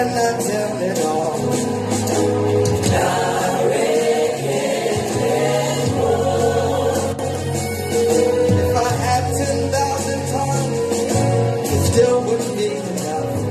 cannot tell it all. If I had 10,000 tongues, it still wouldn't be enough.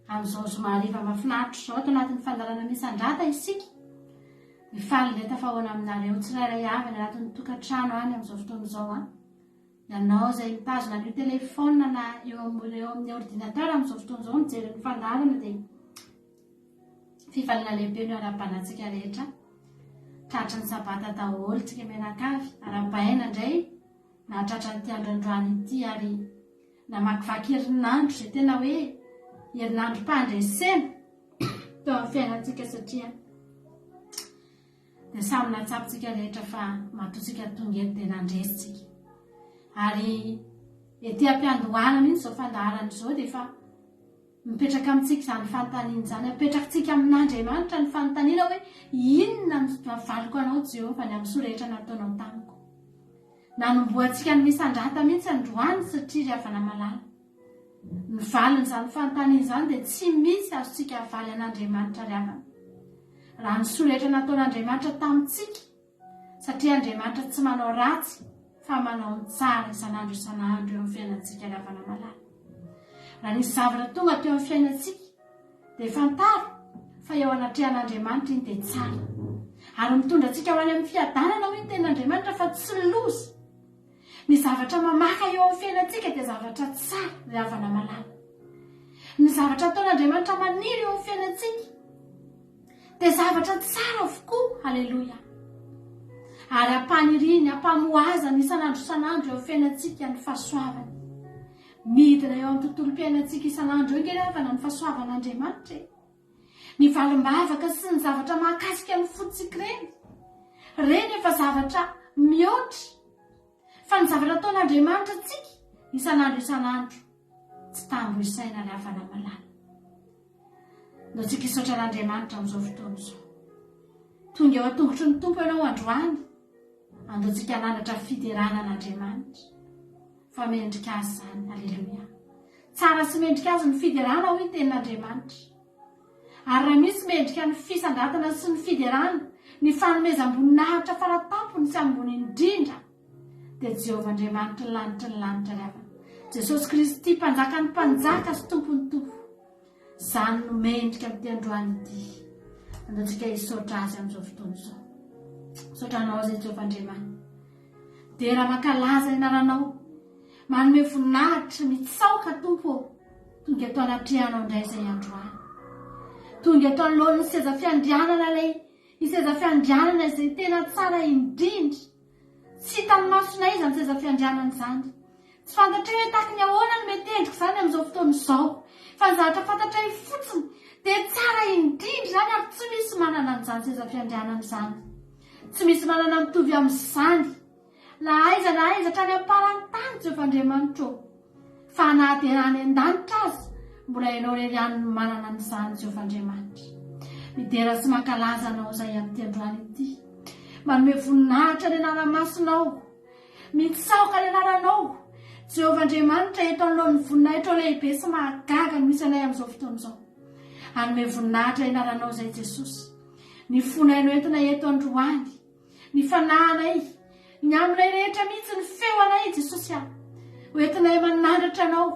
Am'izao somariva mahafinaritra zao ato anatin'ny fandarana misandrata isika mifaly le tafahoana aminareo tsirairay avy ny anatin'ny tokantrano any amin'izao fotoana izao a ianao izay mitazona an'io telefona na eo amin'ny ordinateur amin'izao fotoana izao mijery ny fandarana dia fifaliana lehibe no ara-banantsika rehetra tratra ny sabata daholo tsika menakavy ara-baina indray na tratra ny tiandroandroany ity ary namakivaky herinandro izay tena hoe herinandro mpandresena teo amin'ny fiainantsika satria dia samy natsapitsika rehetra fa matotsika tonga eto dia nandresitsika ary ety ampiandohana mihitsy izao fandaharana izao dia fa mipetraka amintsika izany fanontaniana izany apetrakantsika amin'Andriamanitra ny fanontaniana hoe inona navaliko anao Jehovah ny amin'ny sorehetra nataonao tamiko. Nanomboantsika ny misandrata mihitsy androany satria ry havana malala. Ny valiny izany fanontaniana izany dia tsy misy azontsika havaly an'Andriamanitra ry havana. Raha ny sorehetra nataon'Andriamanitra tamintsika satria Andriamanitra tsy manao ratsy fa manao ny tsara isan'andro isan'andro eo amin'ny fiainantsika ry havana malala. Raha nisy zavatra tonga teo amin'ny fiainantsika dia fantaro fa eo anatrehan'Andriamanitra iny dia tsara ary mitondra antsika ho any amin'ny fiadanana hoe ten'Andriamanitra fa tsy loza. Ny zavatra mamaka eo amin'ny fiainantsika dia zavatra tsara ry havana malala. Ny zavatra ataon'Andriamanitra maniry eo amin'ny fiainantsika dia zavatra tsara avokoa. Haleloia. Ary ampaniriny ampamoazana isan'andro isan'andro eo amin'ny fiainantsika ny fahasoavana. Midina eo amin'ny tontolom-piainantsika isan'andro eo ny havana ny fahasoavan'Andriamanitra. Ny valim-bavaka sy ny zavatra mahakasika ny fotsika reny efa zavatra mihoatra fa ny zavatra ataon'Andriamanitra antsika isan'andro isan'andro tsy tambo isaina ry havana malala. No tsika hisaotra an'Andriamanitra amin'izao fotoana izao. Tonga eo an-tongotry ny tompo ianao androany andaontsika hananatra fiderana an'Andriamanitra fa mendrika azy izany. Haleloia. Tsara sy mendrika azy ny fiderana hoy tenin'Andriamanitra. Ary raha misy mendrika ny fisandratana sy ny fiderana ny fanomezam-boninahitra faratampony sy ambony indrindra dia Jehovah Andriamanitra ny lanitra ry havana. Jesosy Kristy mpanjaka ny mpanjaka sy tompony tompo. Izany no mendrika amin'ity androany ity. Andaontsika hisaotra azy amin'izao fotoana izao. Saotranao izay Jehovah Andriamanitra. Dia raha mankalaza ny anaranao manome voninahitra mitsaoka tompo tonga eto anatrehanao indray izay androany. Tonga eto anoloany ny seza fiandrianana ilay seza fiandrianana izay tena tsara indrindra. Tsy hitan'ny masonay izy amin'ny seza fiandrianana izany. Tsy fantatra hoe tahaka ny ahoana no mety endrika izany amin'izao fotoana izao. Fa ny zavatra fantatra fotsiny dia tsara indrindra izany ary tsy misy manana an'izany seza fiandrianana izany. Tsy misy manana mitovy amin'izany. Na aiza hatrany amparany tany Jehovah Andriamanitra. Fa na dia any an-danitra azy mbola ianao irery ihany no manana an'izany Jehovah Andriamanitra. Midera sy mankalaza anao izay amin'ity androany ity. Manome voninahitra ny anara-masonao. Mitsaoka ny anaranao. Jehovah Andriamanitra eto anoloan'ny voninahitra lehibe sy mahagaga no misy anay amin'izao fotoana izao. Hanome voninahitra ny anaranao izay Jesosy. Ny fonainao entina eto androany. Ny fanahinay. Ny aminay rehetra mihitsy ny feonay Jesosy aho. Entinay manandratra anao.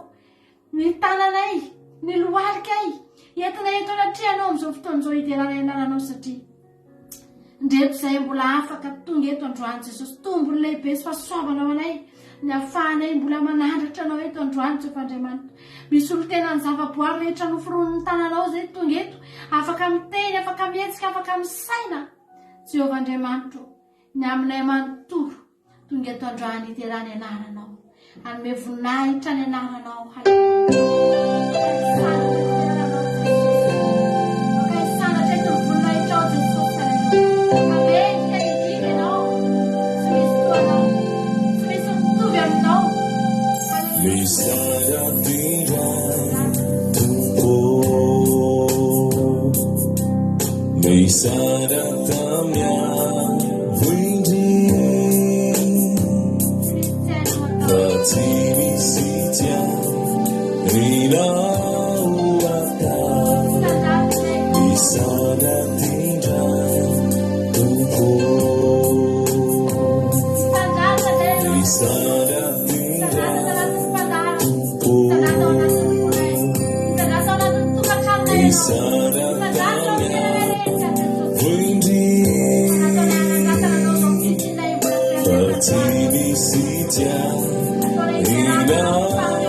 Ny tananay. Ny lohalikay. Entinay eto anatrehanao amin'izao fotoana izao hideranay anaranao satria ndreto izay mbola afaka tonga eto androany Jesosy. Tombony lehibe sy fahasoavanao anay. Ny ahafahanay mbola manandratra anao eto androany Jehovah Andriamanitra. Misy olo tena ny zavaboary rehetra noforon'ny tananao izay tonga eto. Afaka miteny, afaka mihetsika, afaka misaina. Jehovah Andriamanitra, ny aminay manontolo tonga eto androany hiterany anaranao. Hanome voninahitra ny anaranao. Saratamya Vindi Fatimi Sitya Rina Uata Isaratinja Tupo Isaratinja Tupo Isaratamya Fatimi Sitya Rina Uata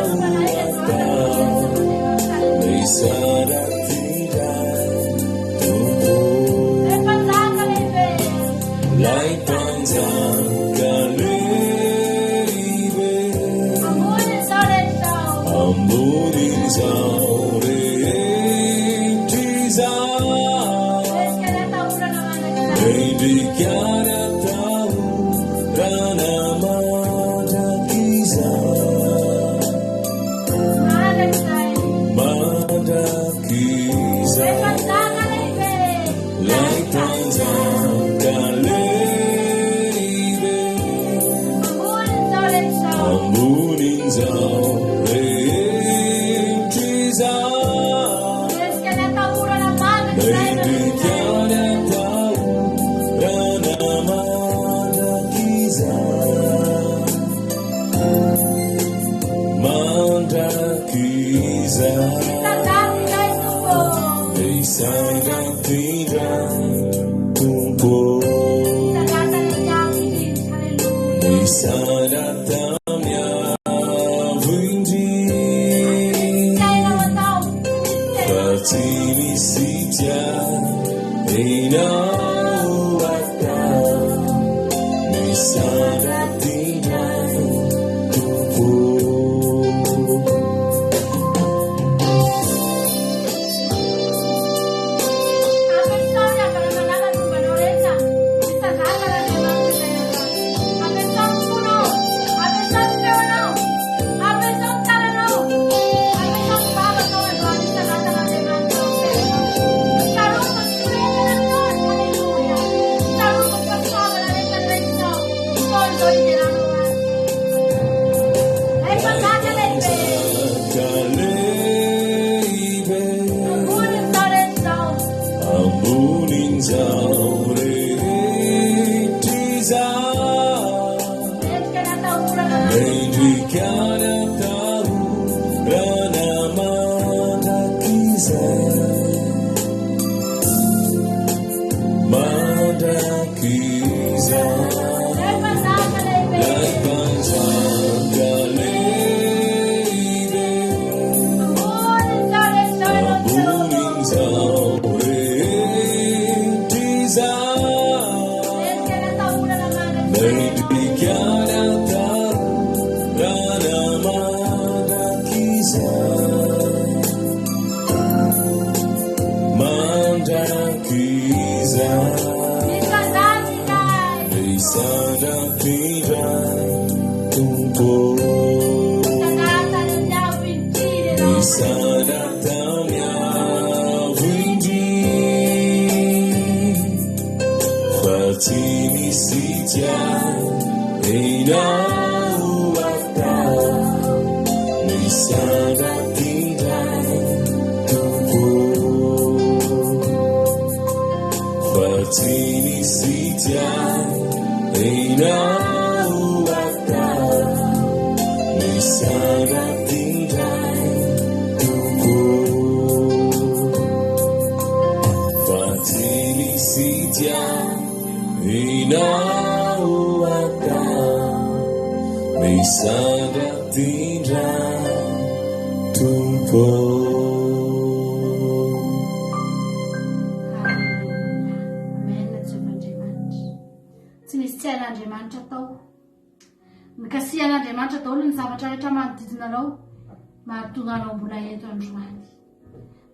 lai panjaka lehibe ambony zao rehetra izao endrikany atao ranamandraky izao mandraky izao lai panjaka lehibe ambony zao rehetra izao endrikany atao ranamandraky izao mandraky izao Isangapira tumpo Isaratamya vundi Fatimi sitya Inawata Isangapira tumpo Nikasian'Andriamanitra daholo ny zavatra rehetra manodidina anao, mahatonga anao mbola eto androany,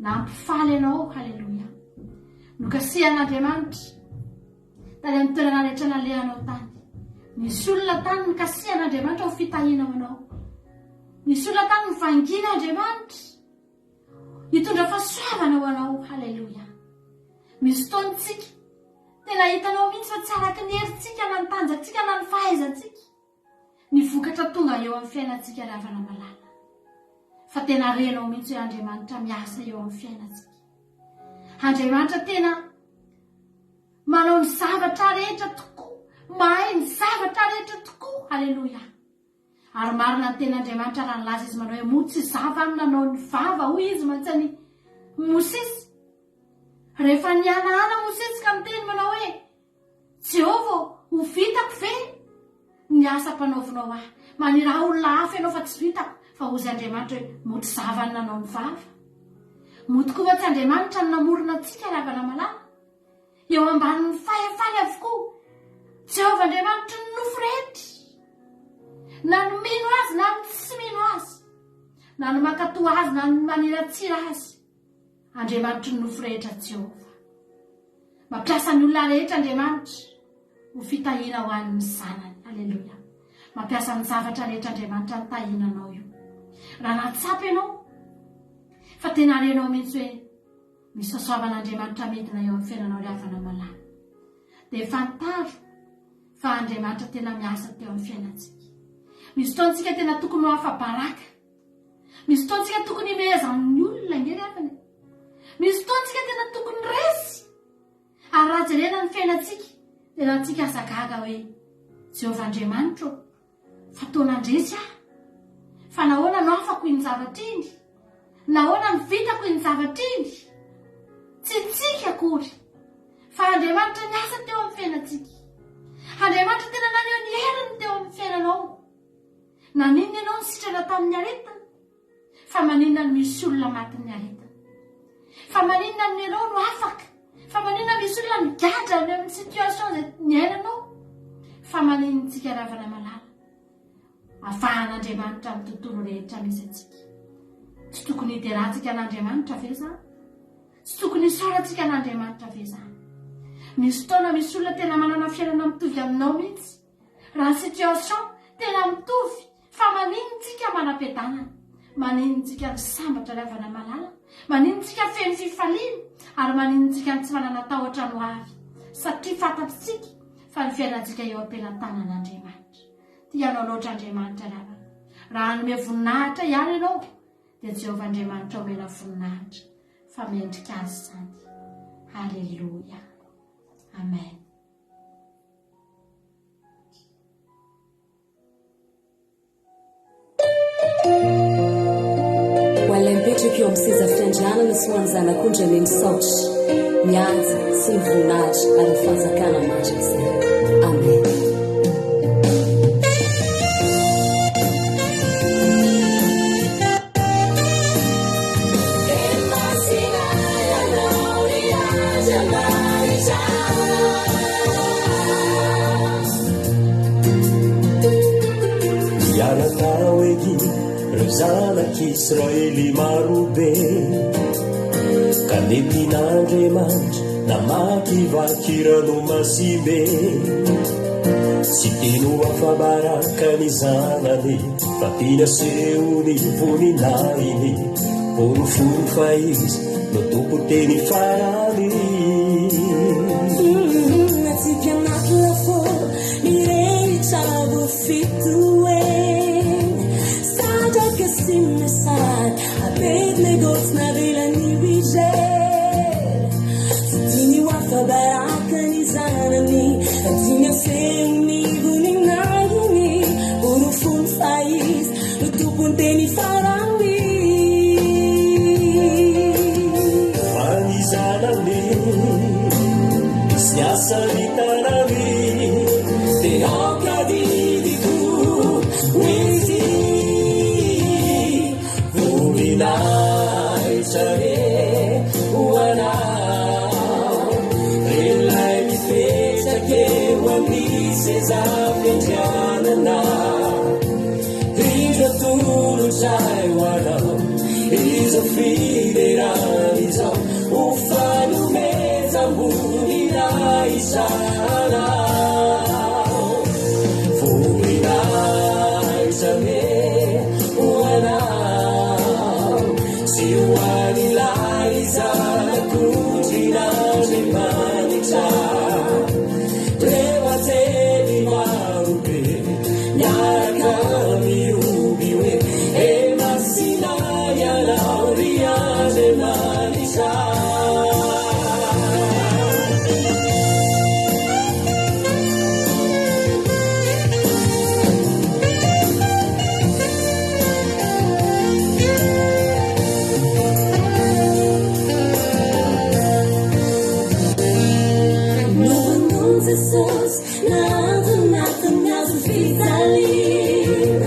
na ampifaly anao. Haleloia. Nikasian'Andriamanitra tany amin'ny toerana rehetra nalehanao tany. Nisy olona tany nikasian'Andriamanitra ho fitahinao anao. Nisy olona tany mivangina Andriamanitra hitondra fahasoavana ho anao. Haleloia. Misy fotoantsika tena hitanao mihitsy fa tsy araky ny herintsika na ny tanjatsika na ny fahaizantsika ny vokatra tonga eo amin'ny fiainantsika ravana malala, fa tena renao mihitsy hoe Andriamanitra miasa eo amin'ny fiainantsika. Andriamanitra tena manao ny zavatra rehetra tokoa, mahay ny zavatra rehetra tokoa. Haleloia. Ary marina ny tena Andriamanitra raha nilaza izy manao hoe moa tsy zava ny nanao ny vava hoy izy mantsy Mosesy. Rehefa nianahana Mosesy ka miteny manao hoe Jehova ho vitako ve ny asa mpanaovinao ahy, maniraha olona hafa ianao fa tsy vitako, fa ozy Andriamanitra hoe moty zava ny nanao ny vava. Moty koa fa tsy Andriamanitra ny namorona antsika ravana malala eo ambanin'ny fahefaly avokoa na ny mino azy na ny tsy mino azy, na ny mankatoa azy na ny maniratsira azy, Andriamanitra ny nofo rehetra Jehova. Mampiasa ny olona rehetra Andriamanitra ho fitahiana ho an'ny zanany. Aleluia. Mampiasa ny zavatra rehetra Andriamanitra ny tahinanao io. Raha natsapy ianao fa tena renao mihitsy hoe misy fahasoavan'Andriamanitra midina eo amin'ny fiainanao ry havana malala, dia fantaro fa Andriamanitra tena miasa teo amin'ny fiainantsika. Misy fotoantsika tena tokony ho afa-baraka, misy fotoantsika tokony imehezan'ny olona ngery avana, misy fotoantsika tena tokony resy, ary raha jerena ny fiainantsika tena antsika azagaga hoe Jehova Andriamanitra fataonandresy aho, fa nahoana no afako iny zavatra iny, nahoana ny vitako iny zavatra iny, tsy tsika akory, fa Andriamanitra niasa teo amin'ny fiainantsika. Andriamanitra tena naneho ny heriny teo amin'ny fiainanao. Naninona ianao ny sitrana tamin'ny aretiny, fa maninona ny misy olona matin'ny aretiny, fa maninona ny ianao no afaka, fa maninona misy olona migadra amin'ny situation izay niainanao, fa maninona tsika ravana malala afahan'Andriamanitra amin'ny tontolo rehetra misy atsika. Tsy tokony hiderahantsika an'Andriamanitra ve zany? Tsy tokony hisoratsika an'Andriamanitra ve zany? Misy fotoana misy olona tena manana fiainana mitovy aminao mihitsy, raha ny situation tena mitovy, fa maninontsika manam-piadanana, maninontsika ny sambatra ravana malala, maninontsika feno fifaliana, ary maninontsika ny tsy manana tahotra no avy, satria fantatsika fa ny fiainantsika eo am-pelantanan'Andriamanitra. Tianao loatra Andriamanitra ravana. Raha hanome voninahitra ihany ianao, dia Jehova Andriamanitra omena voninahitra fa mendrika azy zany. Haleluia. Amen. Ho an'ilay mipetraka eo amin'ny seza fiandrianana sy ho an'ny zanak'ondry ny misaotry, mianja sy mivoninahitra ary ny fanjakana matraka izay. Amen. Israeli marobe kanepin'Andriamanitra namakivakirano masimbe sy teno afabaraka ny zanany fa pinaseho ny voninahiny por foro fa izy no tompo teny farany natsika anaty lafo ireny tsabo fito simesar apet negócio na vila Nibiger Tini wafa baraka ni zanani Tinha seu nivo ni nagini Uru fun faiz Lutupun teni farali Fani zanani Siasa vitanami Te oka didiku Wisi Naitare uanao Relai mi fece che uami sesapentianana Rija tu lo sai uanao Iso fideranizo Ufanu meza munina isana Fumina isame uanao Siwani laiza na kutina limanita Lewa teni marupe Nyaka miubiwe Ema sinaya lauria limanita Jesus, nada mais vitalin.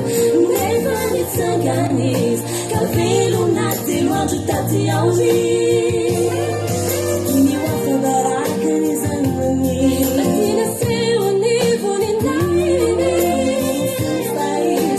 Never need sanganis, cabelo na telo onde tá te ouvir. Kini wafa baraka ni zanani, lakini seu nivo ni nani. Faiz,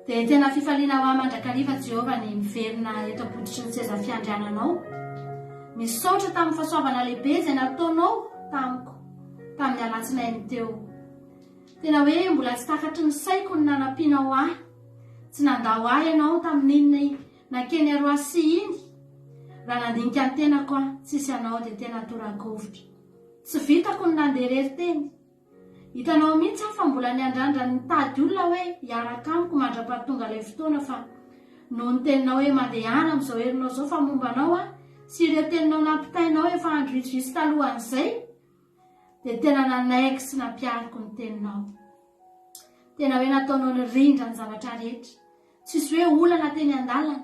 Dia tena fifaliana ho mandrakariva Jehova ny miverina eto am-poditry ny seza fiandriananao. Misaotra tamin'ny fahasoavana lehibe izay nataonao tamiko tamin'ny alatsinainy teo. Tena hoe mbola tsy takatry ny saiko ny nanampianao ahy, tsy nandao ahy ianao tamin'iny nakeny Aroasy iny. Raha nandinika ny tenako aho, tsisy anao dia tena toran-kovitra. Tsy vitako ny nanderery teny. Hitanao mihitsy aho fa mbola niandrandra nitady olona hoe hiaraka amiko mandra-pahatonga ilay fotoana fa noho ny teninao hoe mandehana amin'izao herinao izao fa mombanao sy ireo teninao nampitainao efa andro vitsivitsy talohan'izay dia tena nanaiko sy nampiariko ny teninao. Tena hoe nataonao ny rindra ny zavatra rehetra. Tsisy hoe olana teny an-dalana.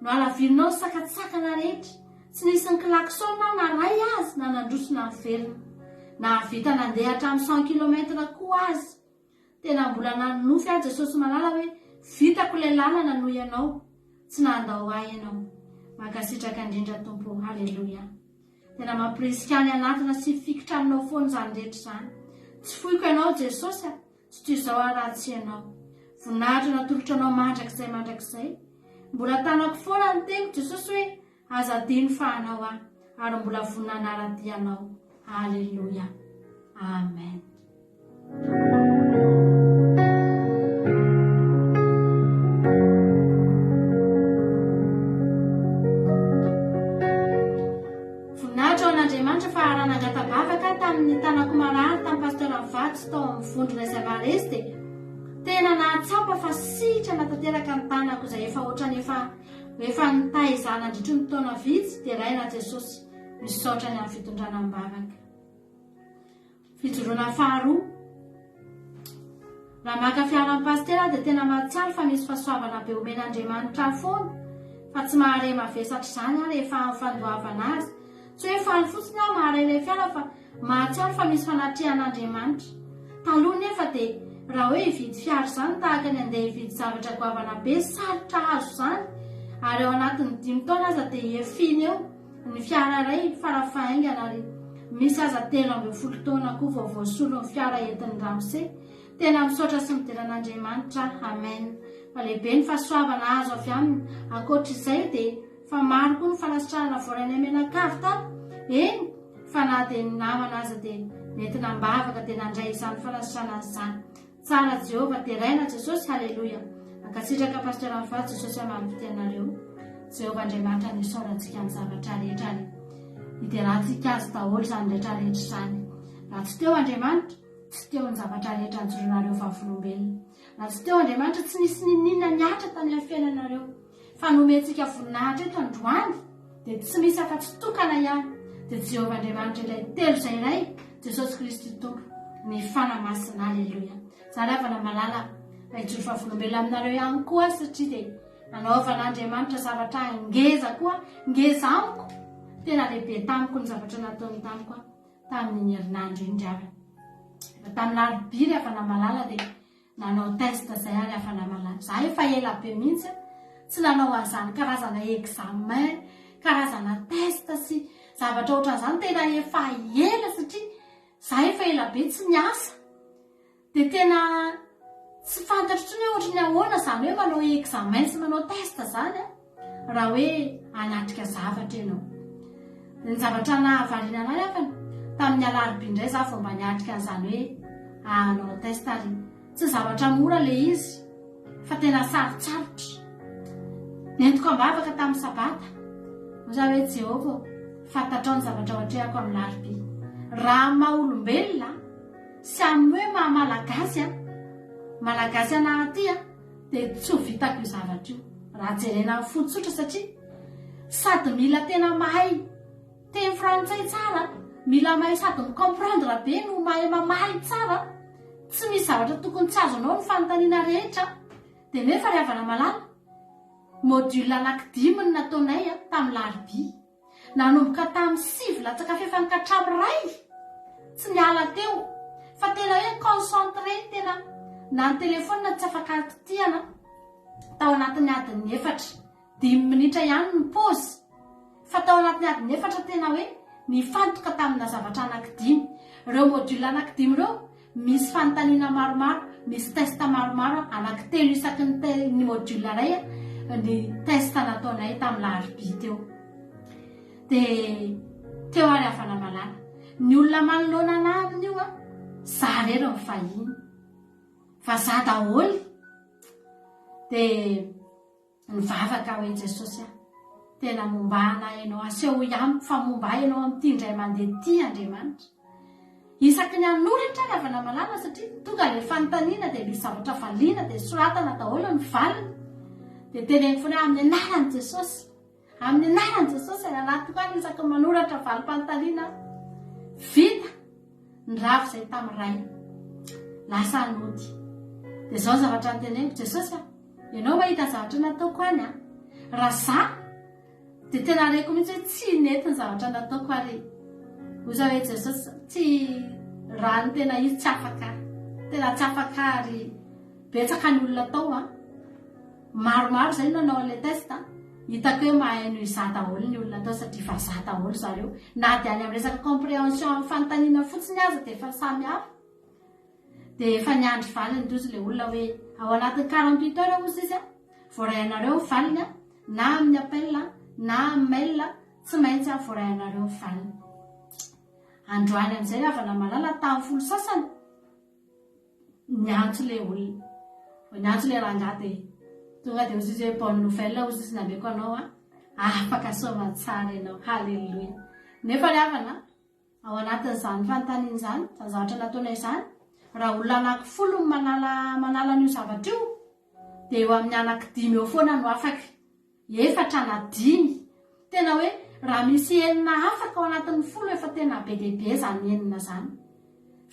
No alavirinao sakatsakana rehetra. Tsy nisy ny klaksona na ray azy na nandrosona ny verina. Na vita nandeha hatramin'ny 100 kilometra koa azy. Tena mbola nanofy ahy Jesosy malala hoe vitako ilay lalana noho ianao. Tsy nandao ahy ianao. Mankasitraka indrindra Tompo. Haleluia. Tena mampirisika any anatina sy fikitra aminao foana izany rehetra izany. Tsy foiko ianao Jesosy, tsy toy izao raha tsy ianao. voninahitra natolotra anao mandrakizay mbola tanako foana ny teniko Jesosy hoe azadiny fahanao ahy ary mbola voninahina aradianao. Alleluia, amen. Voninahitra ao an'Andriamanitra fa ranangatabavaka tamin'ny tanako marary tamin'ny pasteur Vatsy tao amin'ny vondrona izay maresy dia tena nahatsapa fa sitra natateraka ny tanako izay efa ohatrany efa nitaizana andritry ny taona vitsy dia raina Jesosy misaotra ny amin'ny fitondrana mibavaka. Fijoroana faharoa, raha maka fiaran'ny pastera dia tena mahatsiaro fa misy fahasoavana be omen'Andriamanitra foana fa tsy mahare mavesatra izany rehefa fandoavana azy. Tsy hoe faly fotsiny aho maharay ilay fiara fa mahatsiaro fa misy fanatrihan'Andriamanitra. Taloha nefa dia raha hoe hividy fiara izany tahaka ny andeha hividy zavatra goavana be sarotra azo izany ary ao anatin'ny 5 taona aza dia hiefiny eo ny fiara iray farafahaingana ary misy aza 13 taona koa vao voasolo ny fiara entin'ny Ramose. Tena misaotra sy midiran'Andriamanitra, amen. Fa lehibe ny fahasoavana azo avy aminy. Ankoatra izay dia fa maro koa ny fanasitrahana voaraina menakavy tany. Eny, fa na dia ny namana aza dia mety nambavaka dia nandray izany fanasitrahana izany. Tsara Jehova dia raina Jesosy, halleluia. Ankasitraka pasteur Vatsy Jesosy amampitianareo. Jehova Andriamanitra nisaorantsika ny zavatra rehetra any. Iderahantsika azy daholo izany rehetrarehetra izany. Raha tsy teo Andriamanitra, tsy teo ny zavatra rehetra nijoronareo vavolombelona. Raha tsy teo Andriamanitra, tsy nisy ninina niatra tany amin'ny fiainanareo. Fa nomentsika voninahitra eto androany dia tsy misy afa-tsy tokana ihany. Dia Jehova Andriamanitra ilay telo izay iray, Jesosy Kristy Tompo, ny fanamasina, halleluia. Zary avana malala hijoro vavolombelona aminareo ihany koa satria dia nanaovan'Andriamanitra zavatra ngeza koa, ngeza amiko. Tena lehibe tamiko ny zavatra nataony tamiko tamin'ny herinandro indriava. Tamin'ny alarobia avana malala dia nanao test izay ary avana malala. Za efa ela be mihitsy tsy nanao an'izany karazana examen, karazana test sy zavatra ohatran'izany tena efa ela satria za efa ela be tsy niasa. Dia tena tsy fantatro intsony hoe ohatry ny ahoana izany hoe manao examen sy manao test izany raha hoe hanatrika zavatra ianao. Ny zavatra nahavariana anahy afana tamin'ny alarobia indray za vao mba niatrika an'izany hoe hanao test ary tsy zavatra mora ilay izy fa tena sarotsarotra. Nentiko ambavaka tamin'ny sabata oza hoe Jehova fantatrao ny zavatra ohatrehako amin'ny alarobia. Raha maha-olombelona sy amin'ny hoe maha-malagasy malagasy anaty dia tsy ho vitako io zavatra io raha jerena amin'ny fototsotra satria sady mila tena mahay teny frantsay tsara, mila mahay sady micomprendre be no mahay mamaly tsara. Tsy misy zavatra tokony tsy azonao ny fanontaniana rehetra. Dia nefa ry havana malala module anaky 5 nataonay tamin'ny alarobia. Nanomboka tamin'ny 6 latsaka fefany ka hatramin'ny 2 tsy niala teo fa tena hoe concentré tena na ny telefona tsy afaka atitiana tao anatin'ny adiny 4 minitra ihany ny pause fa tao anatin'ny adiny 4 tena hoe nifantoka tamina zavatra anaky 5. Ireo module anaky 5 ireo misy fanontaniana maromaro, misy test maromaro anaky 3 isaky ny module iray ny test nataonay tamin'ny alarobia teo. Dia teo ary afana malala ny olona manoloana anahy amin'io za rero mifahiny fa za daholo dia nivavaka hoe Jesosy tena momba anahy ianao aseho ihany fa momba ianao amin'ity indray mandeha ty Andriamanitra. Isaky ny anoratra ny havana malala satria tonga ilay fanontaniana dia misy zavatra valiana dia soratana daholo ny valiny dia teneny foana amin'ny anaran'i Jesosy, amin'ny anaran'i Jesosy anaty koa ny isaky manoratra valim-panontaniana vita ny ravo izay tamin'ny ray lasa nody. Dia izao ny zavatra nyteneniko Jesosy ianao mahita zavatra nataoko any raha za dia tena reko mihitsy hoe tsy nety ny zavatra nataoko ary oza hoe Jesosy tsy raha ny tena izy tsy afaka, tena tsy afaka ary betsaka ny olona tao maromaro izay nanao an'ilay test hitako hoe mahay noho iza daholo ny olona tao satria fa za daholo zareo na dia any amin'ny resaka compréhension amin'ny fanontaniana fotsiny aza dia efa samy hafa. dia efa niandry valiny tozy ilay olona hoe ao anatin'ny 48 heures ozy izy a voarayanareo valiny a na amin'ny appel na amin'ny mail tsy maintsy a voarayanareo valiny. Androany amin'izay avana malala tamin'ny folo sasany niantso ilay olona, niantso ilay rangahy dia tonga dia ozy izy hoe bonne nouvelle ozy izy nambeko anao a afaka soamantsara ianao, halleloia. Nefa ny havana ao anatin'izany fanontaniana izany, izany zavatra nataona izany, raha olona anankifolo manala n'io zavatra io dia eo amin'ny anankidimy eo foana no afaka, efatra na 5. Tena hoe raha misy enina afaka ao anatin'ny folo efa tena be dia be zany enina zany.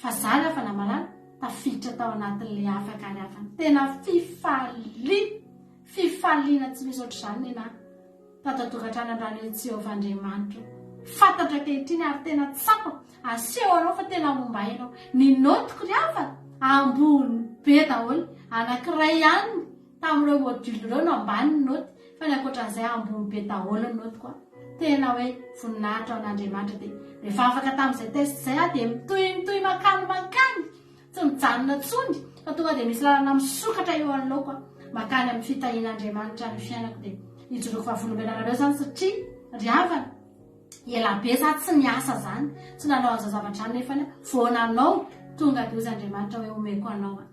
Fa zany afana malala tafiditra tao anatin'ilay afaka ary afana. Tena fifaliana tsy misy ohatr'izany nena tato an-tokantrano andrano hoe Jehovahandriamanitra. Fantatra ankehitriny ary tena tsapa aseho anao fa tena momba hainao. Ny notiko ry havana ambony be daholo, anankiray ihany tamin'ireo module ireo no ambany ny noty, fa ny ankoatran'izay ambony be daholo ny notiko a. Tena hoe voninahitra ao an'Andriamanitra. Dia rehefa afaka tamin'izay test izay a dia mitohy makany tsy mijanona tsony fa tonga dia misy lalana misokatra eo anoloko a makany amin'ny fitahian'Andriamanitra ny fiainako. Dia ijoroako fahavolombenarareo zany satria ry havana ela be za tsy niasa zany, tsy nanao an'izao zavatra zany nefa vao nanao tonga dia ozy Andriamanitra hoe omeko anao a.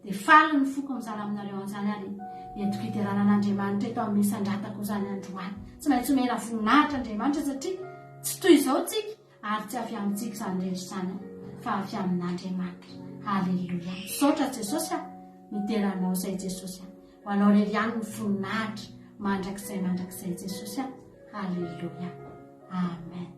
Dia faly ny foko mizara aminareo an'izany ary entiko hiderana an'Andriamanitra eto amin'ny misandratako zany androany. Tsy maintsy omena voninahitra Andriamanitra satria tsy toy izao tsika ary tsy avy amintsika izany rehetra zany fa avy amin'Andriamanitra. Halleloia. Misaotra Jesosy a, mideranao izay Jesosy a, ho anao rery ihany ny voninahitra mandrakizay Jesosy a. Halleloia. Amen.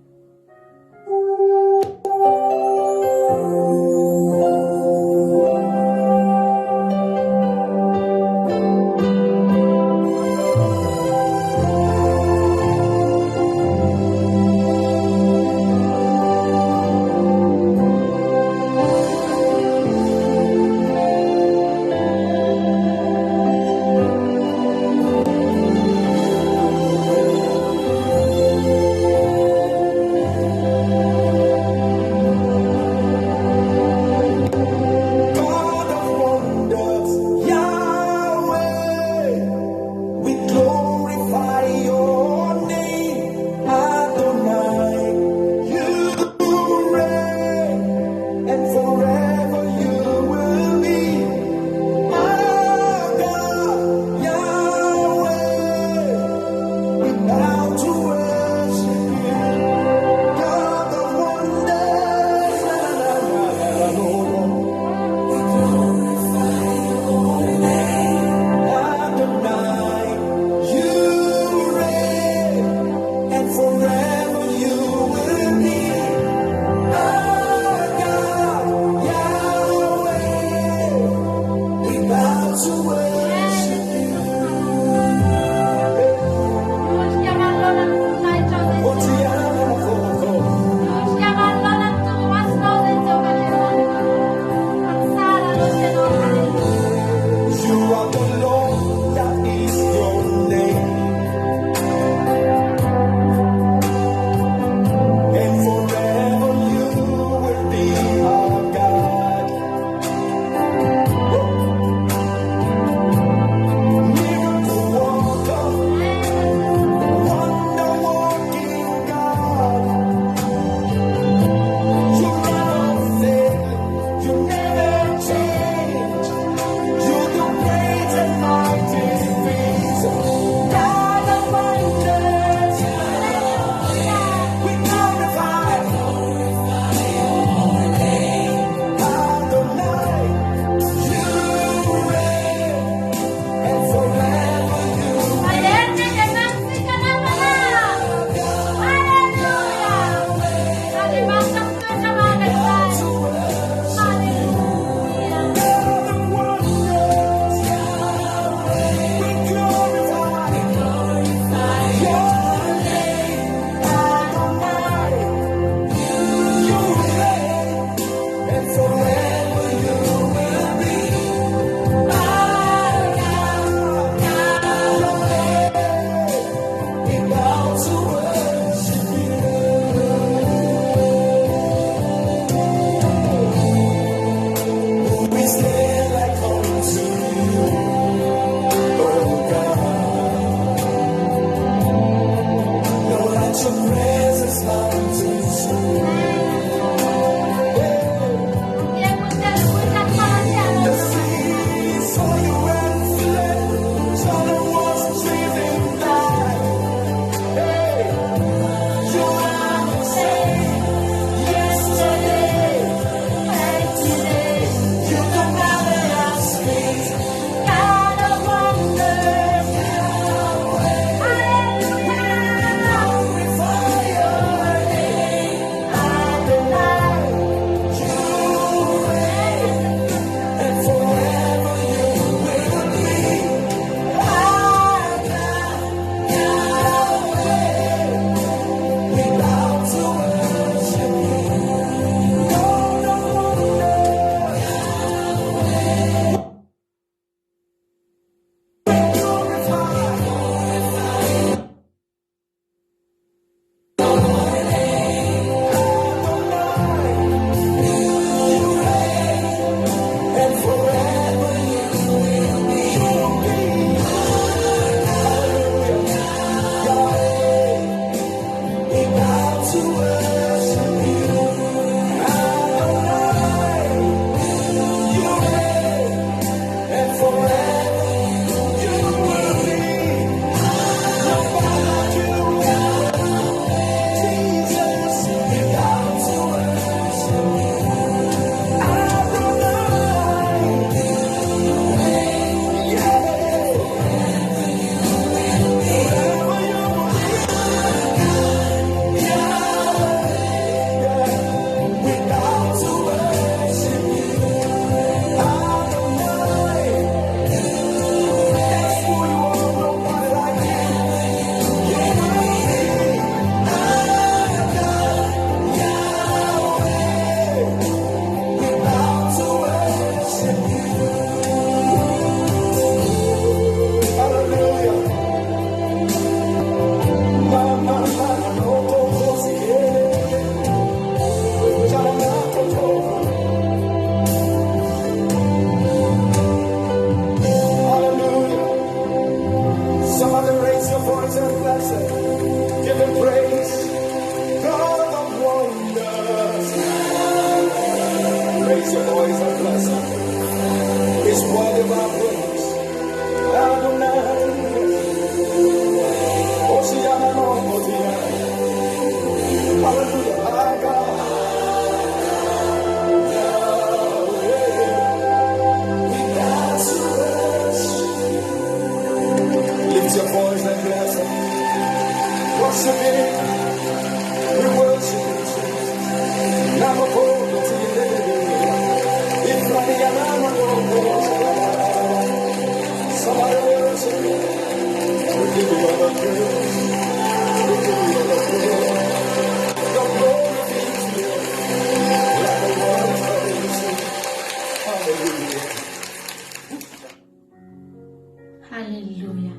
Halleluja.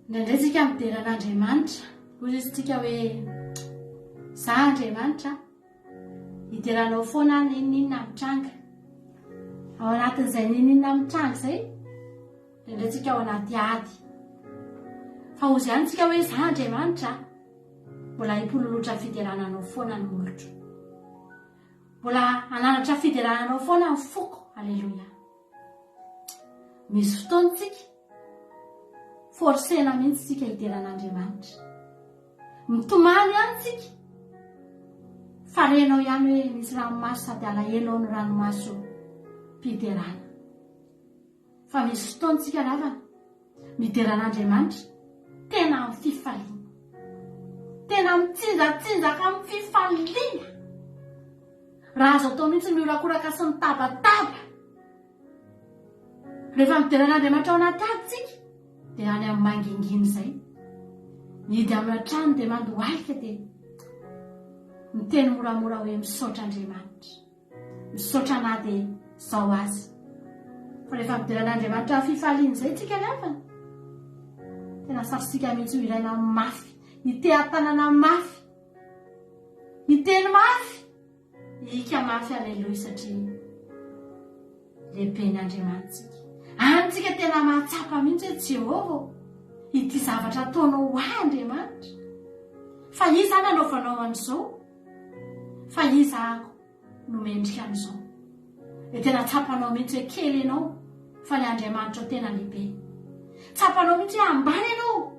Ndraindraytsika mideran'Andriamanitra, hoy izy tsika hoe za Andriamanitra hideranao foana ninninna mitranga. Ao anatin'izay ninninna mitranga izay ndraindraytsika ao anaty ady. Fa hozy ihany tsika hoe za Andriamanitra mbola hipololotra fiderananao foana ny molotro, mbola ananatra fiderananao foana ny foko. Halleluja. Misy fotoantsika forsena mihitsy tsika hideran'Andriamanitra, mitomany ihany tsika farenao ihany hoe misy ranomaso sady alahelo ao ny ranomaso mpiderana. Fa misy fotoantsika ravana mideran'Andriamanitra tena amin'ny fifaliana, tena mitsinjatsinjaka amin'ny fifaliana. Raha azo atao mihitsy ny orakoraka sy ny tabataba rehefa mideran'Andriamanitra ao anaty ady tsika, dia any amin'ny manginginy izay mihidy amin'ny trano dia mandohalika dia miteny moramora hoe misaotra Andriamanitra, misaotra na dia zao azy. Fa rehefa mideran'Andriamanitra amin'ny fifaliana izay tsika lefana, tena saritsika mihitsy ho ilaina mafy, hite-tanana mafy, hiteny mafy, hika mafy. Halleluja. Satria lehibe ny Andriamanitsika. Antsika tena mahatsapa mihitsy hoe Jehovah ity zavatra ataonao ho Andriamanitra. Fa iza nanaovanao an'izao, fa iza no mendrika an'izao. Dia tena tsapanao mihitsy hoe kely ianao, fa ny Andriamanitra tena lehibe. Tsapanao mihitsy hoe ambany ianao,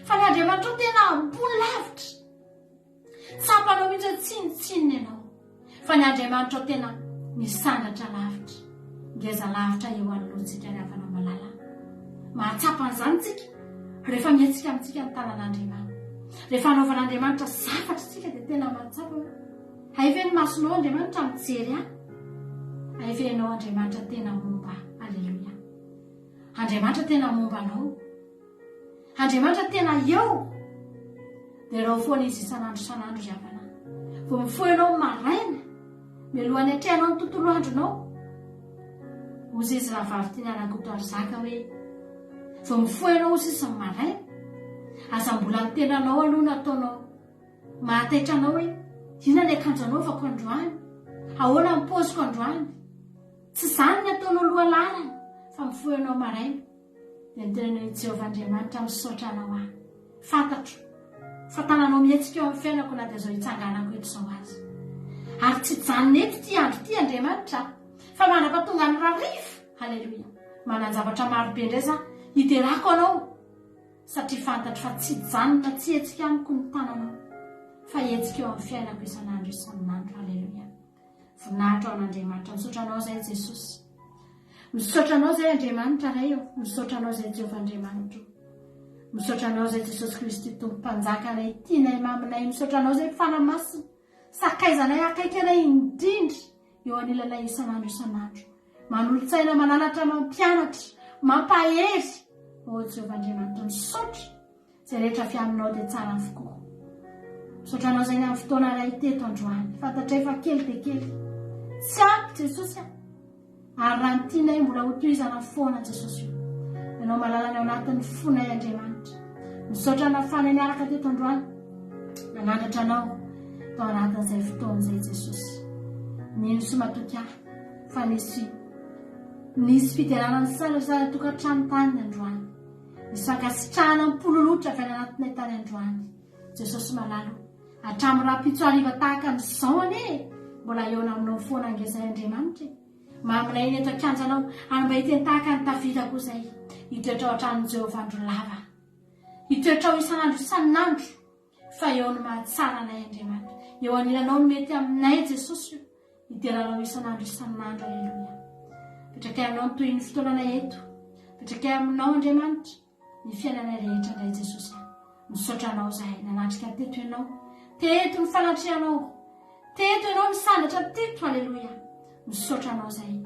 fa ny Andriamanitra tena ambony lavitra. Tsapanao mihitsy hoe tsinitsinina ianao, fa ny Andriamanitra tena misandratra lavitra, ngeza lavitra eo anoloantsika ny avana malala. Mahatsapa an'izany tsika rehefa mietsika amintsika ny tanan'Andriamanitra, rehefa anaovan'Andriamanitra zavatra tsika dia tena mahatsapa. Haiveny masonao Andriamanitra mijery any, haivenao Andriamanitra tena momba. Halleluja. Andriamanitra tena momba anao, Andriamanitra tena eo. Dia rao foana izy isan'andro isan'andro zavana. Vao mifoha ianao maraina mialohan'ny atrehanao ny tontolo andronao, ozy izy raha vavy teny anagoto ary zaka hoe vao mifoha ianao ozy izy maraina, aza mbola ny tenanao aloha nataonao mahataitra anao hoe inona ny akanjo anaovako androany, ahoana ny paoziko androany. Tsy izany ny ataonao loha lalana, fa mifoha ianao maraina dia nitenanao Jehovah Andriamanitra misaotra anao ahy. Fantatro fa tananao mihetsika eo amin'ny fiainako na dia zao hitsanganako eto izao azy. Ary tsy janona eto ty andro ty Andriamanitra, fa manam-pahatonga ny rarifa. Halleluja. Manan-javatra marobe indray za hiterako anao, satria fantatro fa tsy janona tsy hetsika amiko ny tananao, fa hetsika eo amin'ny fiainako isan'andro isan'andro. Halleluja. Voninahitra ao an'Andriamanitra. Misaotra anao zay Jesosy, misaotra anao zay Andriamanitra ray eo, misaotra anao zay Jehovah Andriamanitra, misaotra anao zay Jesosy Kristy tompo mpanjaka ray tianay maminay, misaotra anao zay fanamasina sakaizanay akaiky anay indrindra eo anilanay isan'andro isan'andro, manolo-tsaina mananatra, mampianatra, mampahery. O Jehovah Andriamanitra, misaotra zay rehetra fiaminao dia tsara avokoa. Misaotra anao zay ny amin'ny fotoana ray teto androany, fantatra efa kely dia kely, tsy ampy Jesosy, ary raha ny tianay mbola hotoizana foana Jesosy io ianao malalany ao anatin'ny fonay Andriamanitra misaotra nafana niaraka teto androany nanandratra anao tao anatin'izay fotoan'izay Jesosy nino sy matoky ahy fa nisy fideranany salasala tokantrano tany androany nisy fankasitrahana mpololotra avy any anatinay tany androany Jesosy malalo hatramin'ny raha-pitso ariva tahaka n'izao anie mbola eo aminao foana angezay Andriamanitra maminay iny eto akanjanao any mba hiteny tahaka ny Davida koa izay hitoetra ao an-tranon'i Jehovah andro lava hitoetra ao isan'andro isan'andro fa eo ny mahatsara anay Andriamanitra eo anilanao no mety aminay Jesosy io hideranao isan'andro isan'andro aleluia petrakay aminao ny toy ny fotoananay eto petrakay aminao Andriamanitra ny fiainanay rehetra indray Jesosy misaotra anao zahay nanatrika teto ianao teto ny fanatrianao teto ianao ny sandatra teto aleluia misaotra anao zahay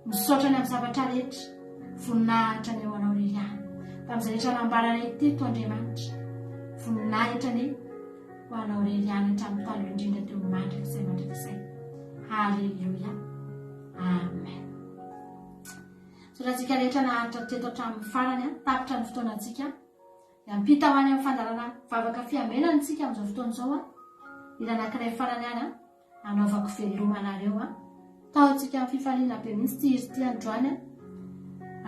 misaotra ny amin'ny zavatra rehetra voninahitra ny eo anao reriany tamin'izay rehetra nambaranay teto Andriamanitra voninahitra ny ho anao reriany hatramin'ny talo indrindra teo mandrakizay mandrakizay aleluia amen so rahantsika rehetra naharitra teto hatramin'ny farany tapitra ny fotoanantsika ampita ho any amin'ny fandarana vavaka fiamenantsika amin'izao fotoan'izao ila anankiray farany any anaovako velomanareo taontsika amin'ny fifaliana be mihitsy ty izy ty androany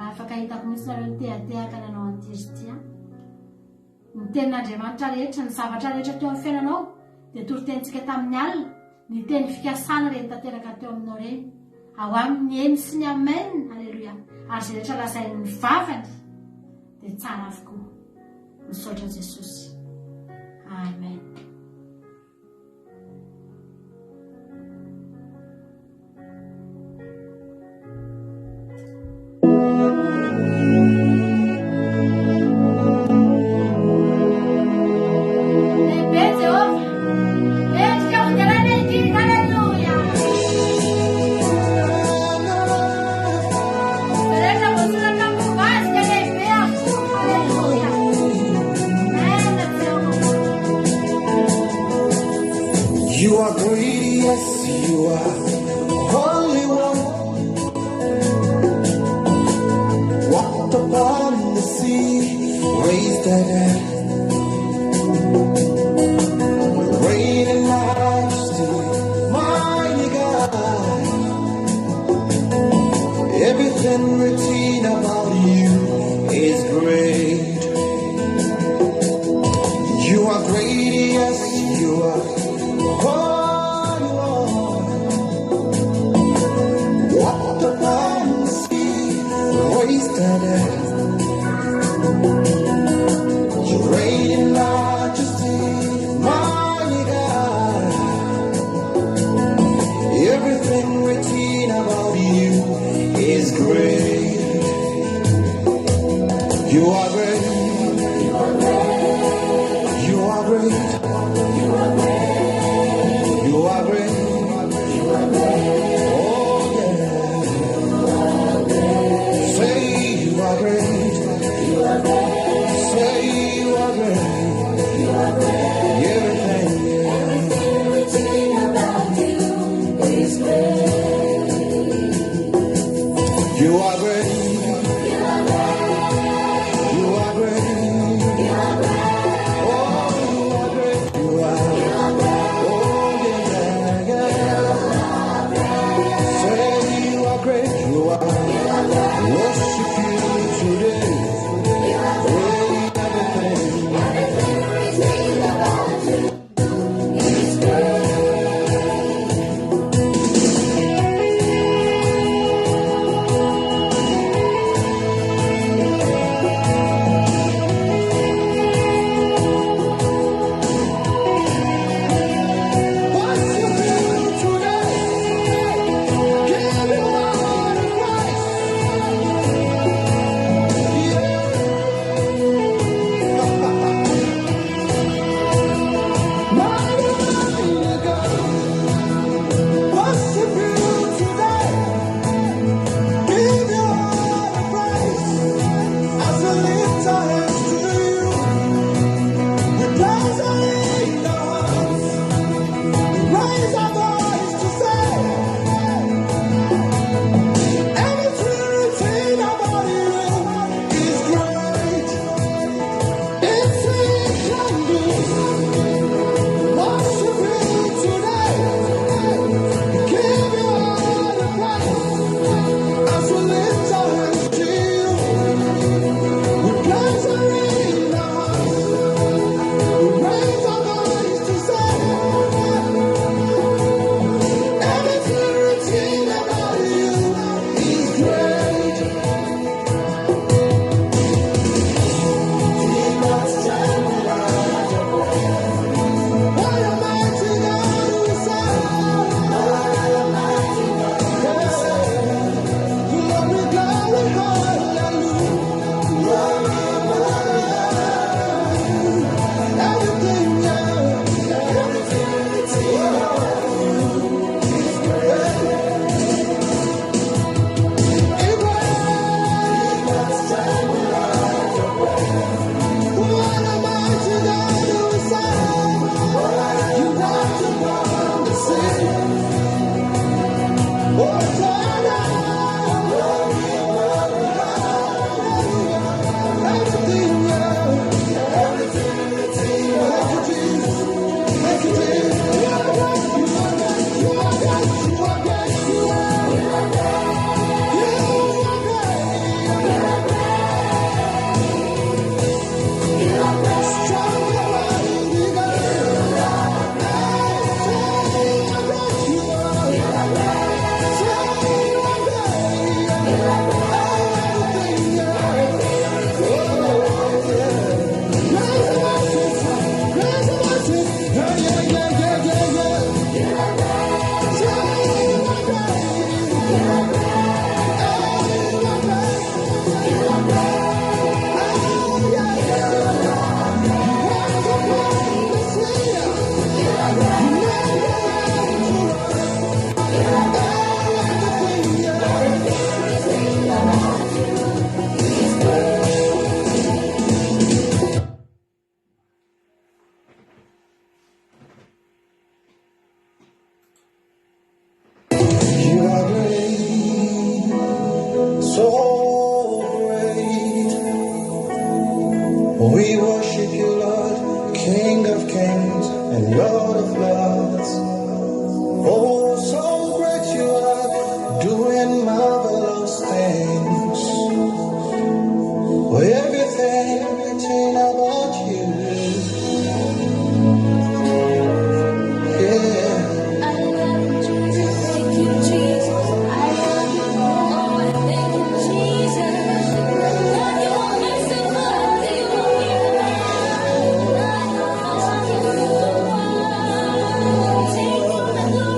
afaka hitako mihitsy nareo nitehantehaka nanao an'ity izy ty ny tenin'Andriamanitra rehetra ny zavatra rehetra teo amin'ny fiainanao dia toritentsika tamin'ny alina ny teny fikasana reny tanteraka teo aminao reny ao amin'ny eny sy ny amen aleluia ary zay rehetra lazainy ny vavany dia tsara avokoa misaotra Jesosy amen You are great, yes, you are Holy One. Walked upon the sea, raised the dead. Reign in majesty, mighty God. Everything written about you is great. You are great, yes, you are Holy One. Walked upon the sea, raised the dead. You reign in majesty, mighty God. Everything written about you is great. You are great. You are great. You are great. You are great. You are great. Oh yeah. Say you are great. You are great. Say you are great. You are great. Everything written about you is great. You are great. You are great. You are great. You are great. Oh, you are great. You are. You are, worship you today. Great everything about you is great. Worship you today. Give you all the praise. and marvelous things. Everything written about you. Yeah. I love you, Jesus. Thank you, Jesus. I love you. Oh, I thank you, Jesus. Lord, you are merciful. You are here. Take all the glory, take all the honor. Mercy is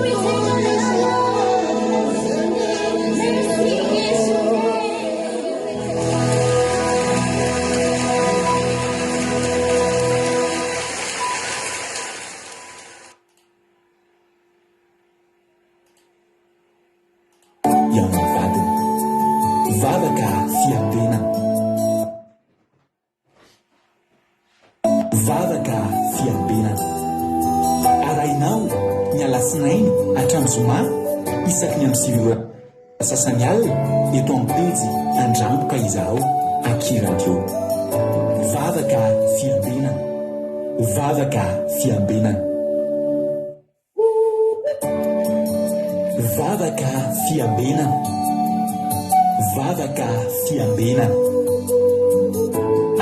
Ianao vadiny, vavaka fiambenana. Vavaka fiambenana. Arainao ny alasinainy hatramin'ny zoma isaky ny amin'ny sivy sasany alina eto amin'ny pejy andramboka izaho Aky Radio. Vavaka fiambenana. Vavaka fiambenana. Vavaka fiambenana. Vavaka fiambenana.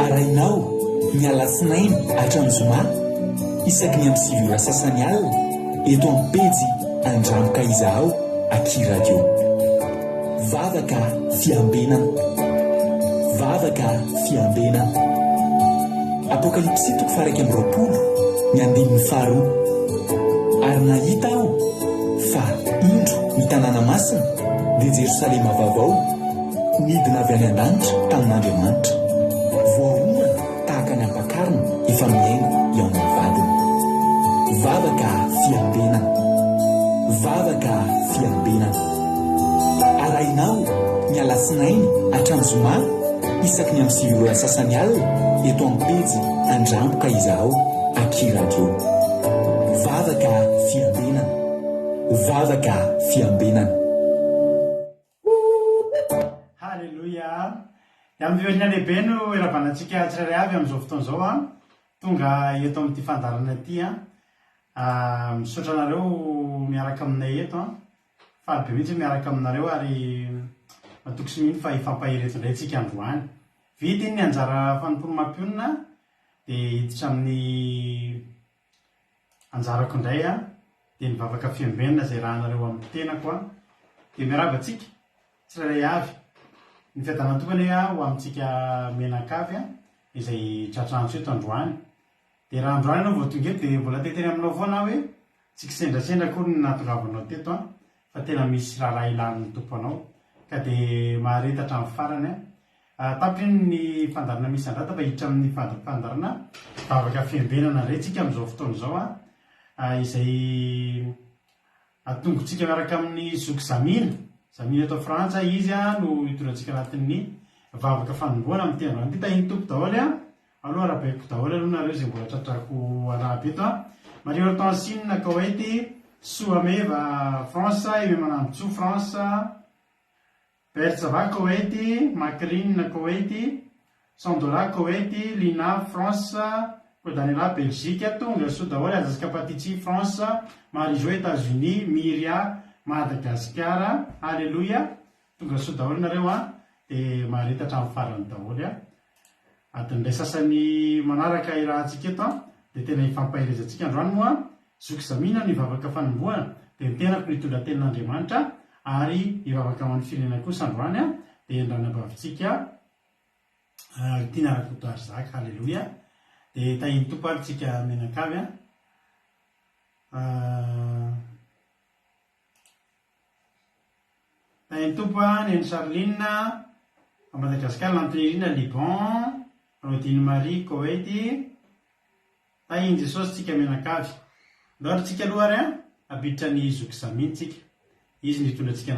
Arainao ny alasinainy hatramin'ny zoma isaky ny amin'ny sivy ora sasany alina eto amin'ny pejy andramboka izaho Aky Radio. Vavaka fiambenana. Vavaka fiambenana. Apokalipsy 1:20 ny andinin'ny faharoa. Ary nahita aho fa indro ny tanàna masina dia Jerosalema vaovao nidina avy any an-danitra tamin'Andriamanitra, voaomana tahaka ny ampakarina efa miainga eo amin'ny vadiny. Vavaka fiambenana. Vavaka fiambenana. Arainao ny alasinainy hatramin'ny zoma isaky ny amin'ny sivy ora sasany alina eto amin'ny pejy andramboka izaho Aky Radio. Vavaka fiambenana. Vavaka fiambenana. Halleluja. Amin'ny viorina lehibe no iravanantsika tsirairay avy amin'izao fotoan'izao a tonga eto amin'ity fandarana ity a misaotra anareo miaraka aminay eto a falybe mihitsy miaraka aminareo ary matoky sy mihiny fa ifampahireto indray tsika androany. Vita iny ny anjara fanomporo-mampionina dia hiditra amin'ny anjarako indray a dia ny vavaka fiambenana izay rahanareo amin'ny tenako a dia miarabantsika tsirairay avy ny fiadanana tokana ho amintsika menakavy a izay tratrantso eto androany. Dia raha androany ianao vao tonga eto dia mbola teteny aminao foana hoe tsy kisendrasendra koa ny nahatongavanao teto a fa tena misy raharaha ilan'ny tompo anao ka dia maharetatra amin'ny farany a tapiny ny fandarana misy andrata fa hiditra amin'ny fandarana vavaka fiambenana indray tsika amin'izao fotoana izao a izay atongotsika miaraka amin'ny zoky Zamina. Zamina eto Frantsa izy a no hitondratsika anatin'ny vavaka fanomboana amin'ny teny androany. Ty tahiny tompo daholo a aloha arabaiko daholo aloha nareo izay mbola tratrako anaby eto a. Marie Hortensine Koweïty, Souameva France, Ememanamtso France, Bertsava Koweïty, Macrine Koweïty, Sandola Koweïty, Lina France, Daniela Belgique, tonga so daholo Azazka Patitsy France, Marie-Jo États-Unis, Miria Madagascar. Alléluia. Tonga so daholo nareo a dia maharetatra amin'ny farany daholo a. Adin'ilay sasany manaraka irahantsika eto a dia tena ifampahirezantsika androany moa zoky Zamina ny vavaka fanomboana dia nitenako nitondra tenin'Andriamanitra ary ivavaka amin'ny firenena kosa androany a dia andranabavitsika tiana rakoto Arzaka. Halleluja. Dia tahiny tompo ary tsika menakavy a tahiny tompo a ny Charline Madagascar, l'Antonirina Liban, Rodine Marie Koweïty. Tahiny Jesosy tsika menakavy. Loatra tsika aloha ary a abiditra ny zoky Zamina tsika. Izy nitondratsika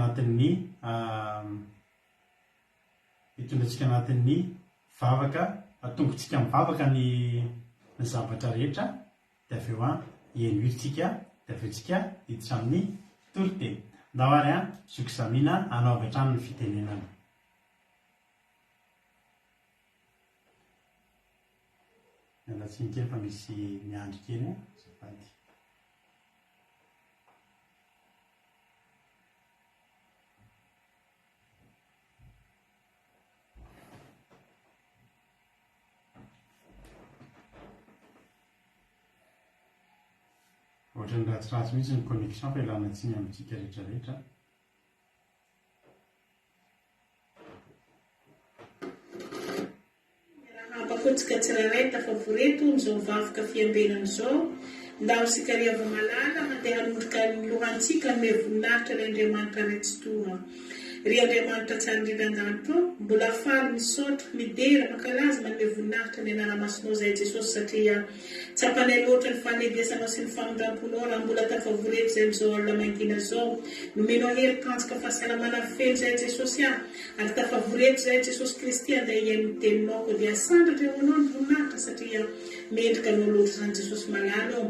anatin'ny vavaka atongotsika amin'ny vavaka ny zavatra rehetra dia avy eo a hienohitsika dia avy eo tsika hiditra amin'ny torite. Ndao ary a zoky Zamina anao avy hatrany ny fitenenana. Mialatsiny kely fa misy miandry kely a zafady. ohatrany ratsiratsy mihitsy ny connexion fa ilana tsiny amintsika rehetrarehetra. Hampafotsika tsirairay tafavoreto izao vavoka fiambenana izao ndao sika riava malala mandeha hanolotrika ny lohantsika me voninahitra ny Andriamanitra retsi-toa. Ry Andriamanitra tsara indrindran-danitro mbola faly misaotra midera mankalaza manome voninahitra ny anara-masonao izay Jesosy satria tsapanay loatra ny fahanebiasanao sy ny famindramponao raha mbola tafavoreto izay amin'izao alina mangina izao nomenao hery tanjoka fahasalamana feno izay Jesosy ary tafavoreto izay Jesosy Kristy andeha iain'ny teninao koa dia sandratra eo anao ny voninahitra satria mendrika anao loatra izany Jesosy malalo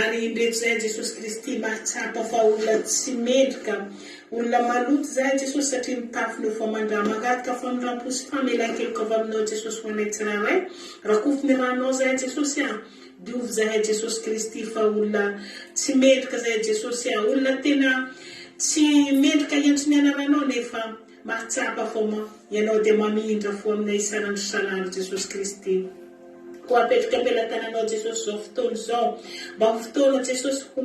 ary indreto izay Jesosy Kristy mahatsapa fa olona tsy mendrika olona maloto izay Jesosy satria mitafinao fa mandra mangatika famindrampo sy famelan-keloka avy aminao Jesosy ho anay tsirairay rakofo ny ranao izay Jesosy diovy zahay Jesosy Kristy fa olona tsy mendrika izay Jesosy olona tena tsy mendrika iantso ny anaranao nefa mahatsapa fa ianao dia mamindra fo aminay isaran'ny sanandro Jesosy Kristy. Ho apetraka ampelantananao Jesosy izao fotoana izao mba ho fotoana Jesosy ho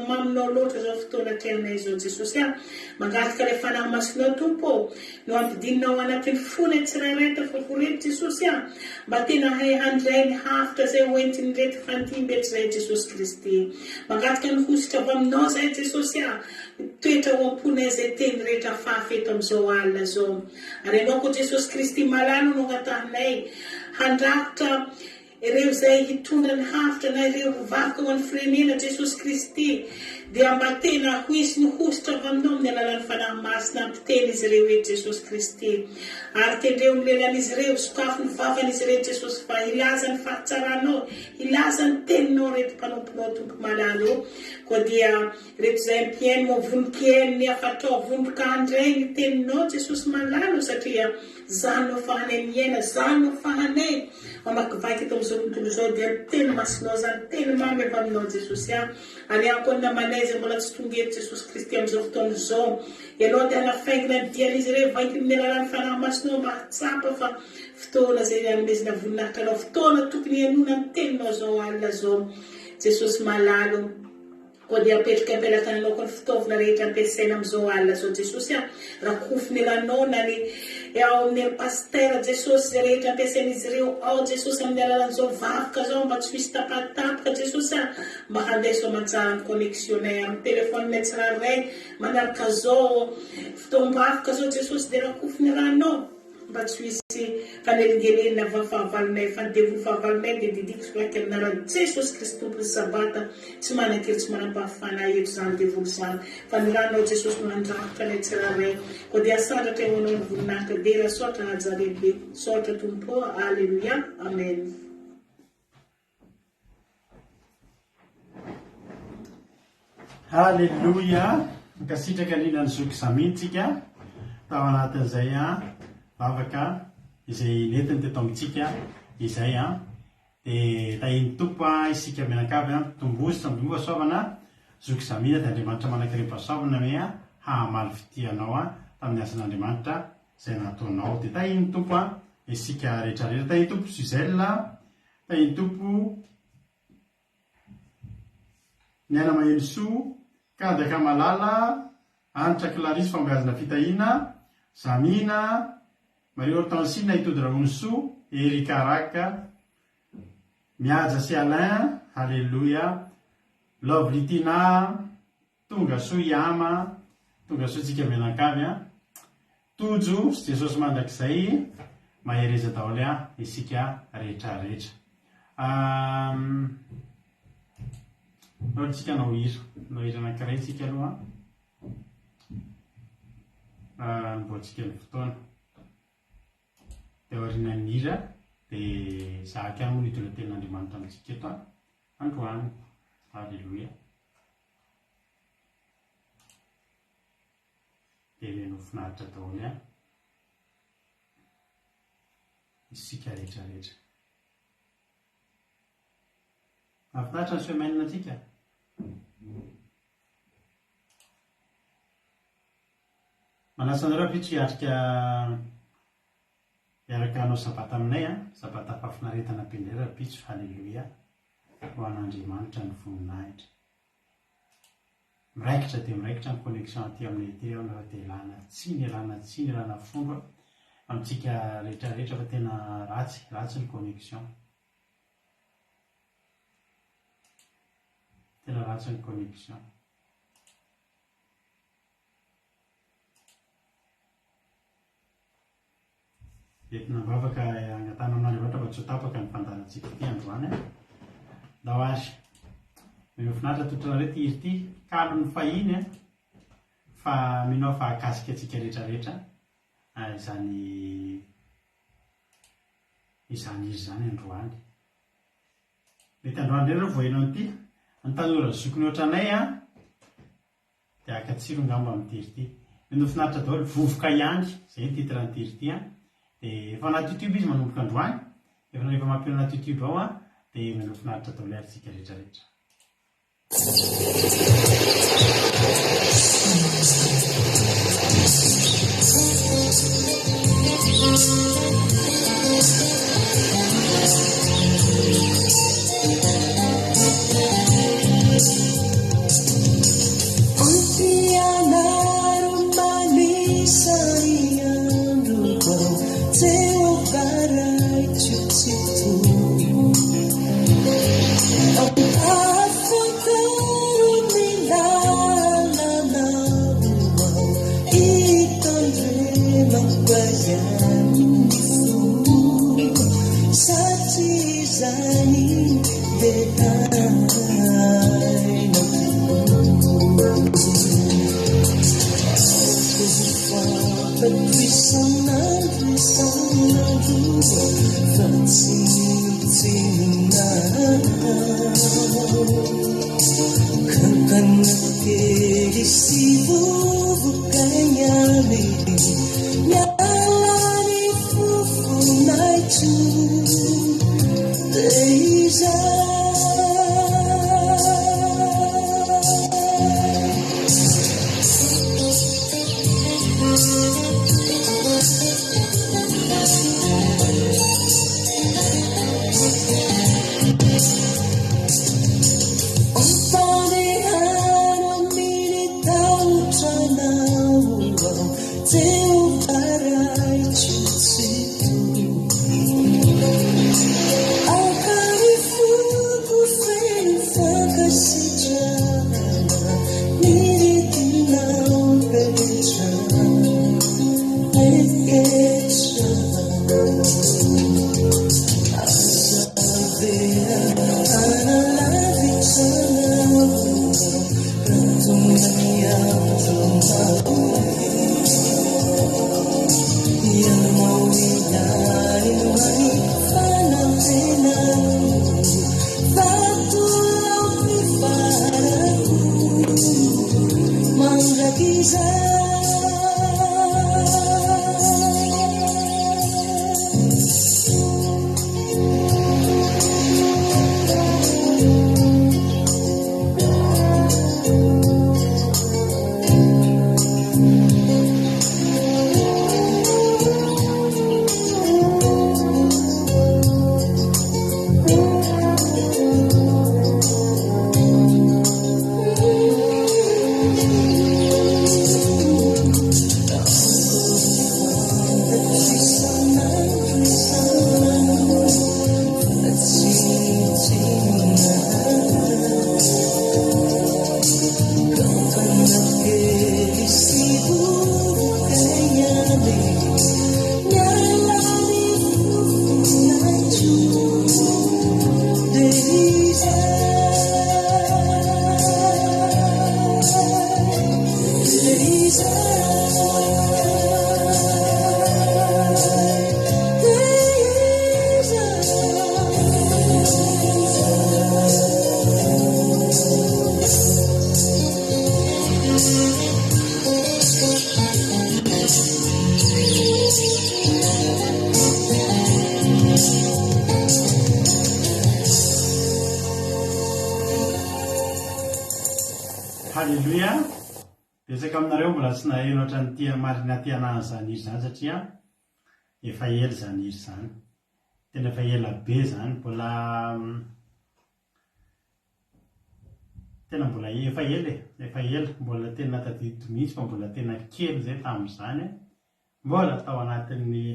maminao loatra izao fotoana tianay izao Jesosy mangalika ilay fanahy masonao tompo no ampidinao anatin'ny fony tsirairay tafavoreto Jesosy mba tena hay handray ny hafitra izay hoentiny reto fantimbetra izay Jesosy Kristy mangalika ny hositra avy aminao izay Jesosy toetra ho amponay izay teny rehetra fafeto amin'izao alina izao ary ianao koa Jesosy Kristy malalo no agatahinay handrakotra ireo izay hitondra ny hafitra na ireo vakoka ho an'ny firenena Jesosy Kristy dia mba tena ho isy ny hositra avy aminao amin'ny alalan'ny fanahy masina ampiteny izy ireo eto Jesosy Kristy ary tendreo ny lelan'izy ireo sokafo ny vavan'izy ireo Jesosy fa hilaza ny fahatsaranao hilaza ny teninao reto mpanomponao tompo malalo koa dia reto izay mpiaino mo vonin-kiaino ny afatao vondoka handray ny teninao Jesosy malalo satria zanonao fahanay miaina zanonao fahanay mamakivaky eto amin'izao tontolo izao dia ny teny masinao zany teny mamy avy aminao Jesosy ary ankoa ny namanay izay mbola tsy tonga eto Jesosy Kristy amin'izao fotoana izao ianao dia hanafaingina ny dian'izy ireo vaikiny ny alalan'ny fanahy masinao mba hatsapa fa fotoana izay hanomezana voninahitra anao fotoana tokony hianona ny teninao izao alina izao Jesosy malalo koa dia apetraka ampelantananao koa ny fitaovana rehetra ampiasaina amin'izao alina izao Jesosy rakofo ny ranao na ny ao amin'ny pastera Jesosy izay rehetra ampiasain'izy ireo ao Jesosy amin'ny alalan'izao vavoka izao mba tsy misy tapatapoka Jesosy mba handeso mantsara ny connexionnay amin'ny telefoninay tsirairay manaraka zao fotoam-bavoka zao Jesosy dia rakofo ny ranao mba tsy misy fanelingelenina avy amin'ny fahavalonay fandevono fahavalonay dia didiko soraky aminaran'i Jesosy Kristy tompony sabata tsy manan-kely tsy manam-pahafana eto izany devono izany fa ny ranao Jesosy no handrakotra anay tsirairay koa dia sandratra eo anao ny voninahitra dera soatra haja lehibe soatra tompo alleluia amen. Halleluja nkasitraka indrindra ny zoky samintsika tao anatin'izay vavaka izay netiny teto amintsika izay dia tahiny tompo isika mianakavy tombozitra midongo asoavana zoky samina dia Andriamanitra manankirepasoavana me hahamaly fitianao tamin'ny asan'Andriamanitra izay nataonao dia tahiny tompo isika rehetrarehetra tahiny tompo Suzelle tahiny tompo ny ana maheno soa kadaka malala anitra Clarisy fambeazana fitahina Samina Marie Hortensine hitody Raonsoa Erika Raka miaja sy Alain halleluja Lovlitina tonga soa Iama tonga soa tsika mianakavy tojo sy Jesosy mandrakizay mahereza daholo isika rehetrarehetra tsika nao hira anankiray tsika aloha mboatsika ny fotoana dia aoriana ny hira dia zaka moa nitondra tenin'Andriamanitra amintsika eto androany halleluja dia meno finaritra daholo isika rehetrarehetra mahafinaritra ny semaine antsika manasa anareo pitso hiatrika hiaraka anao sabata aminay sabata fafinaretana pendera pitso halleluja ho an'Andriamanitra ny voninahitra miraikitra dia miraikitra ny connexion aty amin'ny ty ao nafa dia tsy ny elana fomba amintsika rehetrarehetra fa tena ratsy ny connexion, tena ratsy ny connexion. Entina mivavaka agnatana amin'andriamanitra mba tsy ho tapaka ny fandarantsika ty androany a. Da ho azy minofinaritra totrana rety izy ty kalo ny fahiny a fa minao fa akasika atsika rehetrarehetra izany izy zany androany. Mety androany reny reo voahinao n'ity ny tanora zokony ohatranay a dia akatsiro ngamba amin'ny tiry ty. Minofinaritra daholo vovoka ihany zay ny titre ny tiry ty a. Dia efa anaty YouTube izy manomboka androany, efa rehefa mampino anaty YouTube ao a dia minofinaritra daholo aritsika rehetrarehetra. Halleluia. Betsaka aminareo mbola tsy naheno ohatran'ny tia marina ty anahy zany izy zany satria efa ela zany izy zany. Tena efa ela be zany, mbola tena mbola efa ela mbola tena tadidy mihitsy fa mbola tena kely zay tamin'izany mbola tao anatin'ny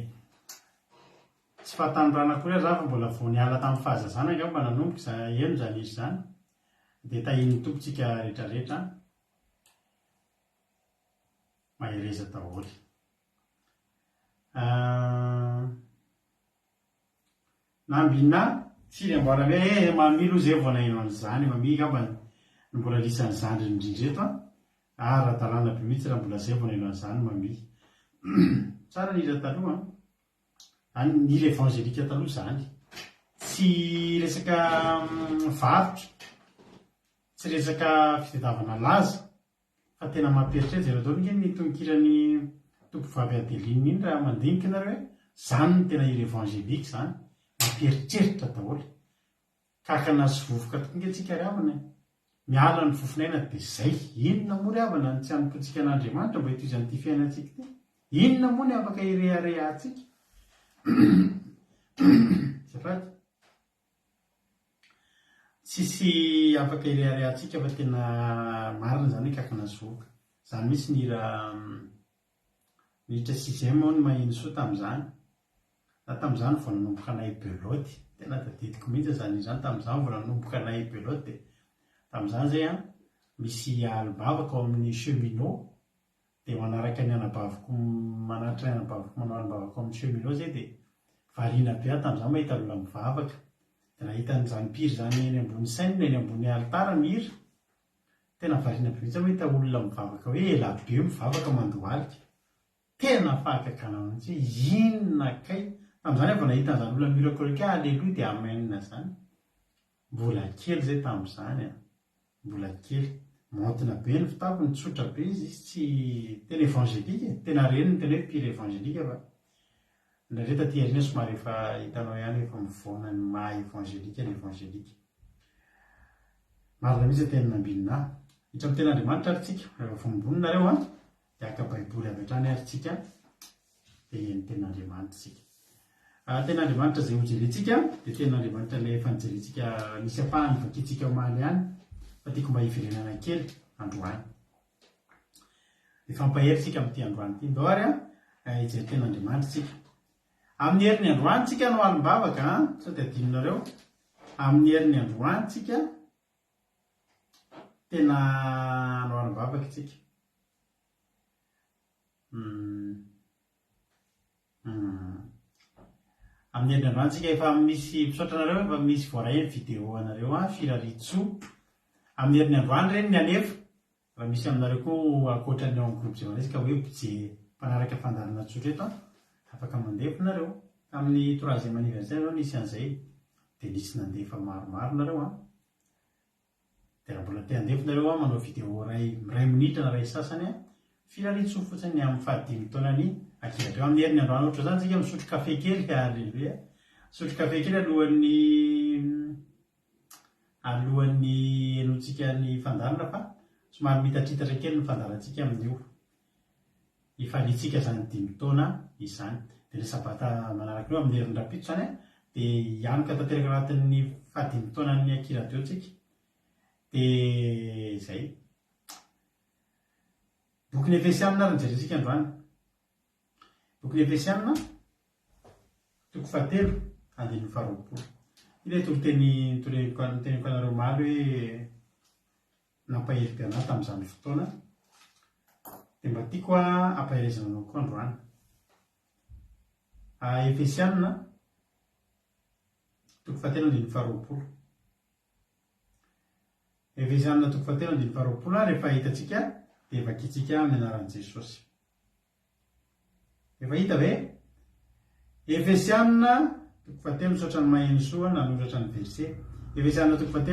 tsy fahatanodrana koa za fa mbola vao niala tamin'ny fahazazana angamba nanomboka eno zany izy zany dia tahin'ny tompontsika rehetrarehetra mahereza daholo. Nambina firy amboarana hoe mamilo zay vao naino an'izany mami angamba mbola lisan'ny zandry indrindreto ara-dalàna be mihitsy raha mbola zay vao naino an'izany mami. Tsara nira taloha nira evangelika taloha zany tsy resaka varotra tsy resaka fitadiavana laza fa tena mampieritreritra zay atao ny tononkirany tompo vavy Adeline iny raha mandinika nareo hoe zany ny tena hira evangelika zany mampieritreritra daholo kakana sy vovoka tokoa nge tsika riavana miala ny fofinaina dia zay inona moa riavana ny tsy hanompontsika an'Andriamanitra mba hitozan'ity fiainantsika ty inona moa ny afaka ireharehantsika zafady tsisy afaka ireharehantsika fa tena marina zany hoe kakana sy vovoka zany mihitsy ny hira minitra 6e moa ny mahino soa tamin'izany na tamin'izany vao nanomboka anay beloty tena tadidiko mihitsy zany izany tamin'izany vao nanomboka anay beloty tamin'izany zay misy alibavaka ao amin'ny cheminot dia manaraka ny anabaviko manaritra ny anabaviko manao alibavaka ao amin'ny cheminot zay dia variana be aho tamin'izany mahita olona mivavaka dia nahita n'izany mpiry zany eny ambony sainina eny ambony altara mihira tena variana be mihitsy mahita olona mivavaka hoe ela be mivavaka mandohalika tena fahakakana mihitsy hoe inona kay tamin'izany efa nahita n'izany olona miracle ka aleloia dia amenina zany mbola kely zay tamin'izany mbola kely montina be ny fitafiny tsotra be izy tsy tena evangelika tena reny ny tena hoe mpira evangelika fa ndrareta ty arina somary efa hitanao ihany efa mivoana ny maha evangelika ny evangelika marina mihitsy tena nambinina hitra amin'ny tena Andriamanitra ary tsika rehefa fombonina reo dia aka baiboly avy hatrany ary tsika dia ny tena Andriamanitra tsika tena Andriamanitra zay hojerentsika dia tena Andriamanitra ilay efa nijerentsika nisy apahany vakitsika omaly ihany fa tiako mba hiverenana kely androany dia fampahery tsika amin'ity androany ity ndoary hijery tena Andriamanitra tsika amin'ny herin'ny androany tsika no alim-bavaka sao dia adininareo amin'ny herin'ny androany tsika tena no alim-bavaka tsika amin'ny herin'ny androany tsika efa misy mpisaotranareo efa misy voaray ny vidéo anareo firaritsoa amin'ny herin'ny androany reny ny alefa raha misy aminareo koa akoatrany ao amin'ny groupe zay manesika hoe bije mpanaraka fandarana tsotra eto afaka mandefa nareo amin'ny 3e anniversaire ao nisy an'izay dia nisy nandefa maromaro nareo dia raha mbola te handefa nareo manao vidéo ray minitra na ray sasany firaritsoa fotsiny amin'ny fahadimy taonany akiratra amin'ny herin'ny androany ohatra zany tsika misotro kafe kely aleluia misotro kafe kely alohan'ny enotsika ny fandarana fa somary mitatritatra kely ny fandarantsika amin'io ifalitsika zany 5 taona izany dia ny sabata manaraka eo amin'ny herin'ny rapito zany dia hianoka tanteraka anatin'ny fahadimy taonany akiradio tsika dia izay boky ny Efesianina ary nijerentsika androany boky ny Efesianina 7:20 ilay teniko anareo maly hoe nampahery-be anahy tamin'izany fotoana dia mba tiako ampaherezana anao koa androany Efesianina 7:20 Efesianina 7:20 rehefa hitantsika dia vakitsika amin'ny anaran'i Jesosy efa hita ve Efesianina 7 misaotra ny maheno soa nanoratra ny verse Efesianina 7:20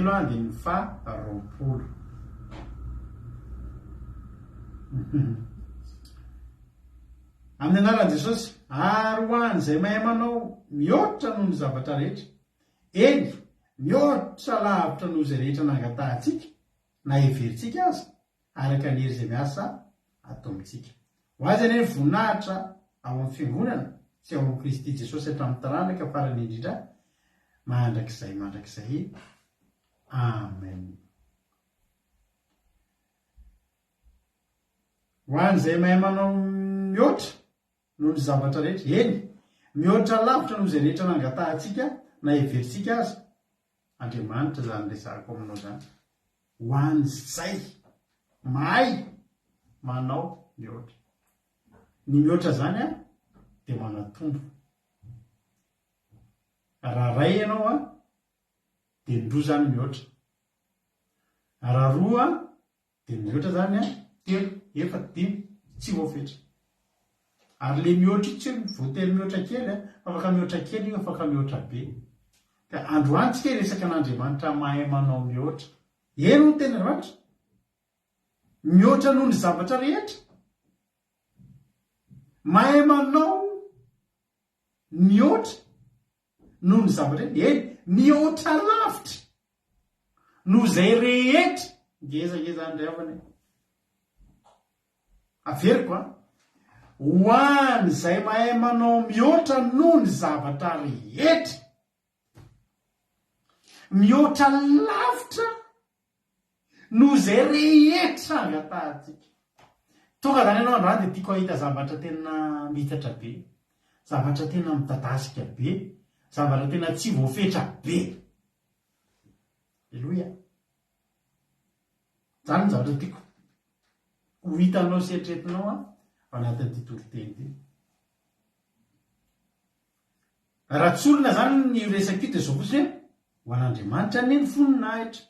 amin'ny anaran'i Jesosy ary ho an'izay mahay manao mihoatra noho ny zavatra rehetra eny mihoatra lavitra noho izay rehetra nangatantsika na heverintsika aza araka ny hery izay miasa atao amintsika ho azy anie voninahitra ao amin'ny fiangonana sy ao amin'ny Kristy Jesosy hatramin'ny taranaka farany indrindra mandrakizay amen. hoan'izay mahay manao mihoatra noho ny zavatra rehetra, eny mihoatra lavitra noho izay rehetra nangatahantsika na everitsika azy. Andriamanitra zany resahako aminao zany, hoan'izay mahay manao mihoatra. Ny mihoatra zany a dia manatombo. Raha ray ianao a dia ndroa zany mihoatra, raha roa dia mihoatra zany a telo, efatra, dimy, tsy voafetra. Ary le mihoatra io tsy voatery mihoatra kely a, afaka mihoatra kely io, afaka mihoatra be. Ka androantsika resaka an'Andriamanitra mahay manao mihoatra. Eno no tena Andriamanitra mihoatra noho ny zavatra rehetra, mahay manao mihoatra noho ny zavatra rehetra, eny mihoatra lavitra noho izay rehetra. Ngezangeza andray avany averiko a, hoan'izay mahay manao mihoatra noho ny zavatra rehetra, mihoatra lavitra noho izay rehetra angatahantsika. Tonga zany ianao androany dia tiako ahita zavatra tena mitatra be, zavatra tena midadasika be, zavatra tena tsy voafetra be. Aleloia. Zany ny zavatra tiako ho hitanao sy eritreretinao a ao anatin'ity toloteny ity. Raha tsy olona zany ny resaka io dia zao fotsiny hoe ho an'Andriamanitra ne ny voninahitra.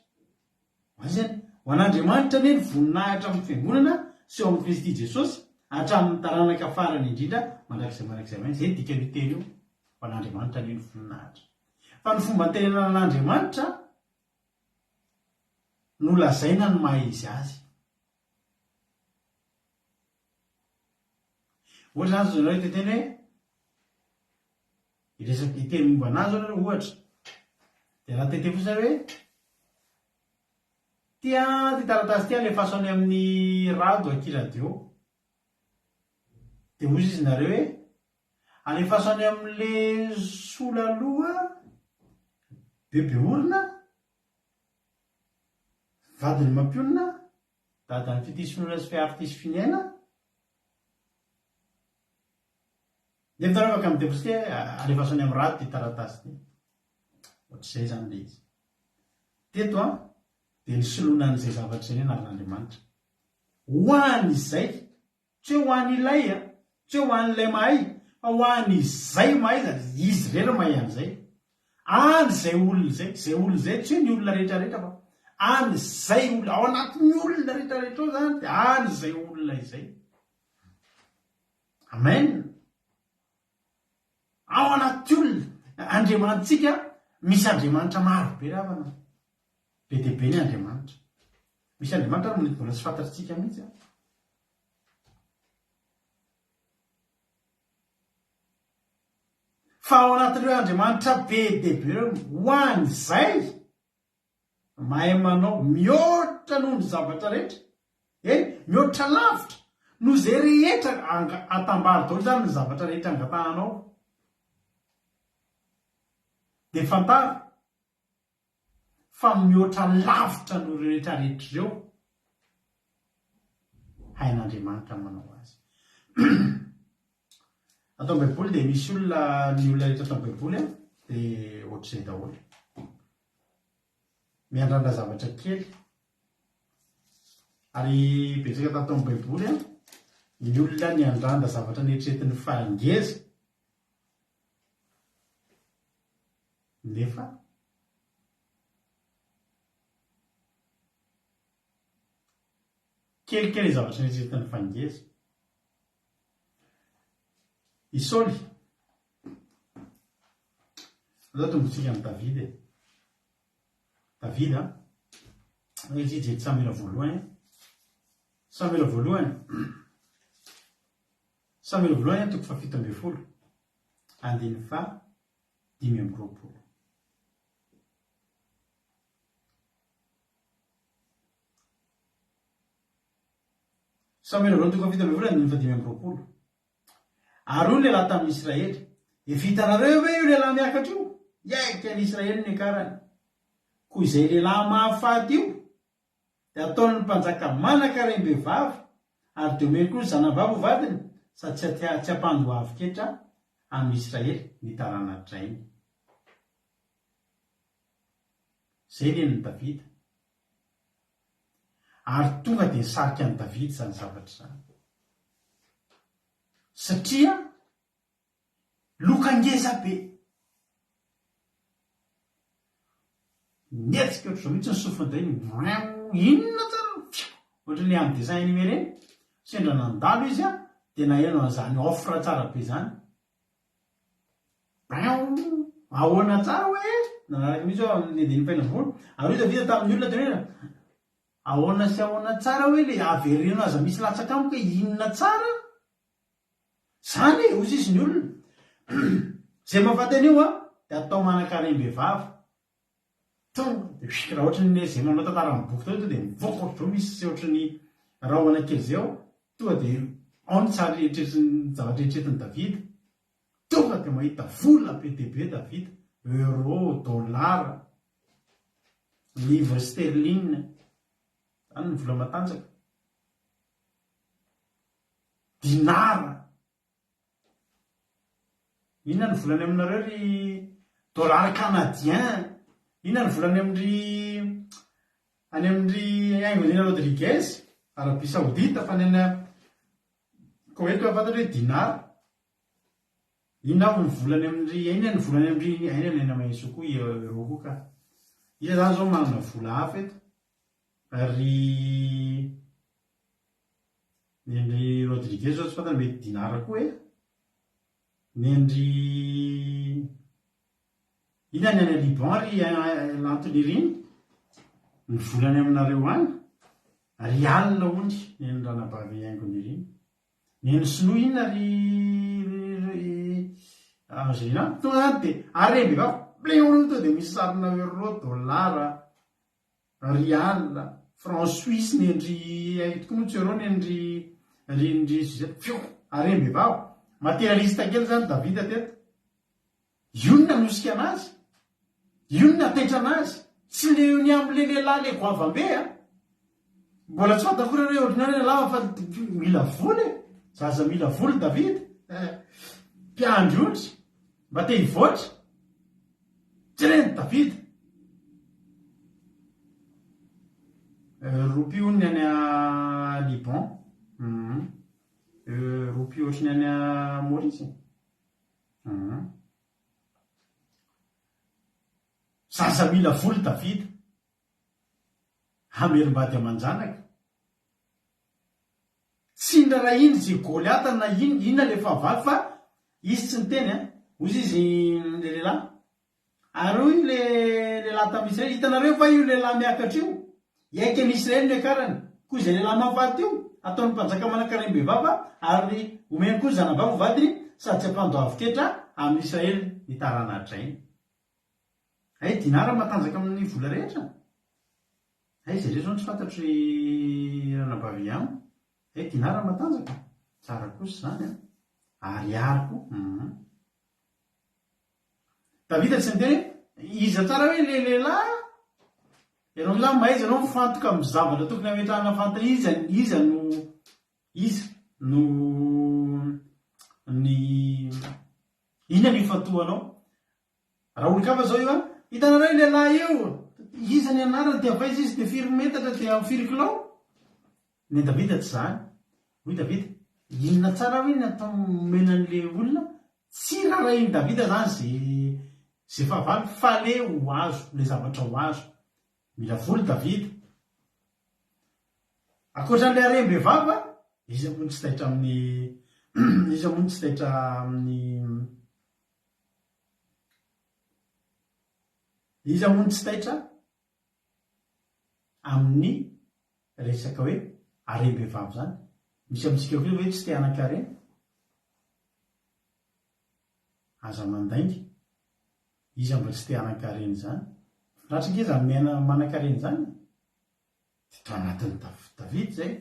Azany ho an'Andriamanitra ne ny voninahitra amin'ny fiangonana sy eo amin'ny Kristy Jesosy hatramin'ny taranaka farany indrindra mandrakizay mainy. Zay dika ny teny io, ho an'Andriamanitra ne ny voninahitra. Fa ny fomba tenenana an'Andriamanitra no lazaina ny maha izy azy. Ohatra zany zao teteny hoe iresaky iteny momba anazy zao ohatra, dia raha tete fotsiny hoe tia ty taratasy tia alefaso any amin'ny rado akiradio, dia ozy izy nareo hoe alefaso any amin'le sola aloha bebe orina, vadiny mampionina, dadany fitisin'olona sy fiartisy finaina. Dia mitarao afaka amin'ny teposy alefaso any amin'ny rado ty taratasy ty. Ohatr'izay zany le izy. Teto a dia ny soloana an'izay zavatra izay ny anaran'Andriamanitra. Ho an'izay, tsy ho an'ilay a, tsy ho an'ilay mahay, fa ho an'izay mahay zany, izy rera mahay an'izay. An'izay olona izay, izay olona izay tsy ny olona rehetra rehetra fa an'izay olona, ao anatin'ny olona rehetra rehetra ao zany dia an'izay olona izay. Amen. Ao anaty olona, Andriamanitsika misy Andriamanitra maro be ravana. Be dia be ny Andriamanitra. Misy Andriamanitra ary mbola tsy fantatritsika mihitsy. Fa ao anatin'ireo Andriamanitra be dia be reo ho an'izay mahay manao mihoatra noho ny zavatra rehetra, mihoatra lavitra noho izay rehetra atambary daholo zany ny zavatra rehetra angatananao. Dia fantaro fa mihoatra lavitra noho rehetra rehetra ireo hain'Andriamanitra manao azy. Atao Baiboly dia misy olona, ny olona rehetra atao Baiboly dia ohatr'izay daholo. Miandrandra zavatra kely. Ary betsaka tatao amin'ny Baiboly ny olona ny andrandra zavatra neritreretin'ny fahangeza. Nefa kelikely zavatra neritreretin'ny fahangeza. I Saoly, zao tombontsika amin'ny Davida. Davida, izy jery Samuela voalohany. Samuela voalohany 7:70, andiny fa 5:20. Samuela voalohany 7:70, andiny fa 5:20. Ary io lehilahy tamin'Israely, evitanareo hoe io lehilahy miakatra io, iaika an'Israely ny akarany. Koa izay lehilahy mahafaty io dia ataony ny mpanjaka manan-karem-behivavy ary de omeny koa ny zanavavo vadiny sady tsy ampandoaviketra amin'ny Israely nitaranatritra iny. Zay leniny Davida. Ary tonga dia nisarika ny Davida izany zavatra izany. Satria lokangeza be. Netsika ohatr'izao mihitsy ny sofiny inona tsara ohatran'ilay amin'ny dessin animé reny. Sendra nandalo izy dia naheno an'izany offre tsara be izany. Ahoana tsara hoe nanaraka mihitsy ao amin'ny deny fainam-bolo. Ary io Davida tamin'ny olona tena ahoana sy ahoana tsara hoe le avereno aza misy latsaka amiko hoe inona tsara zany ozy izy ny olona. Zay mahafatany io dia atao manan-karem-behivavy. Tonga dia raha ohatran'ny zay manao tantara amin'ny boky tao dia mivoaka ohatr'izao misy se ohatran'ny rahona kely zay ao. Tonga dia ao ny tsara eritreritry zavatra eritreretiny Davida. Tonga dia mahita vola be dia be Davida, euro, dollara, livre sterling, zany ny vola matanjaka, dinara. Inona ny volany aminareo ry dollar canadien, inona ny volany any amin'ny Angelina Rodriguez, Arabie Saoudite, fa ny Koweït ko fantatra hoe dinara. Inona ny volany inona ny volany ainany any amin'ny koa euro koa ka. Iza zany zao manana vola hafa eto. Ary ny Rodriguez zao tsy fantany mety dinara koa e. Inona ny any Liban ry lantony riny. Ny volany aminareo any. Rial hono ny ranabavy haingony riny. Ny sinoa inona ry Algérien. Tonga dia aremby vavy to dia misy sarina euro, dollara, rial, franc suisse ny endry tokoa moa tsy euro ny endry aremby vavy. Materialista kely zany Davida teto. Inona nosika anazy? Inona tetra anazy? Tsy le ny amin'le lehilahy le goavambe mbola tsy fantako hoe ordinary lava fa mila voly. Zaza mila voly Davida. Mpiandry ontsy mba te hivoatra. Tsy reny Davida. Roupie ny any Liban. Roupie ohatrany any Maurice. Zaza mila voly Davida. Hamerim-bady aman-janaka. Tsy raha iny zay Goliata na inona le fahavalo fa izy tsy niteny ozy izy le lehilahy. Ary io le lehilahy tamin'ny Israely hitanareo fa io lehilahy miakatra io iaika ny Israely ny akarany. Koa izay lehilahy mahafaty io ataony mpanjaka manan-karem-behivava ary omeny koa zanavavo vadiny sady tsy ampandoaviketra amin'ny Israely nitarana iny. Ay dinara matanjaka amin'ny vola rehetra. Ay zay rehetra tsy fantatry ranabavy ihany. Ay dinara matanjaka. Tsara kosa zany ariary koa. Davida tsy niteny iza tsara hoe le lehilahy. Ianao zany mahay izy anao mifantoka amin'ny zavatra tokony hametrahana fantany iza no ny inona ny fatohanao. Raha olo-kafa zao io hitanareo lehilahy io iza ny anarany dia avaiza izy dia firy metatra dia firy kilao. Ny Davida tsy zany. Hoy Davida inona tsara hoe ny atao menan'le olona. Tsy raha iny Davida zany zay fahavalo fa le ho azo le zavatra ho azo. Mila voly Davida. Akoatran'le harem-behivava izy moa tsy taitra amin'ny izy moa tsy taitra amin'ny izy moa tsy taitra amin'ny resaka hoe harem-behivava zany. Misy amintsika koa hoe tsy te hanan-karena. Aza mandainga. Izy mba tsy te hanan-karena zany. Ratsika izy manan-karena zany. Dia anatin'ny Davida zay.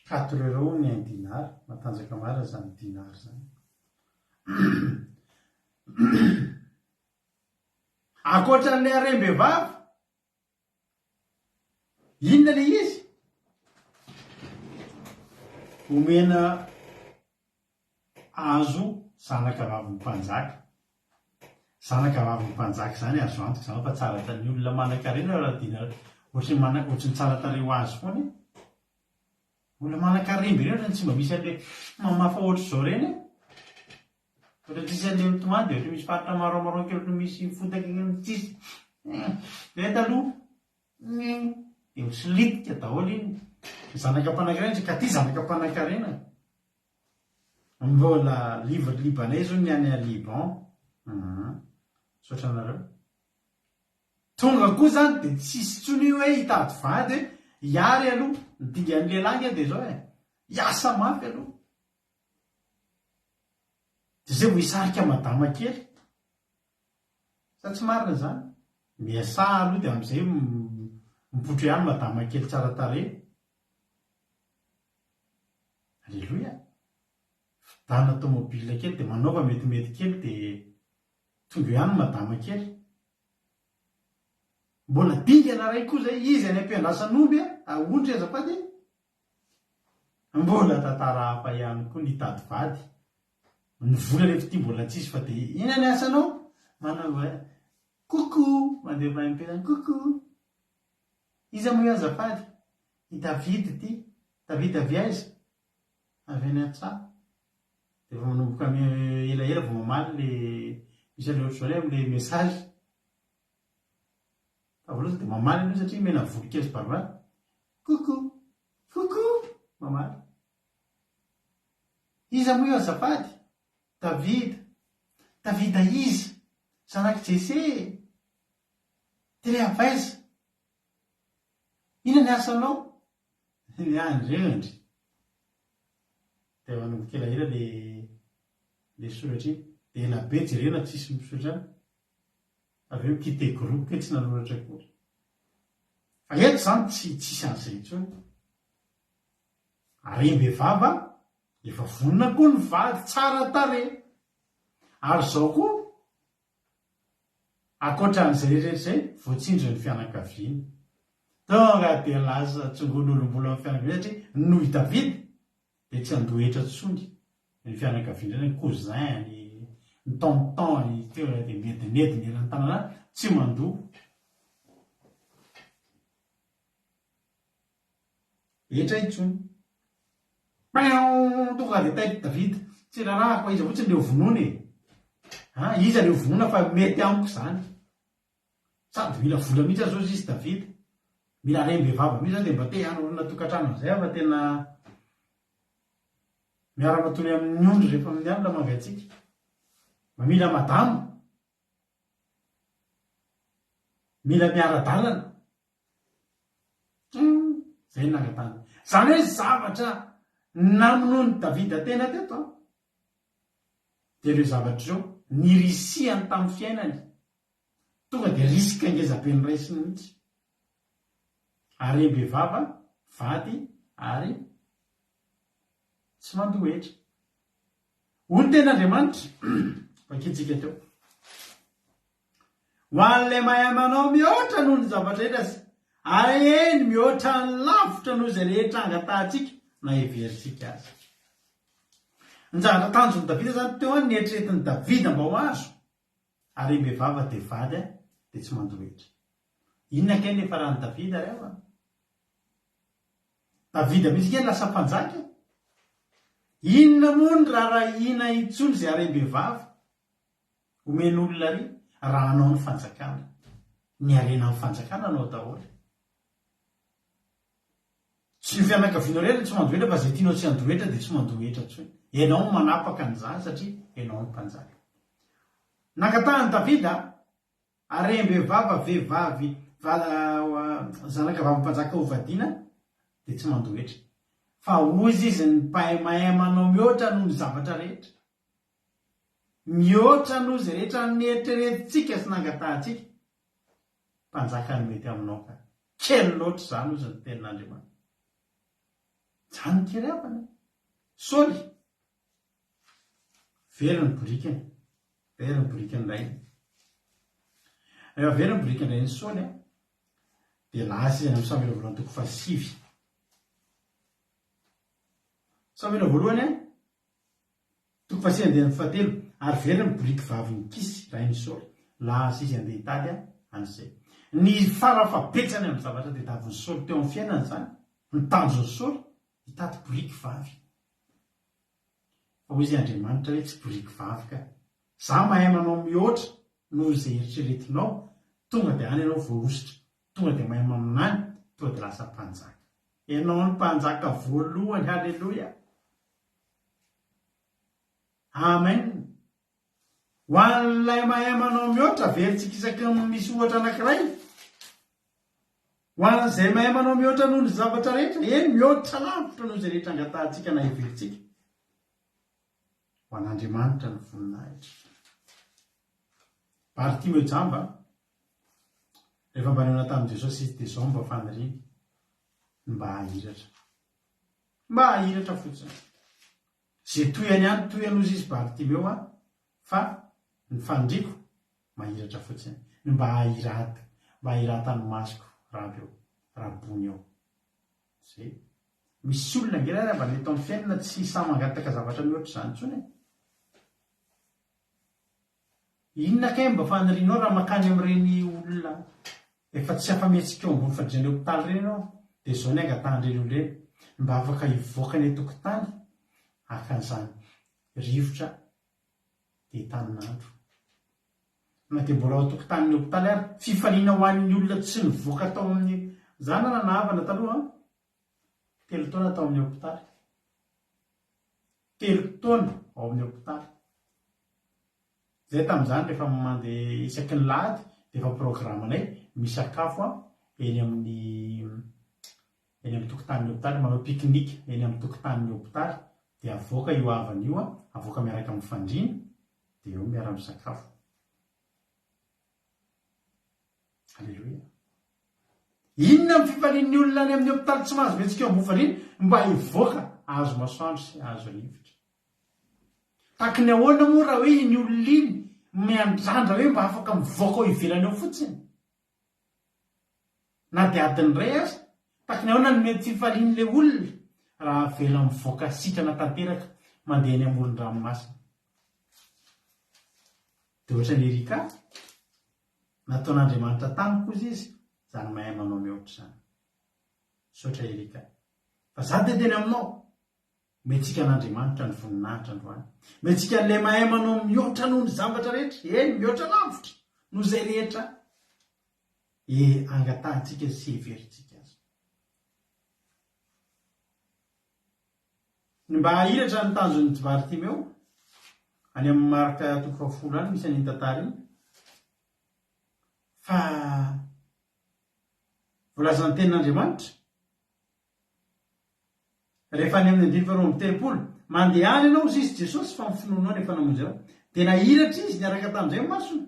4 euro ny un dinar. Matanjaka mara zany dinar zany. Akoatran'le harem-behivava inona le izy? omena azo zanaka vavin'ny mpanjaka. Zanaka vavin'ny mpanjaka zany azo antoka zany fa tsara tany olona manan-karena raha dina ohatriny tsara tareo azy foany. Olona manan-karemby reny ohatrany tsy mba misy an'le mamafa ohatry zao reny. Ohatra tsisy an'le mitomady ohatra misy faritra maroamaroa kely ohatra misy fotaka tsisy. Le taloha dia misolitika daholo iny. Zanaka mpanankarena ka ty zanaka mpanankarena. Mbola libanais zao ny any a Liban. Sotra anareo. Tonga koa zany dia tsisy tsony hoe hitady vady hoe hiary aloha midinga an'ny lehilahy dia zao hiasa mafy aloha. Dia zay vao hisarika madama kely. Sa tsy marina zany. Miasa aloha dia amin'izay mipotro ihany madama kely tsara tarehy. Alleloia. Fidana tomobile kely dia manaova metimety kely dia tonga ihany madama kely. Mbola dingana ray koa zay izy any am-piandrasan'omby ahondry azafady. Mbola tantara hafa ihany koa nitady vady. Ny vola rehefa ity mbola tsisy fa dia ina ny asanao? Manao coucou, mandeha maim-pianany coucou. Iza moa io azafady? I David ity. David avy aiza? Avy any an-tsaha. Dia vao manomboka elaela vao mamaly le misy an'ilay ohatry zao amin'ilay message. Voaloha dia mamaly aloha satria mena voly kely sy baribary. Coucou, coucou, mamaly. Iza moa io azafady? David. Davida izy. Zanaky Jese. Dia le avy aiza? Ina ny asanao? Ny andrendry. Dia manomboka elaela le soratra iny. Dia ela be jerena tsisy misoratra any. Avy eo kite groupe ke tsy nanoratra koa. Fa eto zany tsisy an'izay intsony. Arem-behivava efa vonona koa ny vady tsara tarehy. Ary zao koa ankoatran'izay rehetra izay voatsindry ny fianakaviany. Tonga dia lasa tsongon'olom-bola amin'ny fianakaviany satria noho i David dia tsy andohetra tsony ny fianakaviany ny cousin ny tonton ny teo dia medinedy ny eran'ny tanana tsy mandoa. Etra intsony. Tonga dia taity David. Tsy rahako iza fotsiny le vonoana e. Iza le vonoana fa mety amiko zany. Sady mila vola mihitsy zao izy David. Mila rem-behivava mihitsy zany dia mba te hanorina tokantrano amin'izay fa tena miara-matony amin'ny ondry rehefa amin'ny andro la mangatsika. Mila madama. Mila miara-dalana. Zay nangatany. Zany hoe zavatra namonoany Davida tena teto. Dia ireo zavatra izao nirisihany tamin'ny fiainany. Tonga dia risika ngezabe ny raisiny mihitsy. Arem-behivava, vady, ary tsy mandohetra. Hoy ny ten'Andriamanitra vakitsika teo. Ho an'ilay mahay amanao mihoatra noho ny zavatra rehetra ary eny mihoatra ny lavitra noho izay rehetra angatantsika na heveritsika azy. Ny zavatra tanjon'i Davida zany teo any nieritreretin'i Davida mba ho azo. Arem-behivava dia vady dia tsy mandohetra. Inona keny le faran'i Davida rehefa? Davida mihitsy keny lasa mpanjaka. Inona moa ny raharahiana intsony izay arem-behivava omen'olona ry raha anao ny fanjakana. Ny harena amin'ny fanjakana anao daholo. Tsy ny fianakavianao rehetra tsy mandohetra fa izay tianao tsy andohetra dia tsy mandohetra intsony. Ianao no manapaka an'izany satria ianao ny mpanjaka. Nangatahany Davida arem-behivava vehivavy zanaka vavy mpanjaka hovadiana dia tsy mandohetra. Fa ozy izy ny mahay manao mihoatra noho ny zavatra rehetra. Mihoatra noho izay rehetra nieritreretintsika sy nangatahantsika. Mpanjaka ny mety aminao ka. Kely loatra izany ozy ny tenin'Andriamanitra. Izany ny kirevana. Saoly. Very ny borikany. Very ny borikany iray. Rehefa very ny borikany iray ny Saoly dia lasa izy any amin'ny Samuel voalohany toko 7. samena voalohany a toko fa sy andeha ny fahatelo ary very ny boriky vaviny kisy raha iny Saoly laha sisy andeha hitady an'izay ny farafabetsany amin'ny zavatra dia daviny Saoly teo amin'ny fiainany zany ny tanjony Saoly hitady boriky vavy fa hoy izy Andriamanitra hoe tsy boriky vavy ka za mahay manao mihoatra noho izay eritreretinao tonga dia any ianao voaositra tonga dia mahay maminany tonga dia lasa mpanjaka ianao ny mpanjaka voalohany halleloia amen ho an'ilay mahay manao mihoatra veritsika isaky misy ohatra anankiray ho an'izay mahay manao mihoatra noho ny zavatra rehetra eny mihoatra lavitra noho izay rehetra angatantsika na everitsika ho an'Andriamanitra ny voninahitra Bartimeo jamba rehefa mba neona tamin'i Jesosy izy dia izao mba faniriany mba hahiratra fotsiny zay toyany any toyanozy izy Bartimeo fa ny fandriko mahiratra fotsiny ny mba hahirata ny masoko rabony eo zay misy olona ngerana mba neto amin'ny fiainana tsy samangataka zavatra mihoatra izany intsony inona kay mba fanirianao raha makany amin'ireny olona efa tsy afa-mihetsika eo ambony fandrian'ny hopitaly ireny ianao dia izao ny angatahany ireny olona mba afaka hivoaka ny tokotany akan'izany rivotra dia hitanin'andro na dia mbola ao tokotanin'ny hopitaly ary fifaliana ho an'ny olona tsy nivoaka tao amin'ny zany na nahavana taloha 3 taona tao amin'ny hopitaly 3 taona ao amin'ny hopitaly zay tamin'izany rehefa mandeha isaky ny lahady dia efa programanay misakafo eny amin'ny tokotanin'ny hopitaly manao pique-nique eny amin'ny tokotanin'ny hopitaly dia avoaka io havana io avoaka miaraka amin'ny fandriana dia eo miara misakafo halleloia inona ny fifalian'ny olona any amin'ny hopitaly tsy mahazo mihetsika eo ambony fandriana mba hivoaka azo masoandro sy azo rivotra taky ny ahoana moa raha hoe iny olona iny miandrandra hoe mba afaka mivoaka ao ivelany eo fotsiny na dia adiny ray azy taky ny ahoana ny mety fifalian'ilay olona raha vela mivoaka sitrana tanteraka mandeha ny amoron-dranomasina dia ohatra ny Erika nataon'Andriamanitra tamiko izy zany mahay manao mihoatra zany saotra Erika fa za dia teny aminao mentsika an'Andriamanitra ny voninahitra androany mentsika n'ilay mahay manao mihoatra noho ny zavatra rehetra eny mihoatra lavitra noho izay rehetra angatahantsika sy heveritsika azy ny mba hahiratra ny tanjon'ny Bartimeo any amin'ny marika 10 any misy an'iny tantara iny fa voalazan'ny tenin'Andriamanitra rehefa any amin'ny 9:30 mandeha any ianao izy Jesosy fa mifinoana efa namonjy ianao dia nahiratra izy niaraka tamin'izay masony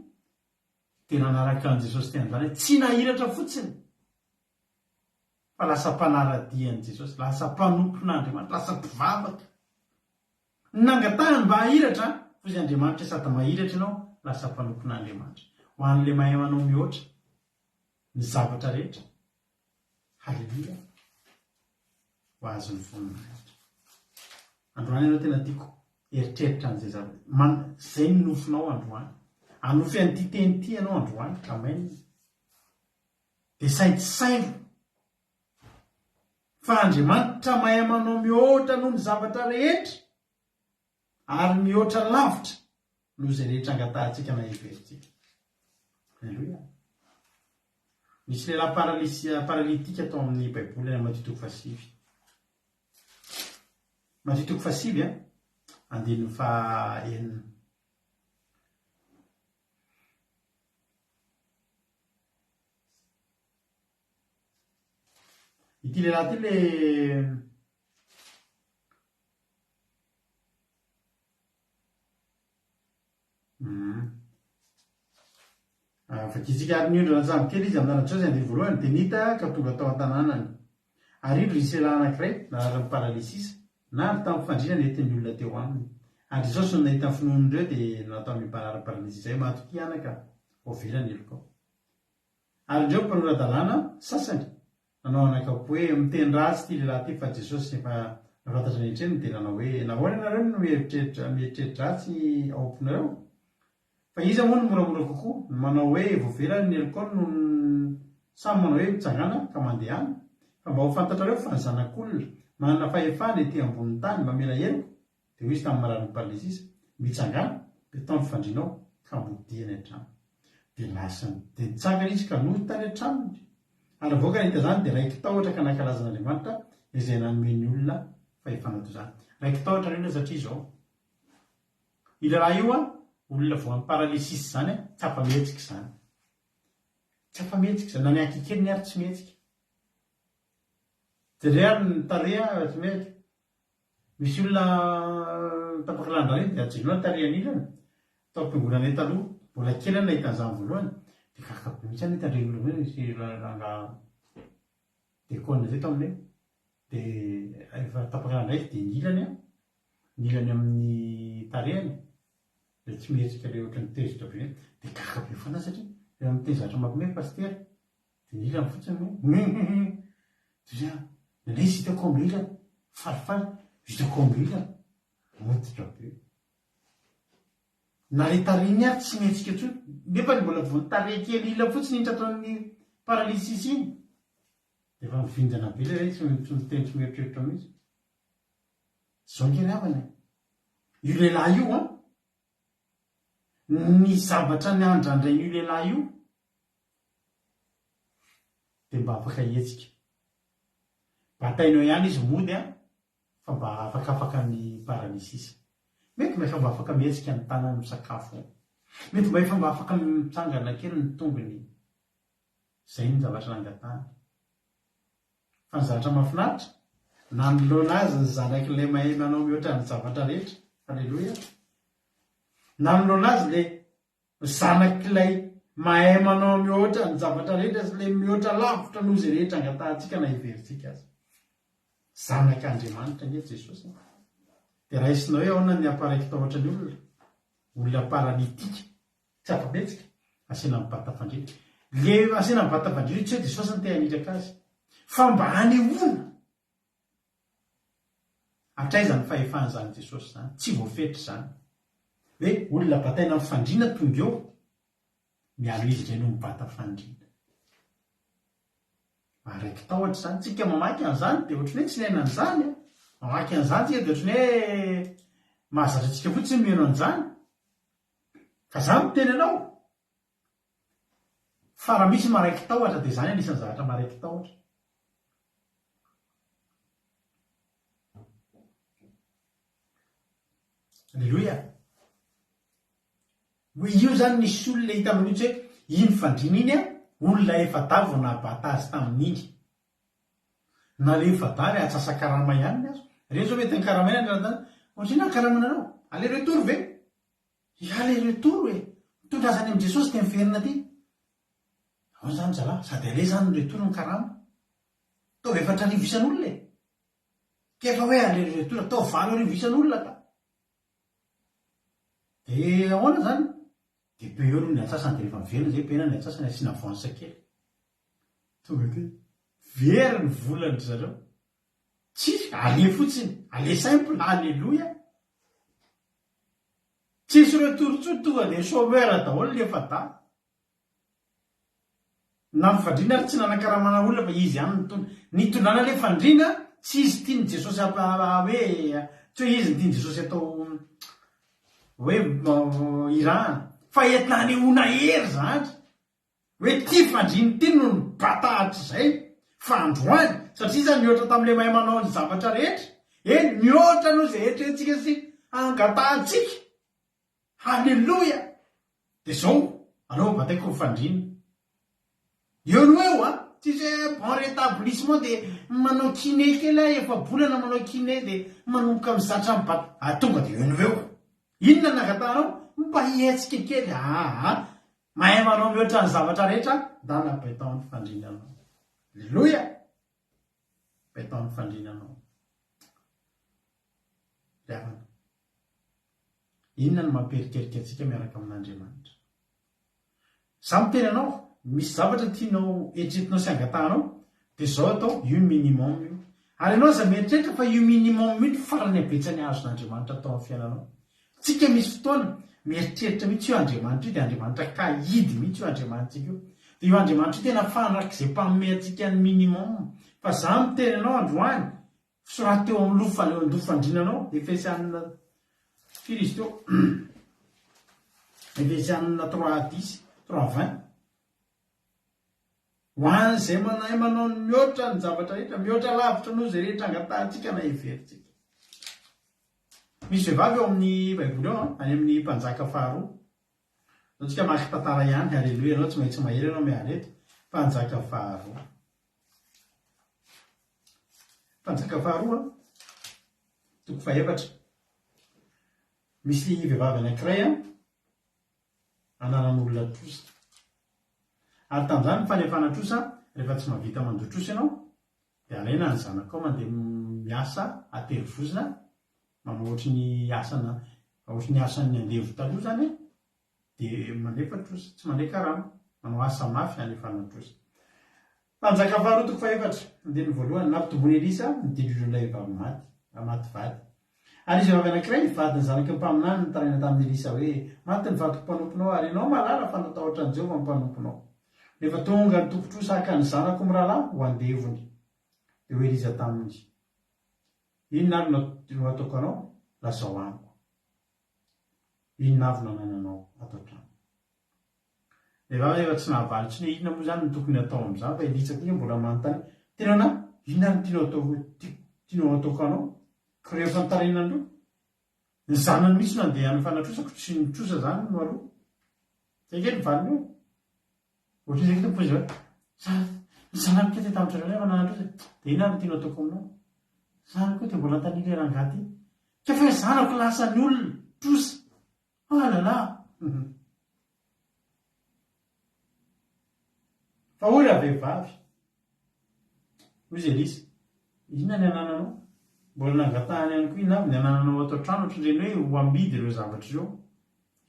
dia nanaraka an'i Jesosy teny amin'izany hoe tsy nahiratra fotsiny fa lasa mpanaradian'i Jesosy lasa mpanompon'Andriamanitra lasa mpivavaka nangatahany mba hahiratra fa izy Andriamanitra sady mahiratra ianao lasa mpanompon'Andriamanitra ho an'ilay mahay manao mihoatra ny zavatra rehetra halleluia ho azo ny voninahitra androany ianao tena tiako eritreritra an'izay zavatra zay ny nofinao androany anofy an'ity teny ity ianao androany amen dia saintsisaino fa Andriamanitra mahay manao mihoatra noho ny zavatra rehetra ary mihoatra lavitra noho izay rehetra angatahantsika na everitsika halleluia misy lehilahy paralitika tao amin'ny baiboly any Matthieu 7 Matthieu 7 andininy fahaenina ity lehilahy ity le fakitsika ary ny ondro natsamy kely izy amin'ny anatrao andeha voalohany dia nita ka tonga tao an-tanànany ary indro isy lehilahy anankiray nararany paralysisa na ny tamin'ny fandriana nentin'ny olona teo aminy ary izao so nahita ny finoan'ireo dia natao mipanara paralysy izay matoky anaka ovelany elokao ary indreo mpanora-dalàna sasany nanao anakapo hoe miteny ratsy ity lehilahy ity fa Jesosy efa fantatra rehetra ny tenana hoe nahoana nareo no mieritreritratsy ao amponareo fa izy moa no moramora kokoa manao hoe voavelany ny alcool no samy manao hoe mitsangana ka mandehana fa mba ho fantatrareo fa ny zanak'olona manana fahefana ety ambonin'ny tany mamela heloko dia ho izy tamin'ny marariny paralysisa mitsangana dia tao ny fandrinao ka mbodiany an-trano dia lasany dia nitsangana izy ka nohy tany an-tranony ary voaka nahita zany dia raiky tahotra ka nankalazan'Andriamanitra izay nanomeny olona fahefana toy izany raiky tahotra reny satria izao ila raha io a olona vao amin'ny paralysisy zany a tsy afa-mihetsika zany tsy afa-mihetsika zany na ny ankikely ny ary tsy mihetsika dia ary ny tarea tsy mihetsika misy olona tapakilandra reny dia ajeloana tarean'ilana tao am-piangonana eto aloha mbola kely any nahitan'izany voalohany dia kakabe mihitsy any hitandreny olo misy ranga dekona zay tamin'io dia efa tapakilandra izy dia nilany amin'ny tareany dia tsy mihetsika le ohatran'ny tezitra be dia kakabe fana satria eo amin'ny tezatra mampime pastera dia nilany fotsiny dia nane izy hitako amin'ny ilana falifaly hitako amin'ny ilana moditra be na le tareny ary tsy mihetsika tsony nefa ny mbola vony tare kely ila fotsiny iny trataon'ny paralysisy iny dia efa mivinjana be le ray tsy teny tsy mieritreritra mihitsy zao ngery havana io lehilahy io a ny zavatra ny andrandrain'io lehilahy io dia mba afaka hetsika batainao ihany izy mody a fa mba afakafaka ny paralysisy mety mba efa mba afaka mihetsika ny tanany misakafo mety mba efa mba afaka mitsangana kely ny tongony izay ny zavatra nangatana fa ny zavatra mahafinaritra nanoloana azy ny zanak'ilay mahay manao mihoatra ny zavatra rehetra halleloia nanoloana azy le zanak'ilay mahay manao mihoatra ny zavatra rehetra sy le mihoatra lavitra noho izay rehetra angatantsika na iverintsika azy zanak'Andriamanitra nge Jesosy dia raha isinao hoe ahoana ny aparaiky tahotra ny olona paralitika tsy afa-mihetsika asena mibata fandrina le asena mibata fandrina tsy hoe Jesosy ny te-hanitraka azy fa mba hanehoana hatraizany fahefan'izany Jesosy zany tsy voafetra zany hoe olona bataina amin'ny fandrina tonga eo mialo izy indray no mibata fandrina araiky tahotra zany tsika mamaky an'izany dia ohatrany hoe tsy nainan'izany mamaky an'izany tsika dia ohatrany hoe mahazatra antsika fotsiny meno an'izany ka zany miteny anao fa raha misy maraiky tahotra dia zany anisan'ny zavatra maraiky tahotra alleloia io zany nisy olona hita amin'io hoe iny fandrina iny a olona efa davo nabata azy tamin'iny na le efa dary atsasa-karama ihany ny azo reny zao mety ny karama ihany anatany ohatrany karamana anao ale retour ve ale retour hoe mitondrazany amin'i Jesosy ty miverina ty ao zany zala sady ale zany ny retour ny karama ataovy efatra arivo isan'olona e kefa hoe ale retour atao valo arivo isan'olona ka dia ahoana zany dia be eo ny atsasany dia rehefa miverina zay pena ny atsasany asiana voansa kely tonga ty very ny volany zareo tsy ale fotsiny ale simple alleloia tsisy retour-tsony tonga dia chômeur daholo ny efa da na mifandrina ary tsy nanakaramana olona fa izy ihany nitondrana le fandrina tsy izy tiany Jesosy hoe tsy hoe izy ny tiany Jesosy atao hoe irana fa entina hanehoana hery zany hoe ty fandriny ty no nibatahatry zay fa androany satria zany mihoatra tamin'ilay mahay manao ny zavatra rehetra eny mihoatra no izay eritreretintsika sy angatahantsika halleloia dia zao anao bataiko ny fandrina eo no eo a tsisy hoe bon rétablissement dia manao kiné kely efa bolana manao kiné dia manomboka mizatra mibata tonga dia eo no eo inona nangatanao mba hihetsika kely mahay manao mihoatra ny zavatra rehetra da nabaitaon'ny fandrinanao alleloia baitaon'ny fandrinanao ravana inona no mamperikerika antsika miaraka amin'Andriamanitra za miteny anao misy zavatra tianao eritreretinao sy angatahanao dia zao atao io minimum io ary ianao za mieritreritra fa io minimum mihitsy farany abetsany azon'andriamanitra atao amin'ny fiainanao. Tsika misy fotoana mieritreritra mihitsy io andriamanitra io dia andriamanitra kahidy mihitsy io andriamanitsika io. Dia io andriamanitra io tena fanrak'izay mpanome antsika ny minimum. Fa za miteny anao androany fisoraty teo amin'ny lofandrinanao Efesianina firy izy teo Efesianina 3:10 3:20 ho an'izay manahy manao ny mihoatra ny zavatra rehetra mihoatra lavitra noho izay rehetra angatantsika na everitsika. Misy vehivavy eo amin'ny baiboly eo any amin'ny mpanjaka faharoa. Antsika maky tantara ihany, halleloia, ianao tsy maintsy mahery ianao miareto. Mpanjaka faharoa. Mpanjaka faharoa, toko 4. Misy vehivavy anankiray ananan'olona trosa. Ary tamin'izany ny fanefana trosa, rehefa tsy mahavita mandoa trosa ianao, dia alaina ny zanakao mandeha miasa atelovozina, manao ohatry ny asan'ny andevo taloha zany, dia manefa trosa, tsy maneka rano, manao asa mafy anefana trosa. Mpanjaka faharoa toko 4, andiny voalohany, nampitomboiny Elisa nidililo ilay vavy maty vady. Ary izy vavy anankiray nivady ny zanaky ny mpaminany nitaraina tamin'ny Elisa hoe maty ny vadiko mpanomponao ary ianao malala fa natahotra an'i Jehovah mpanomponao. Rehefa tonga ny tompotrosa haka ny zanako mirahalahy ho andevony. Dia hoe Elisa taminy, inona avy no ataoko anao? Lazao amiko. Inona avy no anananao ato an-trano? Rehefa tsy nahavaly tsy hoe inona moa zany no tokony atao amin'izany, fa Elisa koa mbola manontany, tena na inona no tianao ataoko anao? Ka rehefa nitaraina andro, ny zanany mihitsy nandeha hanefana trosako tsy ny trosa zany no aloha. Zay kely valiny io. Ohatry izay tompo izy hoe, ny zanany kely tamin'ny rehefa nanantrosa, dia inona no tianao ataoko aminao? Zanako koa dia mbola tanila erangaty. Ka fa zanako lasa ny olona trosa. Ah lala. Fa ola vehivavy. Hoy izy Elisa, inona ny anananao? Mbola nangatahany ihany koa inona avy ny anananao ato an-trano ohatr'ireny hoe ho amidy ireo zavatra ireo.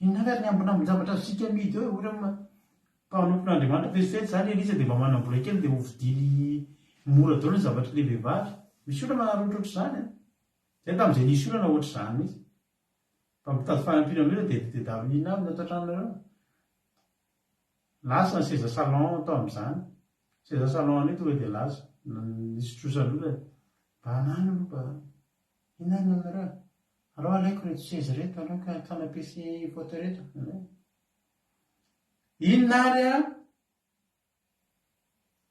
Inona avy ary ny ambonambon-javatra azontsika amidy hoe ora mpanompon'Andriamanitra fesifety zany Elisa dia mba manam-bola kely dia ho vidiny mora daholo ny zavatra ilay vehivavy. Misy olona manarotra ohatr'izany. Zay tamin'izay nisy olana ohatr'izany mihitsy. Fa mitady fanampiana amin'ireo dia tedavina inona avy ny ato an-tranonareo? Lasa ny seza salon atao amin'izany. Seza salon any tonga dia lasa. Nisy trosan'olona. Mba anany aloha mba inona ny anareo? Alao alaiko reto seza reto, alao ka canapé fauteuil reto. Inona ary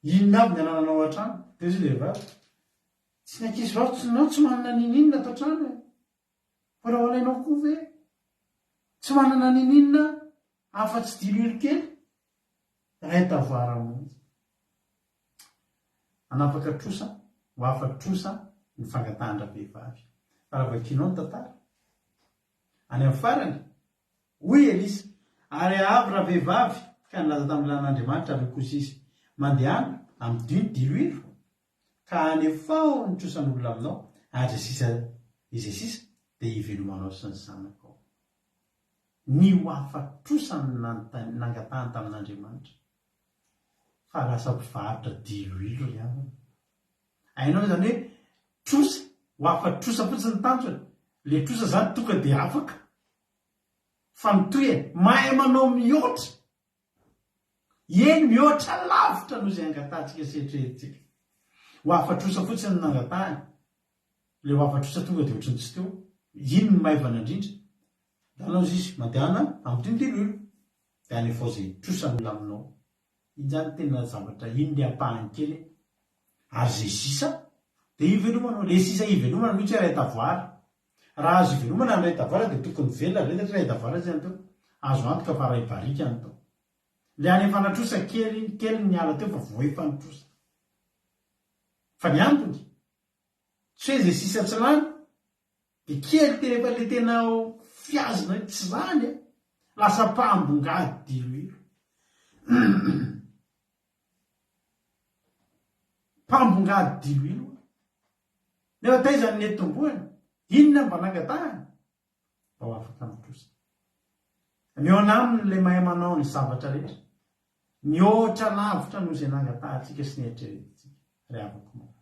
inona avy ny anananao an-trano? Dia izy vehivavy, tsy nankizy vao tsy manana ninina ato an-trano e. Mbola alainao koa ve? Tsy manana ninina afa-tsy dililo kely? Ray tavara mihitsy. Anapaka trosa, ho afaka trosa ny fangatahana vehivavy. Raha vakianao ny tantara. Any amin'ny farany, hoy Elisa, ary avy raha vehivavy ka nilaza tamin'ny lan'Andriamanitra ary kosa izy mandehana amin'ny dimy diloilo ka anefao ny trosan'olona aminao ary izay sisa dia hivelomanao sy ny zanakao. Ny ho afaka trosa nangatahany tamin'Andriamanitra fa lasa mpivarotra diloilo ihany. Hainao zany hoe trosa ho afaka trosa fotsiny tanjona. Le trosa zany tonga dia afaka. Fa mitohy mahay manao mihoatra. Eny mihoatra lavitra noho izay angatantsika sy eritreretintsika. Ho afaka trosa fotsiny nangatahany. Le ho afaka trosa tonga dia ohatrany tsy teo. Iny ny maivana indrindra. Danao izy mandehana amin'ny diloilo. Dia anefao izay trosan'olona aminao. Iny zany tena zavatra iny le ampahany kely. Ary izay sisa dia hivelomanao. Le sisa hivelomana mihitsy iray tavoara. Raha azo hivelomana amin'ilay tavoara dia tokony velona rehetra iray tavoara izany teo. Azo antoka fa ray barika ny tao. Le anefana trosa kely ny ala teo fa voefa ny trosa. Fa ny antony tsy hoe izay sisa tsy lany dia kely rehefa le tena fiazina tsy zany lasa mpahambongady diloilo. Mpahambongady diloilo. Nefa taizany ny etomboany. Inona mba nangatahany? Mba ho afaka mitrosa. Mihoana aminy ilay mahay manao ny zavatra rehetra. Mihoatra lavitra noho izay nangatahantsika sy ny eritreretintsika. Ray afaka manao.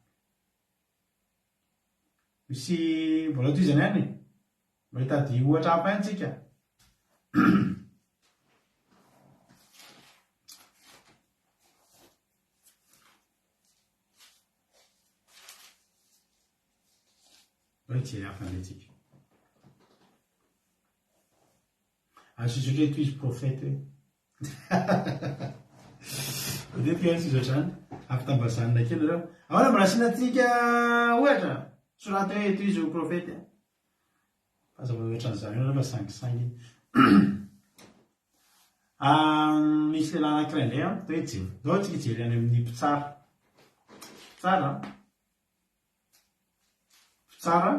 misy mbola toizany any mba hitady ohatra hapa antsika jery hafa andratsika azosotra hoe toizy profety hoe de piansizy ohatrany afy tambazanina kely reo ahoana mbola asinatsika ohatra soraty hoe toizy profety fazava ohatran'izany eo refa sangisangy misy lehilahy anankiray indray a to hoe jery zao tsika jery any amin'ny mpitsara pitsara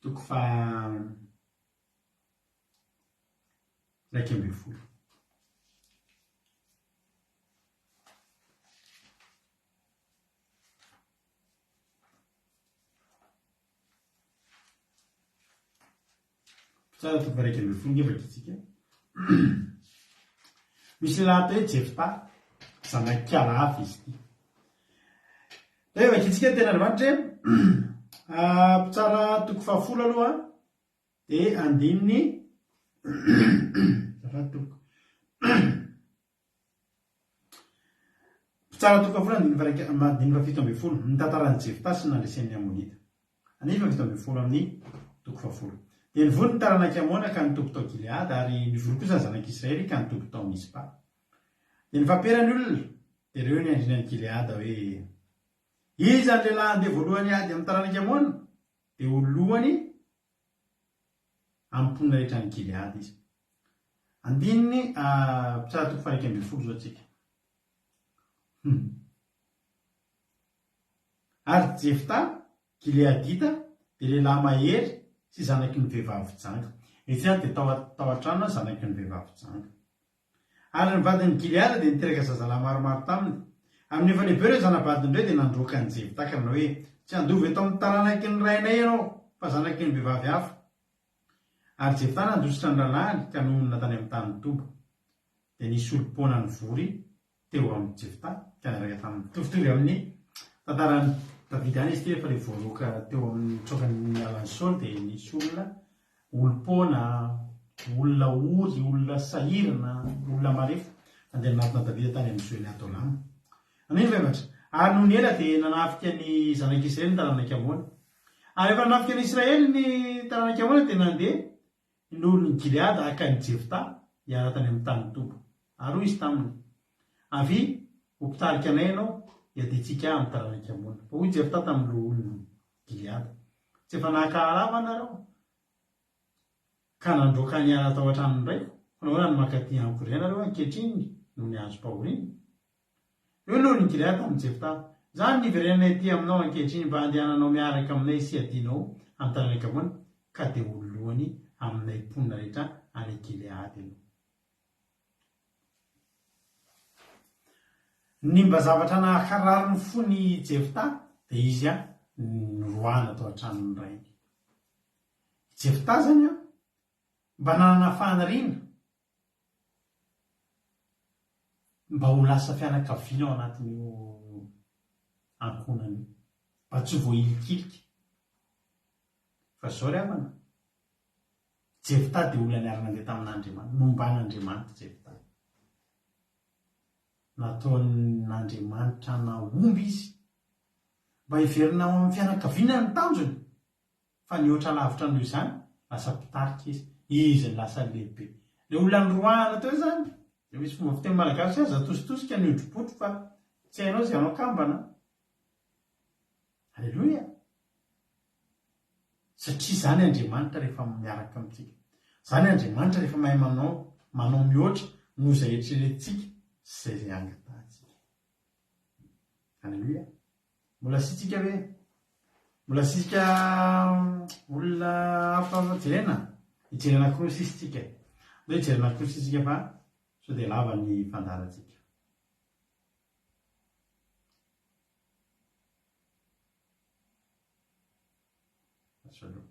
toko fa raiky amby folo pitsara toko fa raiky amby folo ngefa kitsika misy lehilahy to hoe Jefta zanakialafy izy ty de vakitsika tena andriamanitra pitsara toko fahafolo aloha de andininy pitsara toko fahafolo andininy fafito amby folo nitantarany Jefta sy nandresen'ny Amonita andininy fafito amby folo amin'ny toko fahafolo de nivory ny taranaki Amona ka nitobo tao Gileady ary nivory kosa ny zanak'Israely ka nitobo tao Mispa de nifamperany olona de reo ny andrinany Gileady hoe iza ny lehilahy andeha voalohany ady amin'ny taranaky Amona de olohany amin'ny mponina rehetra ny Gileady izy andininy pitsara toko fa raiky amby folo zao tsika ary Jefta Gileadita de lehilahy mahery sy zanaky ny vehivavy janga etsy any de tao an-trano zanaky ny vehivavy janga ary ny vadiny Gileady de niteraka zazalahy maromaro taminy amin'ny efa lehibe reo zanavadiny reo de nandroaka ny Jefta ka nanao hoe tsy andovy eto amin'ny taranaky ny rainay ianao fa zanaky ny vehivavy hafa ary Jefta nandositra ny lalahany ka nonona tany amin'ny tany Tobo de nisy olom-pona ny vory teo amin'ny Jefta ka niaraka tamin'ny mitovitovy amin'ny tantarany Davidy any izy ty rehefa le voaloka teo amin'ny trokany alan'ny Saoly de nisy olona olom-pona olona ory olona sahirana olona marefo nandeha natona Davida tany amin'ny Zoely Adolama aniny vehivatra ary noho ny ela de nanafika ny zanak'Israely ny taranaky Amona ary efa nanafika ny Israely ny taranaky Amona de nandeha n'olony Gileady aka ny Jefta hiara tany amin'ny tany Tobo ary hoy izy taminy avy ho mpitarika anay ianao iaditsika amin'ny taranaky Amona fa hoy Jefta tamin'ireo olony Gileady tsy efa nahakahalava anareo ka nandroaka ny ara tao an-trano indray fa nahoana ny makaty ankory anareo ankehitriny no ny azo pahoriana eo no ny Gileady tamin'ny Jefta zany niverenanay ty aminao ankehitriny mba handehananao miaraka aminay sy adianao amin'ny taranaky Amona ka de ololohany aminay mponina rehetra any Gileady ianao ny mba zavatra nahakarary ny fony Jefta de izy noroana tao an-tranony rainy Jefta zany mba nanana faniriana mba ho lasa fianakaviana ao anatin'io ankonany mba tsy voailikiliky fa zao ry havana Jefta de olona niarina andeha tamin'Andriamanitra nomban'Andriamanitra Jefta nataon'Andriamanitra naomby izy mba hiverina amin'ny fianakaviana ny tanjony fa ny oatra lavitra noho izany lasa mpitarika izy ny lasa lehibe le olona nyroahana teo zany de misy fomba fiteny malagasy aza tositosika ny odripotro fa tsy hainao zay anao kambana alleloia satria zany Andriamanitra rehefa miaraka amintsika zany Andriamanitra rehefa mahay manao mihoatra noho izay eritreretintsika zay angatahantsika alleloia mbola sitsika hoe mbola sitsika olona afajerena hijerena krosy isitsika hoe hijerena krosy isitsika fa so de lava ny fandarantsika asolo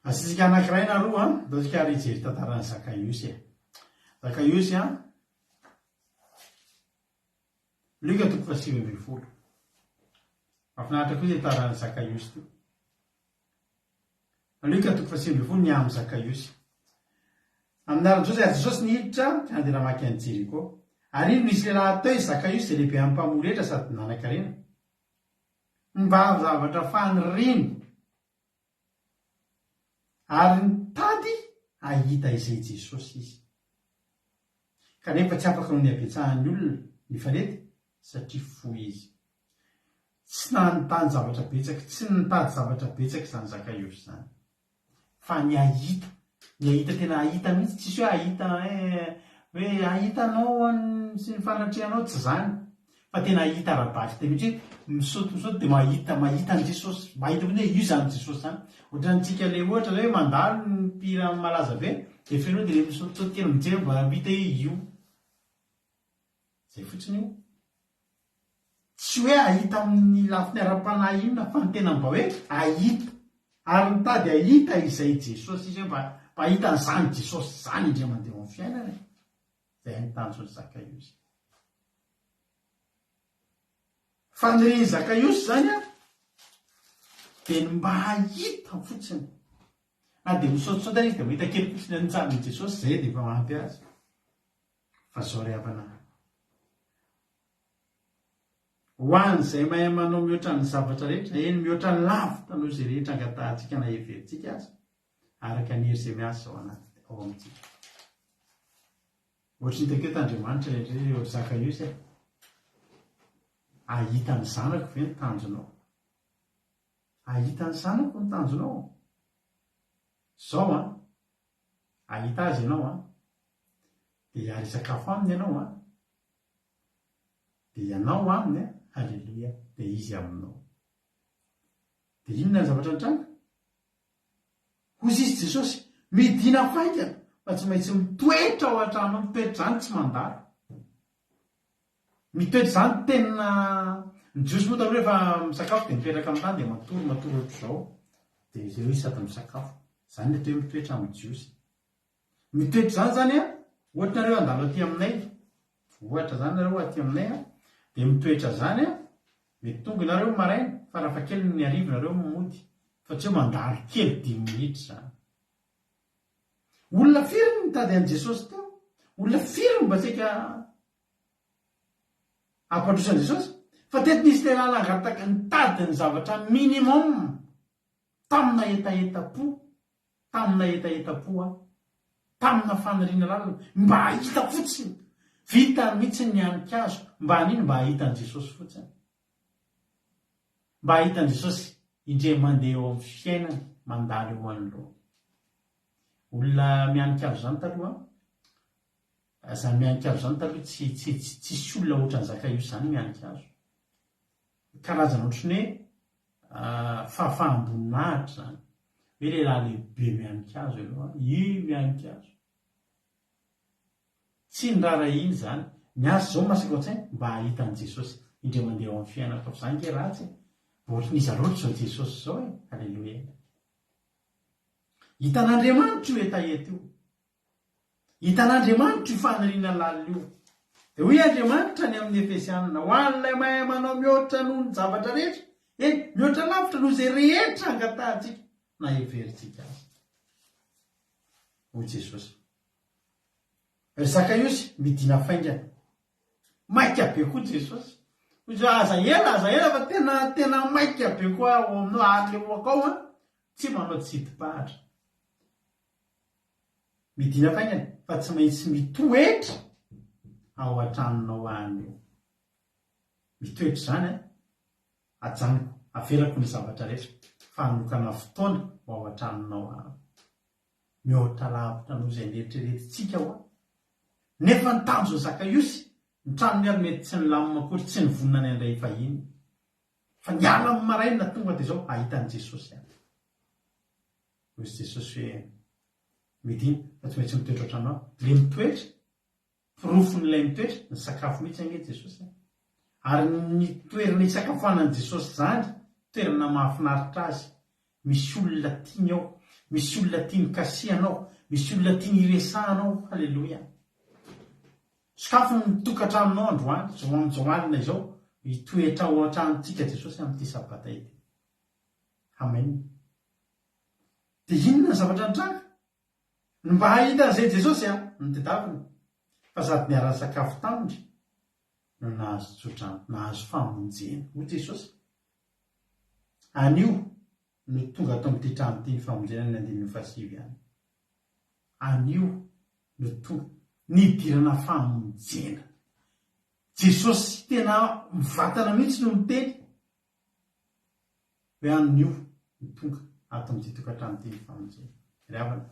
asitsika anankiray na roa ataotsika rejery tantarany Zakaiosy Zakaiosy Luka 7:20 mahafinaritra koa zay tarany Zakaiosy ty Luka 7:20 ny amin'ny Zakaiosy aminaran'izao zay Jesosy nihiditra andena maky any Jeriko ary iny misy lehilahy teo izy Zakaiosy zay lehibe amin'ny mpamoretra sady nanankarena mivavy zavatra faniriny ary nitady ahita izay Jesosy izy kanefa tsy afaka noho ny habetsahan'ny olona ny fanety satria fohy izy tsy nanontany zavatra betsaka tsy nitady zavatra betsaka izany Zakaiosy zany fa ny ahita tena ahita mihitsy tsisy hoe ahita hoe ahitanao sy ny fanatrehanao tsy zany fa tena ahita arabaty te mihitsy misaoty dia mahita ny Jesosy mahita hoe io zany Jesosy zany ohatrantsika le ohatra hoe mandalo ny mpira malaza be dia fenao dia le misaotisaoty kely mijery mba hita io zay fotsiny io tsy hoe ahita amin'ny lafiny ara-panahy inona fa ny tena mba hoe ahita ary nitady ahita izay Jesosy izy hoe mba ahita n'izany Jesosy zany indray mandeha amin'ny fiainana zay anytany Zakaiosy faniriny Zakaiosy zany dia mba ahita fotsiny na dia misaotisaoty izy dia mahita kely fotsiny anitsahan'i Jesosy zay dia efa mahampy azy fa zao ray havana ho an'izay mahay manao mihoatra ny zavatra rehetra eny mihoatra ny lavitra noho izay rehetra angatahantsika na everitsika azy araka ny hery izay miasa ao amintsika ohatra hitako eto Andriamanitra eo Zakaiosy ahita ny zanako ve ny tanjonao ahita ny zanako ny tanjonao zao ahita azy ianao dia hiary sakafo aminy ianao dia ianao aminy halleloia dia izy aminao dia inona ny zavatra nitranga hozy izy Jesosy midina faikana fa tsy maintsy mitoetra ao an-trano mitoetra zany tsy mandalo mitoetra zany tena ny Jesosy moa taloha rehefa misakafo dia mipetraka amin'ny tany dia matory ohatr'izao dia izay hoe sady misakafo zany le hoe mitoetra amin'ny Jesosy mitoetra zany ohatra nareo andalo aty aminay ohatra zany nareo aty aminay dia mitoetra zany mety tonga nareo maraina fa raha kely ny arivo nareo mody fa tsy hoe mandalo kely 10 minitra zany olona firy ny mitady an'i Jesosy teo olona firy mba tsika ampandrosan'i Jesosy fa teto nisy lehilahy nangataka nitady ny zavatra minimum tamina tamina faniriana lalina mba ahita fotsiny vita mihitsy ny anikazo mba haniny mba ahitan'i Jesosy fotsiny mba ahitan'i Jesosy indray mandeha eo amin'ny fiainany mandalo eo anoloana olona mianikazo zany taloha zany mianikazo zany taloha tsisy olona ohatran'ny Zakaiosy zany mianikazo karazana ohatrany hoe fahafahamboninahitra zany hoe lehilahy lehibe mianikazo aloha mianikazo tsy ny rara iny zany miasa zao masaka ohatsainy mba ahitan'i Jesosy indray mandeha ao amin'ny fiainana fa zany ke ratsy ohatra niza loatra zao Jesosy zao halleloia hitan'Andriamanitra io etaeta io hitan'Andriamanitra io faniriana lalina io dia hoy Andriamanitra ny amin'ny Efesianina ho an'ilay mahay manao mihoatra noho ny zavatra rehetra mihoatra lavitra noho izay rehetra angatahantsika na everitsika azy hoy Jesosy Zakaiosy midina faingana maika be koa Jesosy aza ela fa tena maika be koa ao aminao ary le akao tsy manao tsidipahatra midina faingana fa tsy maintsy mitoetra ao an-tranonao any io mitoetra zany ajanoko averako ny zavatra rehetra fa hanokana fotoana ho ao an-tranonao any mihoatra lavitra noho izay neritreretintsika nefa ny tanjon'ny Zakaiosy ny tranony ary mety tsy nilamina akory tsy nivonina ny andray fahiny fa niala amin'ny maraina tonga dia zao ahitan'i Jesosy hozy Jesosy hoe midina fa tsy maintsy mitoetra ohatranao le mitoetra pirofon'ilay mitoetra ny sakafo mihitsy ange Jesosy ary ny toerana isakafoanan'i Jesosy zany toerana mahafinaritra azy misy olona tiany ao misy olona tia mikasianao, misy olona tia niresahanao. Halleloia. Sakafo ny tokantraminao androany zao alina izao hitoetra ao an-tranontsika Jesosy amin'ity sabata ity. Amen. Dia inona ny zavatra nitranga? Ny mba hahita an'izay Jesosy ny tedavina, fa sady niarany sakafo tamindry no nahazo tsodrano, nahazo famonjena ho Jesosy. Anio no tonga ato amin'ity trano ity ny famonjena ny 1:7 any. Anio no tonga nidirana famonjena. Jesosy tena mivatana mihitsy no miteny hoe anio no tonga ato amin'ity tokantrano ity ny famonjena. Ry havana,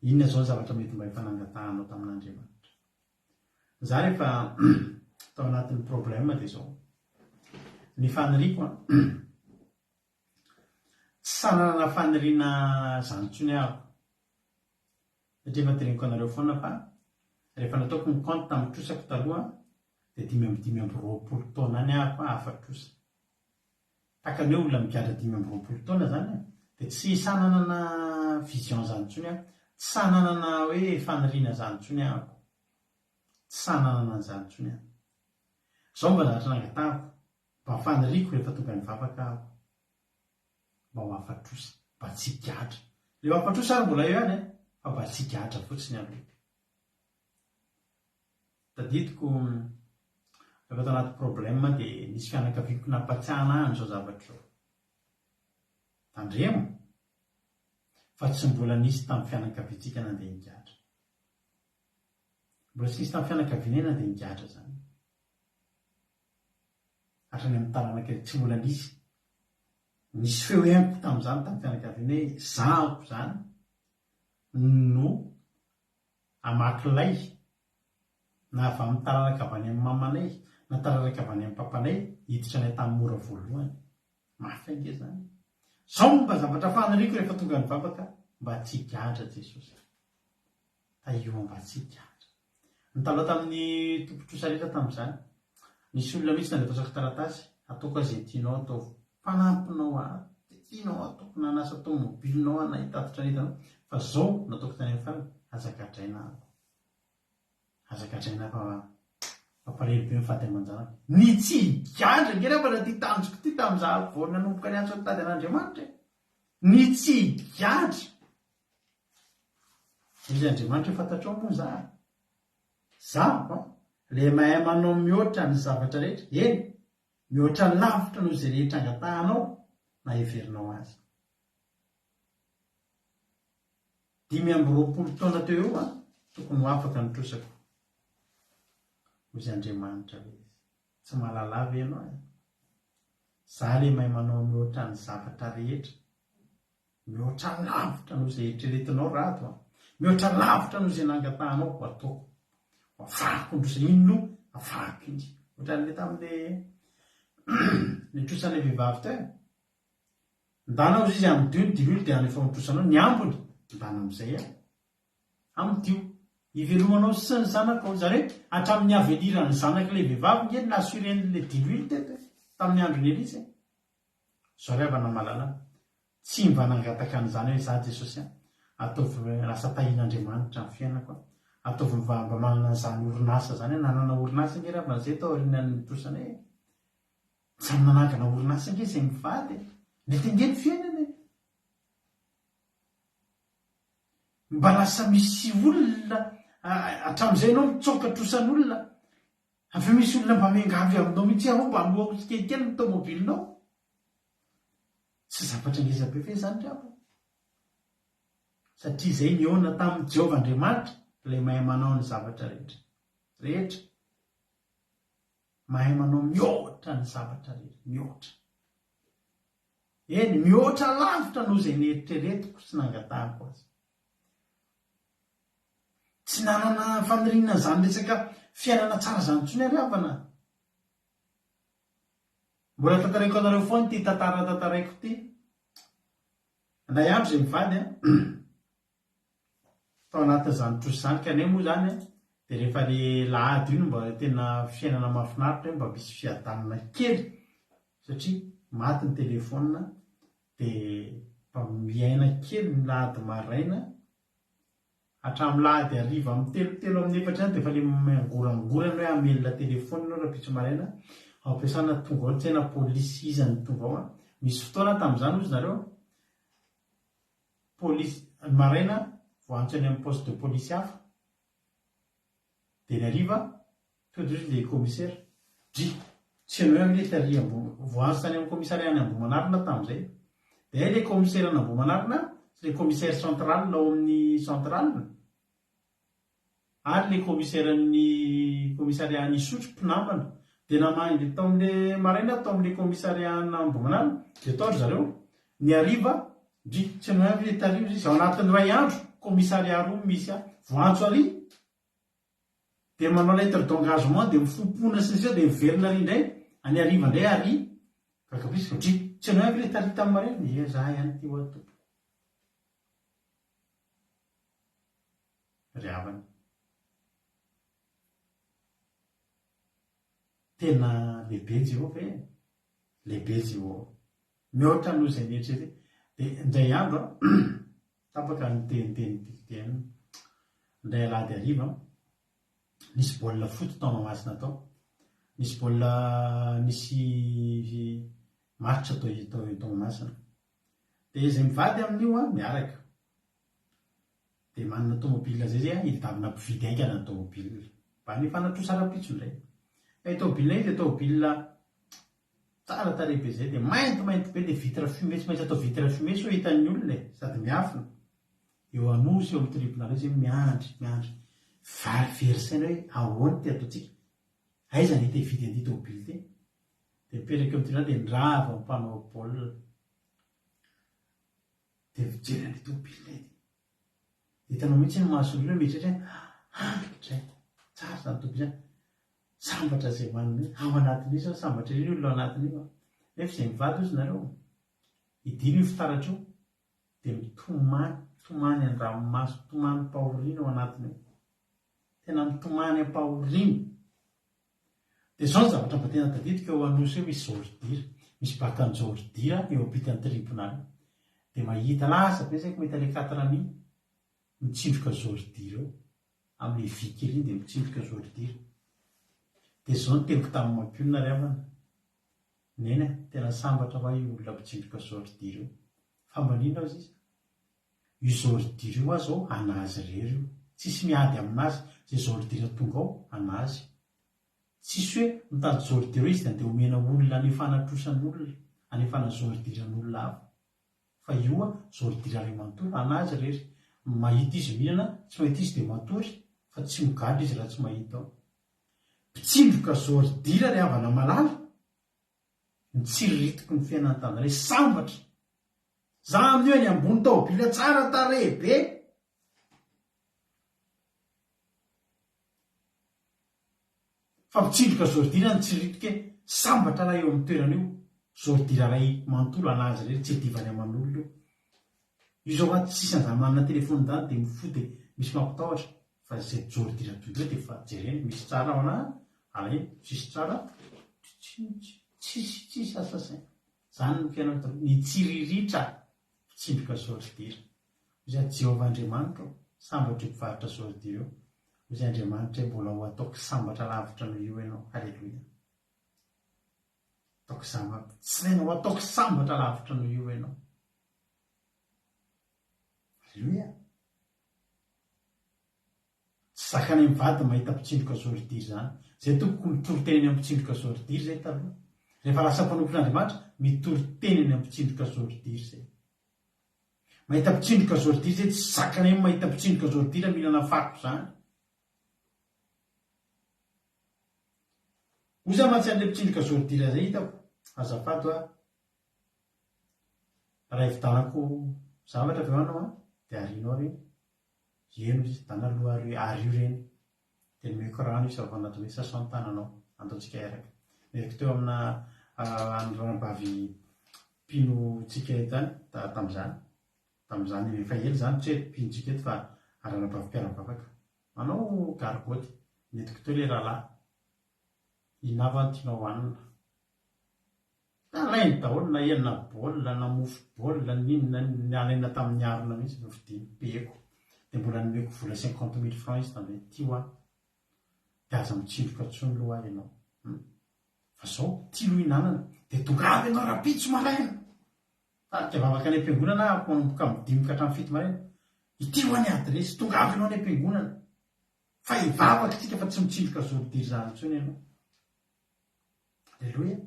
inona zao ny zavatra mety mba hifanangatahanao tamin'Andriamanitra? Za rehefa tao anatin'ny problème dia zao ny faniriako tsy sanana faniriana zanontsony ahako. Satria efa tereniko anareo foana fa rehefa nataoko ny compte tamin'ny trosako taloha dia 520 taona any ahako afa-trosa. Takany hoe olona migadra 520 taona zany dia tsy sanana vision zanontsony ahako, tsy sanana hoe faniriana zanontsony ahako, tsy sanana ny zanontsony ahako. Zao mba zavatra nangatahako mba faniriako rehefa tonga nivavaka ahako, mba ho afa-trosa, mba tsy higadra. Leo afa-trosa ary mbola eo ihany fa mba tsy higadra fotsiny aloha. Tadidiko rehefa tao anaty problème dia nisy fianakaviako nampatsiahana any zao zavatra zao. Tandremo fa tsy mbola nisy tamin'ny fianakaviantsika nandeha higadra. Mbola tsy nisy tamin'ny fianakavianay nandeha higadra zany. Hatrany amin'ny taranaka tsy mbola nisy. Nisy feo henoko tamin'izany tamin'ny fianakavianay, zahako zany no amakilay na avy amin'ny taranaka avy any amin'ny mamanay na taranaka avy any amin'ny papanay hiditra anay tamin'ny mora voalohany. Mafy ange zany. Zao mba zavatra faniriako rehefa tonga nivavaka, mba tsy higadra Jesosy. Taio mba tsy higadra. Nitaloha tamin'ny tompotrosa rehetra tamin'izany. Nisy olona mihitsy nandeha atao taratasy, ataoko izay tianao atao, fanampinao ahy, tianao ataoko na anasa tomobilinao ahy na hitatitra nentanao, fa zao nataoko tany amin'ny farany, azakadraina ahako. Azakadraina fa mampalahelo be mifady aman-janako. Ny tsy higadra nge rehefa raha ty tanjoko ty tamin'izaho vao nanomboka ny antso nitady an'Andriamanitra. Ny tsy higadra. Izy Andriamanitra fantatrao moa za. Zaho le mahay manao mihoatra ny zavatra rehetra, eny, mihoatra lavitra noho izay rehetra angatahanao na heverinao azy. 520 taona teo eo tokony ho afaka nitrosako. Hozy Andriamanitra hoe tsy mahalala ianao. Za le mahay manao mihoatra ny zavatra rehetra, mihoatra lavitra noho izay eritreretinao rato, mihoatra lavitra noho izay nangatahanao ho ataoko. Afahako ndrosa ino no afahako iny. Ohatran'ilay tamin'ilay nitrosan'ilay vehivavy teo. Ndanao izy amin'ny dio ny divily dia efa nitrosanao ny ambony. Ndana amin'izay amin'ny dio. Ivelomanao sy ny zanakao. Zareo hatramin'ny avenira ny zanak'ilay vehivavy nge nasuren'ilay divily teto tamin'ny andro ny Elisa. Zao ry havana mahalala. Tsy mba nangataka an'izany hoe za Jesosy ataovy lasa tahin'Andriamanitra amin'ny fiainako. Ataovy mba manana an'izany orinasa zany, nanana orinasa nge raha zay tao aorian'ny nitrosanay. Tsy nanangana orinasa nge izay mivady. Mety nge ny fiainany. Mba lasa misy olona hatramin'izay ianao mitsoka trosan'olona. Fa misy olona mba miangavy aminao mihitsy aho mba hamoako tsikelikely ny tomobilinao. Tsy zavatra ngeza be fe zany ravo. Satria izay niona tamin'ny Jehovah Andriamanitra. Ilay mahay manao ny zavatra rehetra. Rehetra. Mahay manao mihoatra ny zavatra rehetra. Mihoatra. Eny, mihoatra lavitra noho izay nieritreretiko sy nangatahako azy. Tsy nanana faniriana zany resaka fiainana tsara zany intsony ary havana. Mbola tantaraiko anareo foana ty tantaraiko ty. Nday andro izay mivady tao anatin'izany trosa zany kanay moa zany dia rehefa le lahady io mba tena fiainana mahafinaritra mba misy fiadanana kely satria maty ny telefona dia miaina kely milahady maraina hatramin'ny lahady ariva amin'ny telotelo amin'ny efatra any dia efa le miangorangorana hoe amelona telefony ianao raha pitso maraina ampiasana tonga ao tsena polisy izany tonga ao misy fotoana tamin'izany ozy nareo polisy maraina voantso any amin'ny poste de polisy hafa dia ny ariva tonga izy le commissaire dry tsy anao hoe le taria voantso tany amin'ny commissaire any Ambohimanarina tamin'izay dia le commissaire any Ambohimanarina sy le commissaire central lao amin'ny central ary le commissaire ny commissariat ny Isotry mpinambana dia namangy tao amin'le maraina tao amin'le commissariat any Ambohimanarina dia ataory zareo ny ariva dry tsy anao hoe le taria izy ao anatin'ny ray andro commissariat roa misy voantso ary dia manao lettre d'engagement dia mifopona sy ny sisa dia miverina ary indray any ariva indray ary kakapisika dry tsy anao hoe le taria tamin'ny maraina dia za ihany ty ho ato ry havany tena lehibe Jehovah lehibe Jehovah mihoatra noho izay nietrety dia indray andro tapaka nyteniteny teny indray alahady ariva nisy baolina foty tao Mahamasina tao nisy baolina nisy maritra tao Mahamasina dia izay mivady amin'io miaraka dia manana tomobile zay zay hitavina mpividy haingana ny tomobile mba ny fanatro sarapitso indray tomobile izy dia tomobile tsara tarehy be zay dia mainty be dia vitre fumée tsy maintsy atao vitre fumée so hitan'ny olona sady miafina eo anosy eo amin'ny tribunal zay miandry vary verisaina hoe ahoany ty ataontsika aiza ny te hividy an'ity tomobile ty dia mipetraka eo tribunal dia ndrava mpanao baolina dia mijery an'ity tomobile ity hitanao mihitsy ny mahasolona mieritratra dray tsara zany tomobile zany sambatra izay maniny ao anatin'io sambatra ireny olona ao anatin'io nefa izay mivady ozy nareo idino io fitaratra io dia mitomany an-dranomaso tomany mpahoriana ao anatin'io tena mitomany ampahoriana dia zao ny zavatra mba tena tadidika eo anosy eo misy zordira misy bakan'ny zordira eo ampitan'ny tribunal dia mahita lasa be zay mahita le 4 mitsindroka zordira eo amin'le vy kely iny dia mitsindroka zordira dia zao ny teniko tamin'ny mampionina ry havana neny tena sambatra hoa io olona mpitsindroka zordira io fa maninona azy izy io zordira io azy ao anazy rery io tsisy miady aminazy zay zordira tonga ao anazy tsisy hoe mitady zordira izy dia omena olona anefanatrosan'olona anefana zordiran'olona hafa fa io zordira ray manontolo anazy rery mahita izy mihinana tsy mahita izy dia matory fa tsy migadra izy raha tsy mahita ao mpitsindroka zordira ry havana malala nitsiriritiko ny fiainany tandray sambatra za amin'io any ambony taobila tsara tarehy be fa mpitsindroka zordira nitsiriritike sambatra raha eo amin'ny toerana io zordira ray manontolo anazy rery tsy divany aman'olona io io zao aty sisa nzany manana telefony zany dia mifody misy mampitahotra fa zay zordira tonga dia fa jereny misy tsara ao ana alay tsisy tsara tsisy asasay zany ny fiainana nitsiriritra fitsindroka zordira izay Jehovah Andriamanitra sambatra io mpivarotra zordira io izay Andriamanitra mbola ho ataoko sambatra lavitra noho io ianao halleloia ataoko sambatra tsy hainao ataoko sambatra lavitra noho io ianao halleloia tsy zakany mivady mahita mpitsindroka zordira zany zay tokoko mitory teny amin'ny mpitsindroka zordira zay taloha rehefa lasa mpanompon'Andriamanitra mitory teny amin'ny mpitsindroka zordira zay mahita mpitsindroka zordira zay tsy zakany mahita mpitsindroka zordira mihinana fako zany oza mantsy an'le mpitsindroka zordira zay hitako azafady raha evidanako zavatra avy anao dia arinao reny eno izy tanaloha ary io reny dia nomeko rano izy avy anaty hoe sasantananao andaontsika eraka meko teo amina ranobavy mpino tsika tany tamin'izany efa ely zany tsy hoe mpino tsika eto fa ranobavy mpiara-bavaka manao gargoty netiko teo le rahalahy inavany tianao hohanina alainy daholo na enina baolina na mofo baolina ninona ny alaina tamin'ny arina mihitsy no vidipeko dia mbola nomeko vola 50 000 francs izy tambe tio aho dia aza mitsiloka tsony loha ahy ianao fa zao tia lo hinanana dia tongavy ianao rapitso maraina dia vavaka any am-piangonana ka midimika hatramin'ny fito maraina ity ho any adresy tongavy ianao any am-piangonana fa hivavaka tsika fa tsy mitsiloka zorodery zany intsony ianao. Alleloia.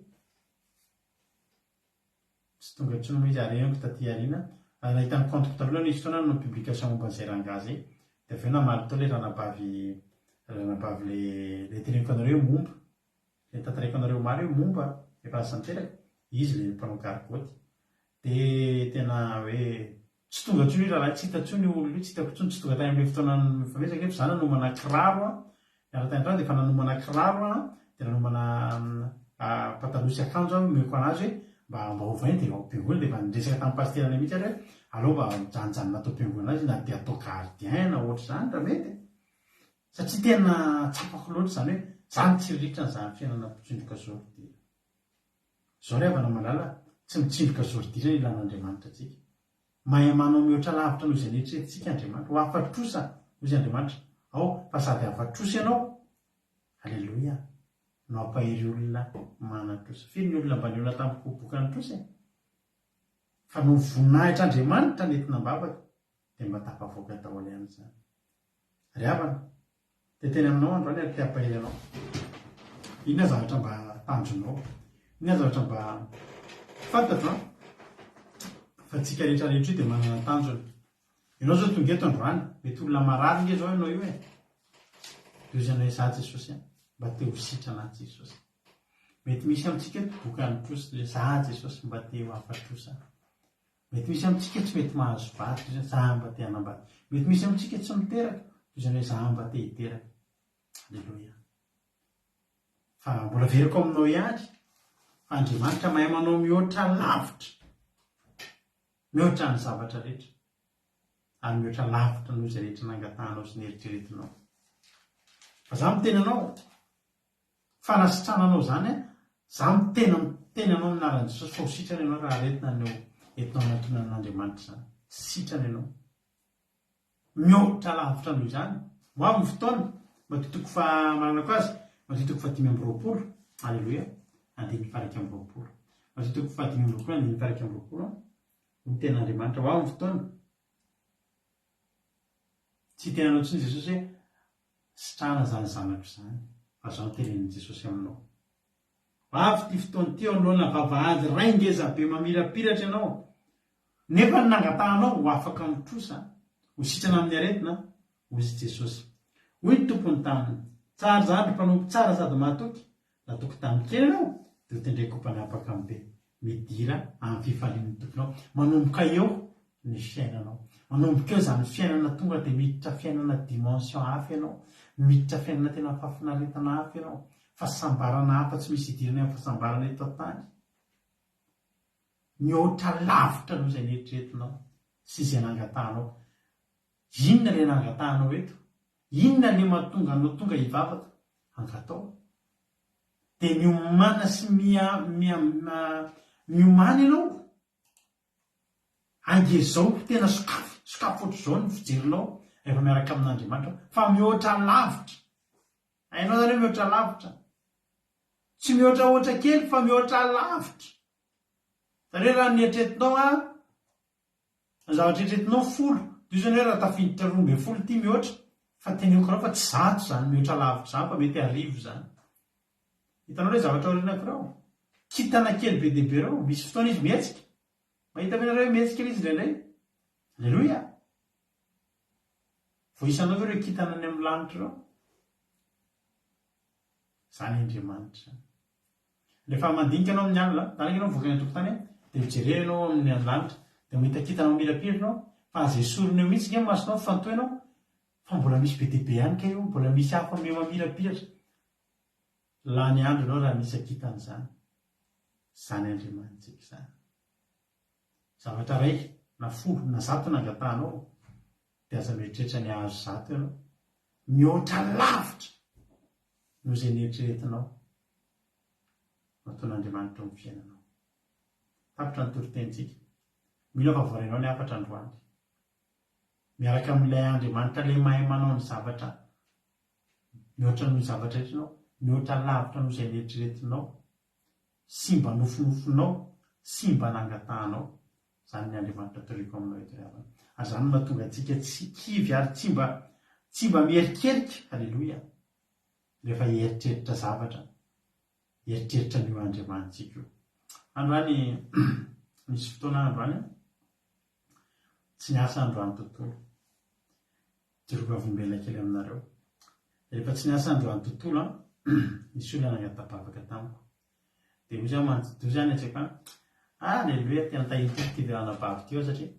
Tsy tonga intsony moa izy arenako taty ariana nahitany compteko taloha nisy fotoana no publication momba an'izay rangazy dia aveo namaly tao ilay ranabavy le teneniko anareo momba le tantaraiko anareo omaly hoe momba efa asanteraka izy le mpanao gargoty dia tena hoe tsy tonga ntsony raha tsy hita ntsony olona tsy hitako ntsony tsy tonga tany amin'ilay fotoana mifamesaka fa za nanomana kiraro niara-tany rano dia efa nanomana kiraro dia nanomana pataloha sy akanjo meko anazy hoe mba ovainy dia ampiangonana dia efa niresaka tamin'ny pasterana mihitsy ary hoe aleo mba mijanojany natao ampiangonana azy na dia atao gardien na ohatra zany raha mety satria tena tsapako loatra zany hoe zany tsiriritrany zany fiainana mpitsindroka zorody zao ry havana malala tsy mitsindroka zorody zany ilan'Andriamanitra atsika mahay manao mihoatra lavitra noho izay neritreretintsika Andriamanitra ho afatrosa noho izy Andriamanitra ao fa sady afatrosa ianao alleloia no ampahery olona manatrosa firy ny olona mba ny olona tamin'ny koboka nytrosa fa no voninahitra Andriamanitra nentina mbavaka dia mba tapavoaka daholo ihany zany ry havana dia teny aminao andro any ary te ampahery anao inona zavatra mba tanjonao inona zavatra mba fantatro fa tsika rehetra rehetra io dia manana tanjona ianao zao tonga eto androany mety olona marary nge zao ianao io e dozanay za Jesosy mba te ho sitrana Jesosy mety misy amintsika eto boka nytrosa za Jesosy mba te ho afatrosa mety misy amintsika tsy mety mahazo vaty za mba te hanambady mety misy amintsika tsy miteraka dozanay za mba te hiteraka alleloia fa mbola veriko aminao ihany fa Andriamanitra mahay manao mihoatra lavitra mihoatra ny zavatra rehetra ary mihoatra lavitra noho izay rehetra nangatanao sy neritreretinao fa za miteny anao fanasitrananao zany za miteny anao minaran'i Jesosy fa ho sitrana ianao raha retina no entinao anatonan'Andriamanitra zany sitrana ianao mihoatra lavitra noho izany ho avy ny fotoana matitoko fa mananako azy matitoko fa 5 alleloia andiny faraka amby roapolo matitoko fa 5 andiny faraka amby roapolo ny ten'Andriamanitra ho avy ny fotoana tsy tenanao tsiny Jesosy hoe sitrana zany zanako zany fa zao nytenenin' Jesosy aminao ho avy ty fotoana ty anoloana vavahady ray ngeza be mamirapiratra ianao nefa ny nangatahanao ho afaka mitrosa ho sitrana amin'ny aretina hozy Jesosy hoy ny tompony taminy tsara zany mpanompo tsara sady mahatoky natoky tamin'ny kely ianao dia ho tendreko mpanapaka amin'ny be midira amin'ny fifalian'ny tomponao manomboka eo ny fiainanao manomboka eo zany fiainana tonga dia miditra fiainana dimension hafa ianao miditra fiainana tena fahafinaretana hafa ianao fahasambarana hafa tsy misy idirana amin'ny fahasambarana eto an-tany mihoatra lavitra noho izay neritreretinao sy izay nangatahanao inona le nangatahanao eto inona le mahatonga anao tonga hivavaka angatao dia miomana sy miomana ianao angezao tena sokafo ohatr'izao ny fijerinao rehefa miaraka amin'Andriamanitra fa mihoatra lavitra hainao zany hoe mihoatra lavitra tsy mihoatra ohatra kely fa mihoatra lavitra zany hoe raha nieritreretinao ny zavatra eritreretinao 10 dio zany hoe raha tafiditra 12 ty mihoatra fa teneniko rao fa tsy zato zany mihoatra lavitra zany fa mety 10 zany hitanao hoe zavatra aorinakirao kitana kely be dehibe rao misy fotoana izy mihetsika mahita venareo hoe mihetsika izy indraindray alleloia voisanao ve reo kitana any amin'ny lanitra rao zany Andriamanitra rehefa mandinika anao amin'ny alina zany ianao voaka ny tokotany dia mijerenao amin'ny lanitra dia mahita kitana mamirapiratra ianao fa aza esorina eo mihitsy nge masonao fantoenao fa mbola misy be dehibe ihany ka io mbola misy hafa me mamirapiratra la ny andro ianao raha misy akitana zany zany Andriamanitsika zany zavatra ray na 10 na 100 nangatahanao dia aza mieritreritra ny ahazo 100 ianao mihoatra lavitra noho izay neritreretinao nataon'Andriamanitra amin'ny fiainanao tapitra ny toritentsika mila fa voarenao ny afatra androany miaraka amin'ilay Andriamanitra le mahay manao ny zavatra mihoatra noho ny zavatra rehetrainao mihoatra lavitra noho izay neritreretinao sy mba nofinofinao sy mba nangatahanao zany ny Andriamanitra toriko aminao eto ravana azany mahatonga antsika tsy kivy ary tsy mba mierikerika halleloia rehefa eritreritra zavatra eritreritra n'io Andriamanitsika io androany misy fotoana androany tsy niasa androany tontolo diroka vombela kely aminareo rehefa tsy niasa androany tontolo nisy olona nangatapavaka tamiko dia hoy zany manodidoro zany atsika halleloia tena tahitiko tivelana bavy teo satria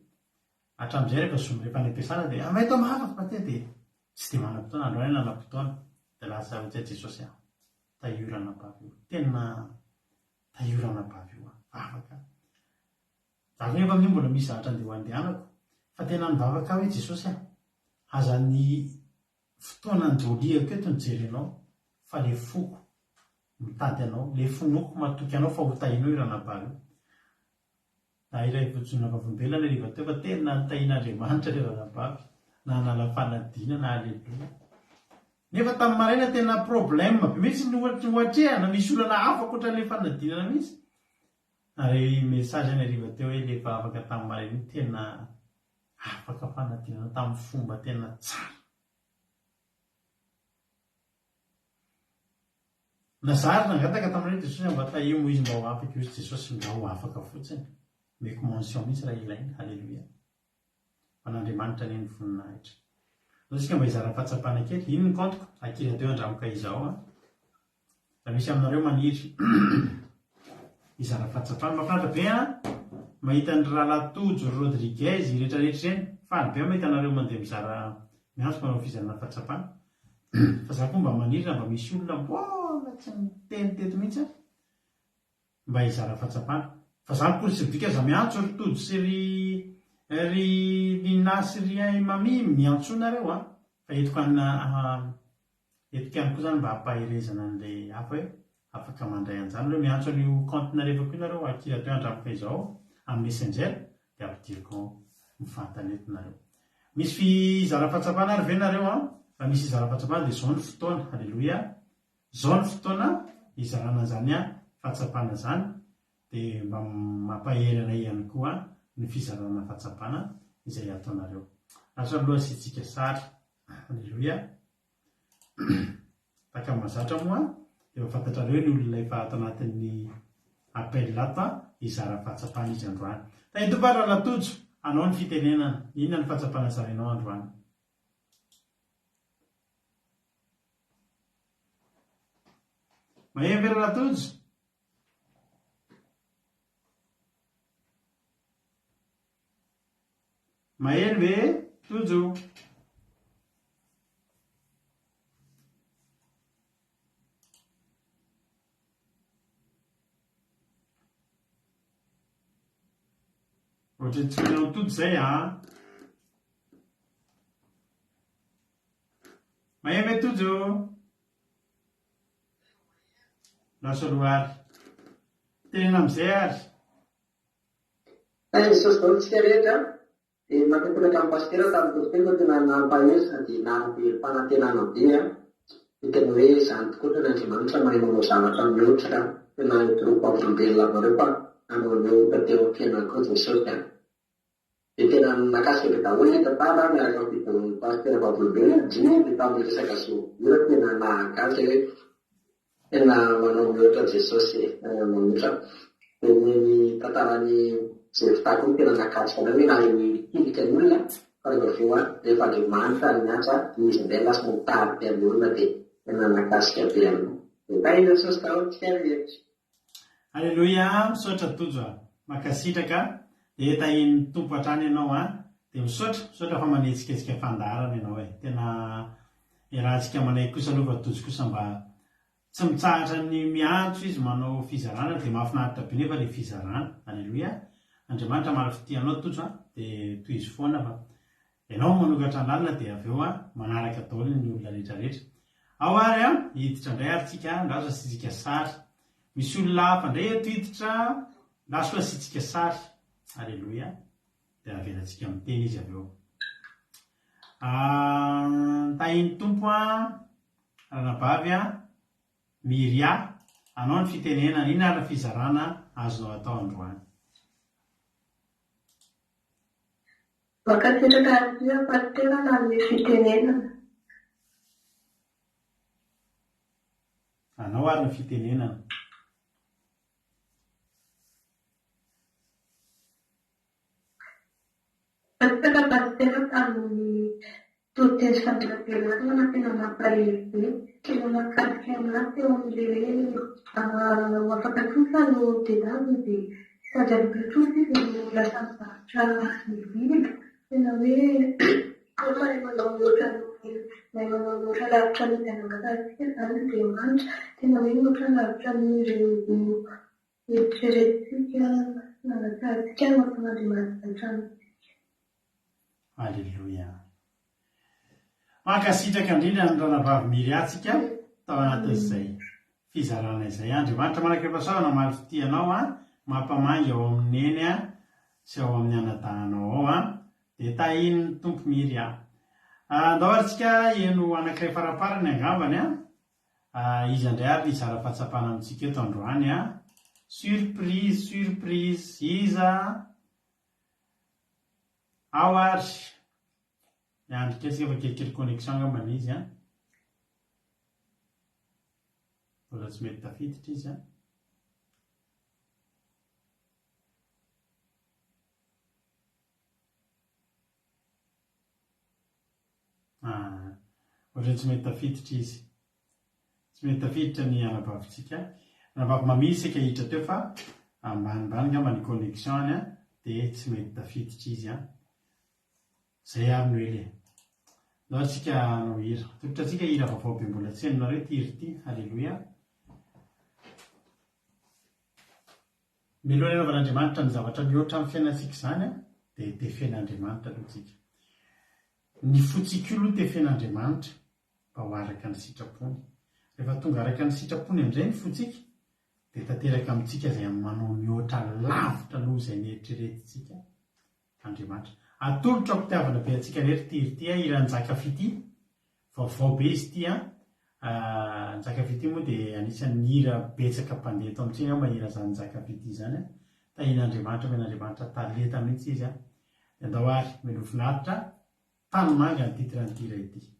hatramin'izay rehefa zomy rehefa ny ampiasana dia mahita mavaka patea dia tsy dia manam-potoana androany nanam-potoana dia lasa hotsy Jesosy tahiorana bavy io tena tahiorana bavy io vavaka zako nefa amin'io mbola misy zavatra andeha ho andehanako fa tena nivavaka hoe Jesosy aza ny fotoana ndroliako eto nijerenao fa le foko mitady anao le fonoko matoky anao fa ho tahinao irana bavy io na iray vojona vavombelana riva teo fa tena nitahin'Andriamanitra le ranabavy na nala fanadinana halleloia nefa tamin'ny maraina tena problème be mihitsy nohatrehana misy olana hafa ankoatran'le fanadinana mihitsy ary message any ariva teo hoe lefa afaka tamin'ny maraina iny tena afaka fanadinana tamin'ny fomba tena tsara nazary nangataka tamin'ireny Jesosy mba tahimo izy mba ho afaka io Jesosy mba ho afaka fotsiny meko mention mihitsy raha ilainy halleloia fa n'Andriamanitra neny voninahitra zao sika mba hizara fahatsapana kely iny ny kantoko akira teo andramoka izao raha misy aminareo maniry hizara fahatsapana mahafinaritra be mahita ny Ralatojo Rodriguez rehetrarehetra ireny faly be mahita anareo mandeha mizara miantso manao fizarana fahatsapana fa za koa mba maniry raha mba misy olona mbola tsy miteny teto mihitsy mba hizara fahatsapana fa zany korisibika za miantso ry Tojo sy ry Linasy ry Mami miantso nareo fa etiko any koa zany mba hampahirezana an'le hafa hoe afaka mandray an'izany hoe miantso an'io compte nareo koa nareo akira teo andramoka izao amin'ny messenger dia ampidiriko mifantanety nareo misy fizara fahatsapana ary ve nareo raha misy izara fahatsapana dia zao ny fotoana halleloia zao ny fotoana izarana zany fahatsapana zany dia mba mampaherana ihany koa ny fizarana fahatsapana izay ataonareo asa aloha sitsika sary halleloia taka mazatra moa dia mafantatrareo ny olona efa ato anatin'ny appel lato izara fahatsapana izy androany tahitopa Ralatojo anao ny fitenenana inona ny fahatsapana zarainao androany mahemby Ralatojo maheno ve Tojo ohatra tsy fihinao Tojo zay maheno ve Tojo lasa loary tenena amizay ary Jesosy zao tsika rehetra dia matetika amin'ny pastera tamin'ny tosteko tena nampahery sady nahabe fanantenana be dia tena hoe izany tokoa tena Andriamanitra mahay manao zavatra mihoatra tena doropo avombelona amareo fa anaoneo teo am-piainana koa Jesosy dia tena nakasika be daholo ny tantara miaraka amin'ny pastera avombelona dimy dia tamin'ny resaka zohira tena nahagaga hoe tena manao mihoatra Jesosy mihoatra dia ny tantarany zay fitako ny tena nakasika na hoe raha ny tilika ny olona fa rehefa veo rehefa Andriamanitra ny asa izy indray lasa mitady amin'ny olona dia tena nakasika be aminao dia tahina Jesosy daholo tsika rehetra halleloia misaotra Tojo makasitraka dia tahin'ny tompo hatrany ianao dia misaotra fa manetsiketsika fandarana ianao tena rahantsika manay kosa aloha fa Tojo kosa mba tsy mitsahatra ny miantso izy manao fizarana dia mahafinaritra be nefa le fizarana halleloia Andriamanitra marafity anao Tojo dia toy izy foana fa ianao manokatra ny lalina dia avy eo manaraka daholo ny olona rehetrarehetra ao ary hiditra indray ary tsika andrasa sitsika sary misy olona hafa indray eto hiditra laso asitsika sary alleloia dia avelantsika miteny izy avy eo tahiny tompo a ranabavy a miria anao ny fitenenana iny ary fizarana azonao atao androany Makasitraka azy io fatena na ny fitenenana. anao ary ny fitenenana Fatena pasitera tamin'ny toteny fandrakelatina na tena mampalehibbe tena makasika anaty eo amin'ilay afaka tsosa no tenany dia sady alokatsosa izy no lasa mivarotra ny biby tena hoe mahay manao loatra mahay manao loatra lavitra ny tenangatasika zany dia manitra tena hoe loatra lavitra n'ireo eritreretintsika nangatasika mampanandriamanitra trano. alleloia mankasitraka indrindra ny ranavavy miriatsika tao anatin'izay fizarana izay andriamanitra manakrepasaona malofitianao a mampamangy ao amin'ny eny a sy ao amin'ny anadahanao ao a dia tahiny ny tompo miry a andaoarytsika eno anankiray faraparany angambany a izy andray ary nizara fahatsapana amintsika eto androany a surprise iza ao ary miandriketsika fa kelikely connexion angambany izy a mbola tsy mety tafiditra izy ohatra tsy mety tafiditra izy tsy mety tafiditra ny anabavitsika anabavy mamisy sika hiditra teo fa ambanimbany ngambany connexion any a dia tsy mety tafiditra izy zay ary no ele zao atsika nao hira tokotra atsika hira vaovao be mbola tsy henonareo tiry ty alleloia miloha ny anaovan'andriamanitra ny zavatra mihoatra amin'ny fiainantsika izany a dia tefen'andriamanitra alohantsika ny fotsik'olo tefen'andriamanitra mba ho araka ny sitrapony rehefa tonga araka ny sitrapony amin'izay ny fotsika dia tanteraka amintsika izay manao mihoatra lavitra aloha izay nieritreretintsika andriamanitra atolotra mpitiavana be antsika rehetra tiry ty iranjaka fity vaovao be izy ty njaka fity moa dia anisan'ny hira betsaka mpandeha eto amintsika mba hira zany njaka fity zany tahin'andriamanitra men'andriamanitra taleta mihitsy izy andao ary melofinaritra tany manga ny titirantira ity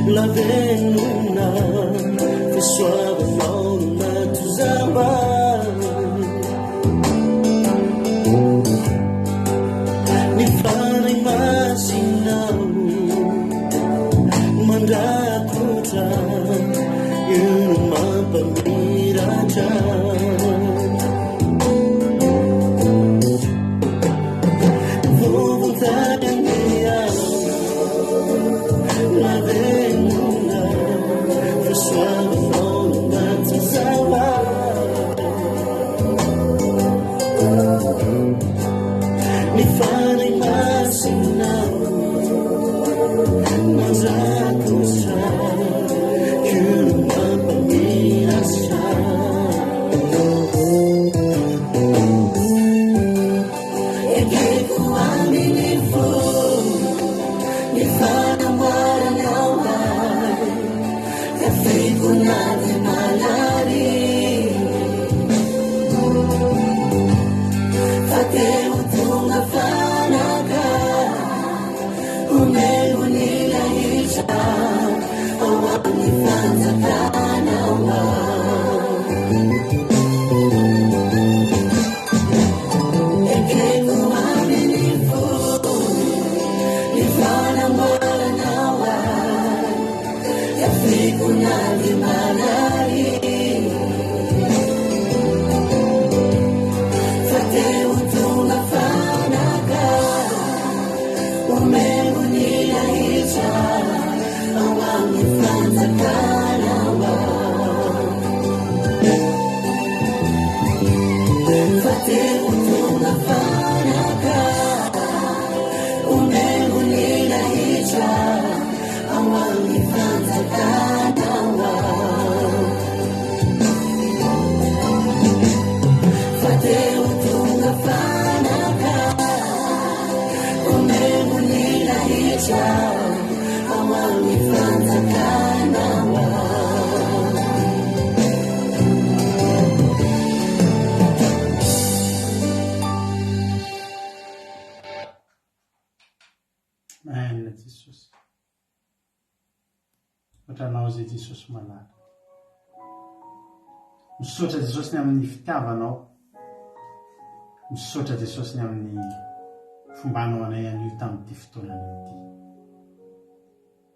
La venuna che suave no na tuzamba io mampamiratra vovontaglia la venuna fossava fonda zava mi fanno immaginare ma già cosa che non mi lascia e che uomini mi fanno amare l'alba che figurati magari fatevo tu una fanaca come un'ila isha awani fanza kanawa e che uomini mi fanno amare nawa e figurati magari fatevo tu una fanaca come un'ila isha awani fanza kanawa fatevo tu una fanaca come un'ila isha awani fanza kanawa fatevo tu una fanaca come un'ila isha awani fanza kanawa Maina Jesosy ohatranao zay Jesosy malala misaotra Jesosy ny amin'ny fitiavanao misaotra Jesosy ny amin'ny fombanao anay an'io tamin'ity fotoanany ity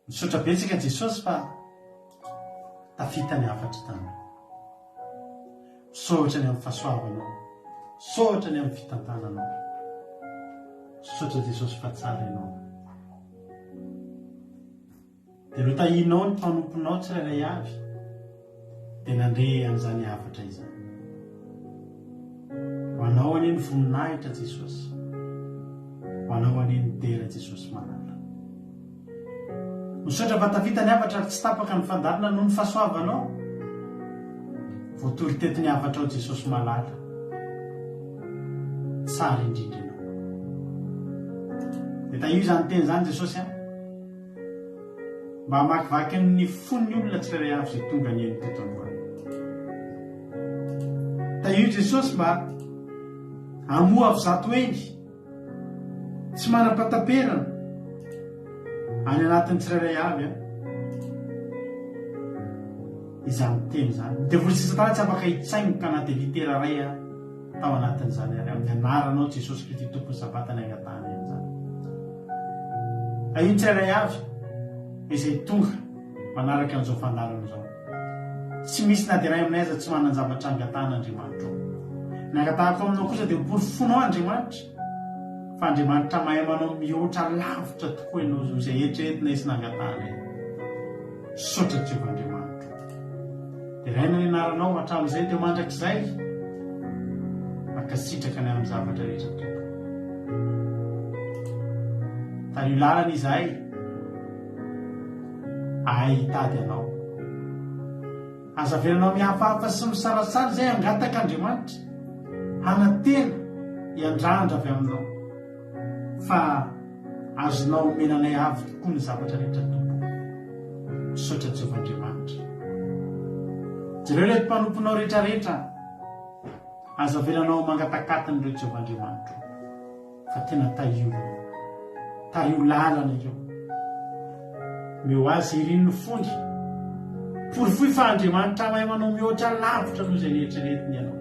misaotra betsaka Jesosy fa tafita ny afatra taminy misaotra ny amin'ny fahasoavanao misaotra ny amin'ny fitantananao misaotra Jesosy fa tsara ianao dia no tahinao ny mpanomponao tsirairay avy dia nandre an'izany afatra izany ho anao aneny voninahitra Jesosy ho anao aneny tera Jesosy malala misaotra fa tafita ny afatra tsy tapaka ny fandarina noho ny fahasoavanao voatory tety ny afatra ao Jesosy malala tsara indrindra ianao dia tahio izany teny izany Jesosy mba hamakivaky ny fon'ny olona tsirairay avy izay tonga ny eny teto androany tahio Jesosy mba hamoa avy zato eny tsy manam-pataperana any anatin'ny tsirairay avy izany teny izany devoly sy satana tsy afaka hitsaingo ka anaty litera ray tao anatin'izany ary amin'ny anaranao Jesosy Kristy tompony sabatany angatahana an'izany tahio ny tsirairay avy izay tonga manaraka an'izao fandarana izao tsy misy na dia ray aminay aza tsy manana zavatra angatahana Andriamanitra ny angatahako aminao kosa dia borifonao Andriamanitra fa Andriamanitra mahay manao mihoatra lavitra tokoa ianao izay eritreretina isy nangatahana saotra Jehovandriamanitra dia raina ny anaranao hatramin'izay dia mandrakizay makasitraka ny amin'ny zavatra rehetra tokoa tario lalana izahay ahitady anao azavelanao mihafahafa sy misarasara izay angataka Andriamanitra hanatena hiandrandra avy aminao fa azonao menanay avy tokoa ny zavatra rehetra tompo misaotra Jehovandriamanitra jereo ilay mpanomponao rehetrarehetra azavelanao mangatakatany ireo Jehovandriamanitra fa tena tario lalana ireo meo azy iriny ny fondy porifoy fa Andriamanitra mahay manao mihoatra lavitra noho izay rehetraretiny ianao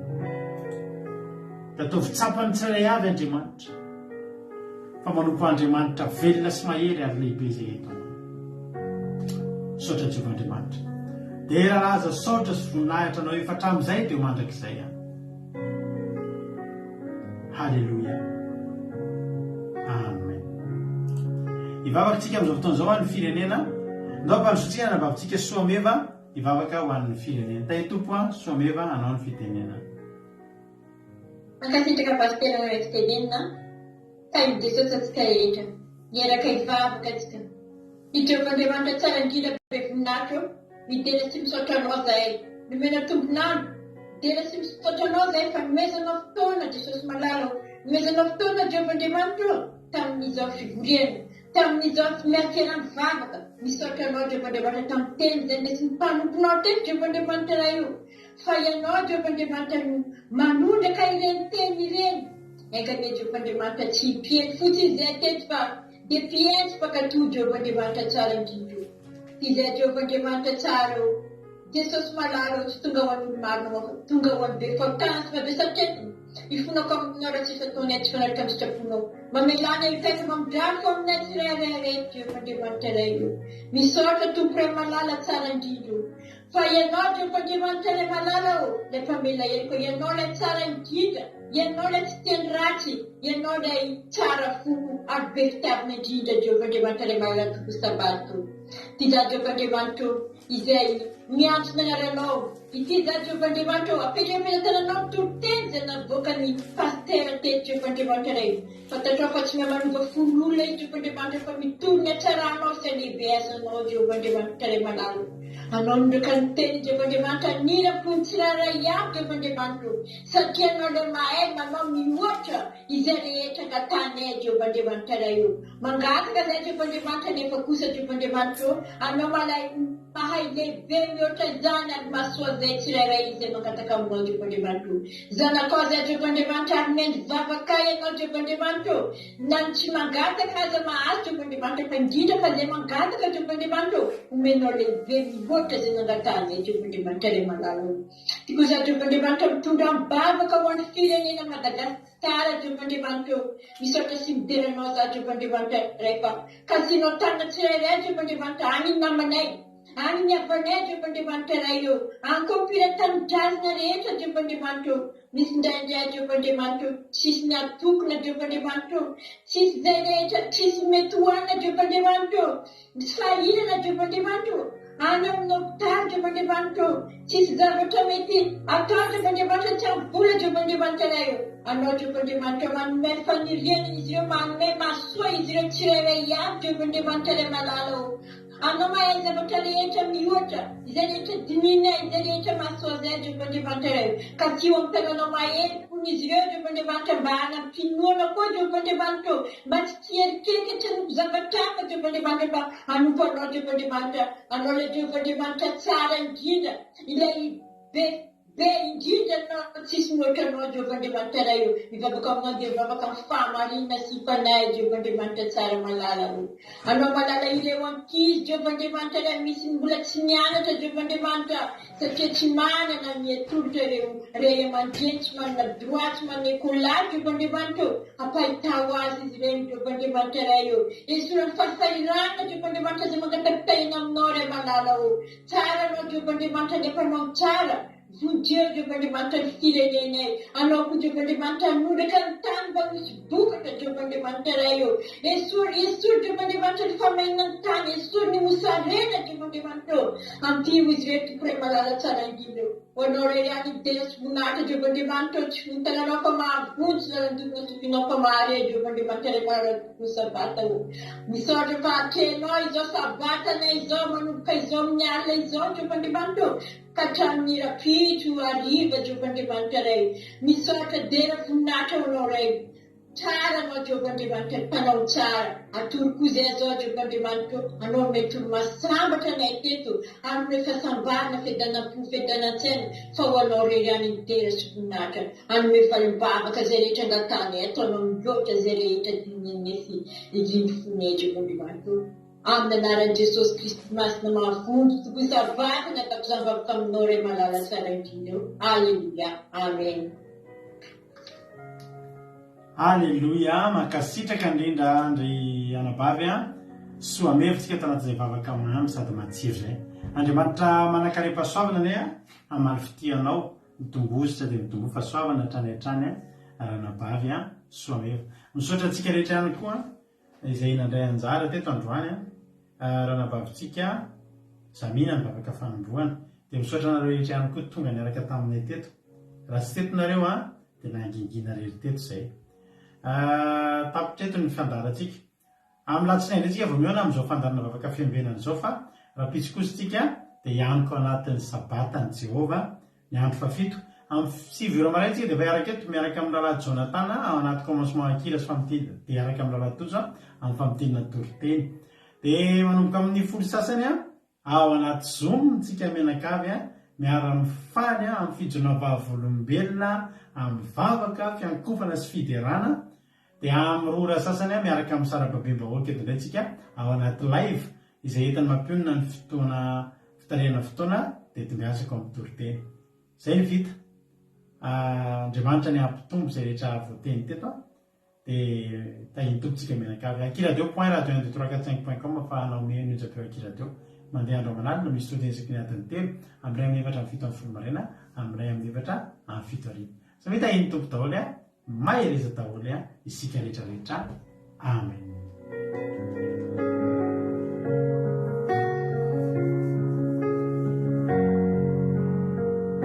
da ataovy tsapany tsirairay avy Andriamanitra fa manompo Andriamanitra velona sy mahery ary lehibe izay eto saotra Jehovandriamanitra dia raha aza saotra sy voninahitra anao efa hatramin'izay dia ho mandrakizay a. Halleluja. Amen. Ivavakantsika amin'izao fotoan'izao ho an'ny firenena. Ndao mpanosotsika nababitsika soameva ivavaka ho an'ny firenena. Tay tompo a soameva anao ny fitenena. Mankasitraka pastera ny fitenenina ka hidesosatsika rehetra miaraka ivavaka atsika. Ijovandriamanitra tsara indrindra be voninahitra midera sy misaotra anao zahay. Nomena tombonandro dera sy misaotra anao zahay fa nomezanao fotoana Jesosy malala. Nomezanao fotoana Jehovan'Andriamanitra tamin'izao fivoriana, tamin'izao fiafiarany vavaka. Misaotra anao Jehovan'Andriamanitra tamin'ny teny izay ndesin'ny mpanomponao teny Jehovan'Andriamanitra raha io. Fa ianao Jehovan'Andriamanitra manondraka ireny teny ireny. Engane Jehovan'Andriamanitra tsy hipieny fotsiny izay teto fa dia mpientsy mpakatoa Jehovan'Andriamanitra tsara indrindra. Izay Jehovan'Andriamanitra tsara Jesosy malala tsy tonga ho an'olo maro tonga ho an'ny be fahotana sy mavesatretiny. Ifonako aminao raha tsisy ataony tsy fanaraka amin'ny sitraponao. Mamelana itaika mamindrano fo aminay tsirairay Jehovan'Andriamanitra iray io. Misaotra tompo iray malala tsara indrindra. Fa ianao Jehovan'Andriamanitra iray malala ilay mpamela eriko, ianao ilay tsara indrindra, ianao ilay tsy teny ratsy, ianao ilay tsara fo ary be fitiavana indrindra Jehovan'Andriamanitra iray malala tompo sabato. Ty za Jehovan'Andriamanitra izay miantsona anaranao. Ity za Jehovan'Andriamanitra apetrapetratananao toro-teny izay navoaka ny pastera teto Jehovan'Andriamanitra iray. Fantatrao fa tsy mamanova folo olona io Jehovan'Andriamanitra fa mitorony hatsaranao sy lehibe azanao Jehovan'Andriamanitra iray malala. Anao nondraka ny teny Jehovan'Andriamanitra nirapony tsirairay iaby Jehovan'Andriamanitra satria anao ilay mahay manao mihoatra izay rehetra angatanay Jehovan'Andriamanitra iray io. Mangataka izay Jehovan'Andriamanitra nefa kosa Jehovan'Andriamanitra anao mahay lehibe mihoatra izany ary mahasoa izay tsirairay izay mangataka aminao Jehovan'Andriamanitra. Zanakao izay Jehovan'Andriamanitra ary mendy vavaka ianao Jehovan'Andriamanitra na ny tsy mangataka aza mahazo Jehovan'Andriamanitra fa indrindra fa izay mangataka Jehovan'Andriamanitra omenao lehibe mihoatra izay nangatanay Jehovan'Andriamanitra iray malala. Tiako za Jehovan'Andriamanitra mitondra mibavaka ho an'ny firenena Madagasikara Jehovan'Andriamanitra. Misaotra sy mideranao za Jehovan'Andriamanitra rehefa kasinao tanana tsirairay Jehovan'Andriamanitra any ny namanay, any ny avanay Jehovan'Andriamanitra iray io, any koa mpiratany-drazana rehetra Jehovan'Andriamanitra. Misy indraindray Jehovan'Andriamanitra tsisy ny atokona Jehovan'Andriamanitra, tsisy izay rehetra, tsisy mety hoanina Jehovan'Andriamanitra, misy fahinana Jehovan'Andriamanitra any amin'ny hopitaly Jehovan'Andriamanitra, tsisy zavatra mety atao Jehovan'Andriamanitra tsy amin'ny vola Jehovan'Andriamanitra iray io. Anao Jehovan'Andriamanitra manome faniriana izy ireo, manome mahasoa izy ireo tsirairay iaby Jehovan'Andriamanitra iray malala. Anao mahay zavatra rehetra mihoatra, izay rehetra dininay, izay rehetra mahasoa izay Jehovan'Andriamanitra iray. Ka tsy eo amin'ny tananao mahelo izy ireo Jehovan'Andriamanitra mba hanampinoana koa Jehovan'Andriamanitra, mba tsy tierikeketra ny zavatra hafa Jehovan'Andriamanitra mba hanompo anao Jehovan'Andriamanitra. Anao ilay Jehovan'Andriamanitra tsara indrindra, ilay be indrindra anao tsisy mihoatra anao Jehovan'Andriamanitra iray io. Mivavaka aminao dia mivavaka amin'ny fahamarinana sy fanay Jehovan'Andriamanitra tsara malala io. Anao malala ireo ankizy Jehovan'Andriamanitra iray misy mbola tsy nianatra Jehovan'Andriamanitra satria tsy manana ny atolotra ireo ray aman-dreny, tsy manana droit, tsy manana école Jehovan'Andriamanitra. Ampahitao azy izy ireny Jehovan'Andriamanitra iray io. Esorany fahasahiranana Jehovan'Andriamanitra izay mangatapitaina aminao ray malala io. Tsara anao Jehovan'Andriamanitra nefa anao tsara. Vodio Jehovan'Andriamanitra ny firenenay. Anao koa Jehovan'Andriamanitra nondraka ny tany mba misy bokatra Jehovan'Andriamanitra iray io. Esory Jehovan'Andriamanitra ny famainana ny tany, esory ny mosarena Jehovan'Andriamanitra. Ampio izy ireo tompo iray malala tsara indrindra. Ho anao iray any idera sy voninahitra Jehovan'Andriamanitra tsy fontananao fa mahavontsy lalandokona tofinao fa mahare Jehovan'Andriamanitra iray malala tompo sabata io. Misaotra fa atrenao izao sabatanay izao manomboka izao amin'ny alina izao Jehovan'Andriamanitra. Ka hatramin'ny rapitro hariva Jehovan'Andriamanitra iray. Misaotra dera voninahitra anao iray. Tsara anao Jehovan'Andriamanitra, mpanao tsara. Atoroko izay azao Jehovan'Andriamanitra, anao mety masambatra anay teto, amin'ny fahasambarana, fiadanam-po, fiadanam-tsaina, fa ho anao irery any dera sy voninahitra. Anome falimbavaka izay rehetra angatany, ataonao miloatra izay rehetra dinenefy iviny fonay Jehovan'Andriamanitra. Amin'ny anaran'i Jesosy Kristy masina mahavonjy toko isavatana tapizavavaka aminao ray malala tsara indrindra. Alleluia. Amen. Alleluia. Mankasitraka indrindra andry anabavy a soamevitsika tanatizay vavaka mamy sady matsiro zay. Andriamanitra manakare-pahasoavana ane amaly fitianao mitongositra dia mitombo fahasoavana hatrany hatrany ranabavy soameva. Misaotra antsika rehetra ihany koa izay nandray anjara teto androany ranabavitsika Zamina ny vavaka fanombohana. Dia misaotra anareo rehetra ihany koa tonga niaraka taminay teto. Raha tsy tetonareo dia nangingina rery teto zay. Tapitreto ny fandarantsika. Amin'ny latsinainy antsika vao miona amin'izao fandarana vavaka fiambenana izao fa raha pitsikosintsika dia hianiko anatin'ny sabatany Jehova ny andro fafito. Amin'ny 7 maraintsika dia miaraka eto miaraka amin'ny lalàdy Jonathan ao anaty commencement akila sy famidina dia miaraka amin'ny lalàdy Toza amin'ny famidinana toriteny. Dia manomboka amin'ny 10 sasany ao anaty Zoom tsika menakavy miara-mifaly amin'ny fijona vavolombelona amin'ny vavaka fiankofana sy fiderana. Dia amin'ny 2 ora sasany miaraka amin'ny sarababem-bahoaka eto indray tsika ao anaty live izay entany mampionona ny fotoana fitarihana fotoana dia tongasako amin'ny toriteny. Zay ny vita. Andriamanitra ny ampitombo izay rehetra voateny teto dia tahiny tompontsika menakavy. Akiradio.radio12345.com afahanao menonjapeo akiradio. Mandeha andro aman'alina misy todensaka ny adiny 3 amin'ny 2 amin'ny 7 amin'ny 7 amin'ny 10 maraina amin'ny 2 amin'ny 7 amin'ny 7 arivo. Samety tahiny tompo daholo mahereza daholo isika rehetrarehetra. Amen.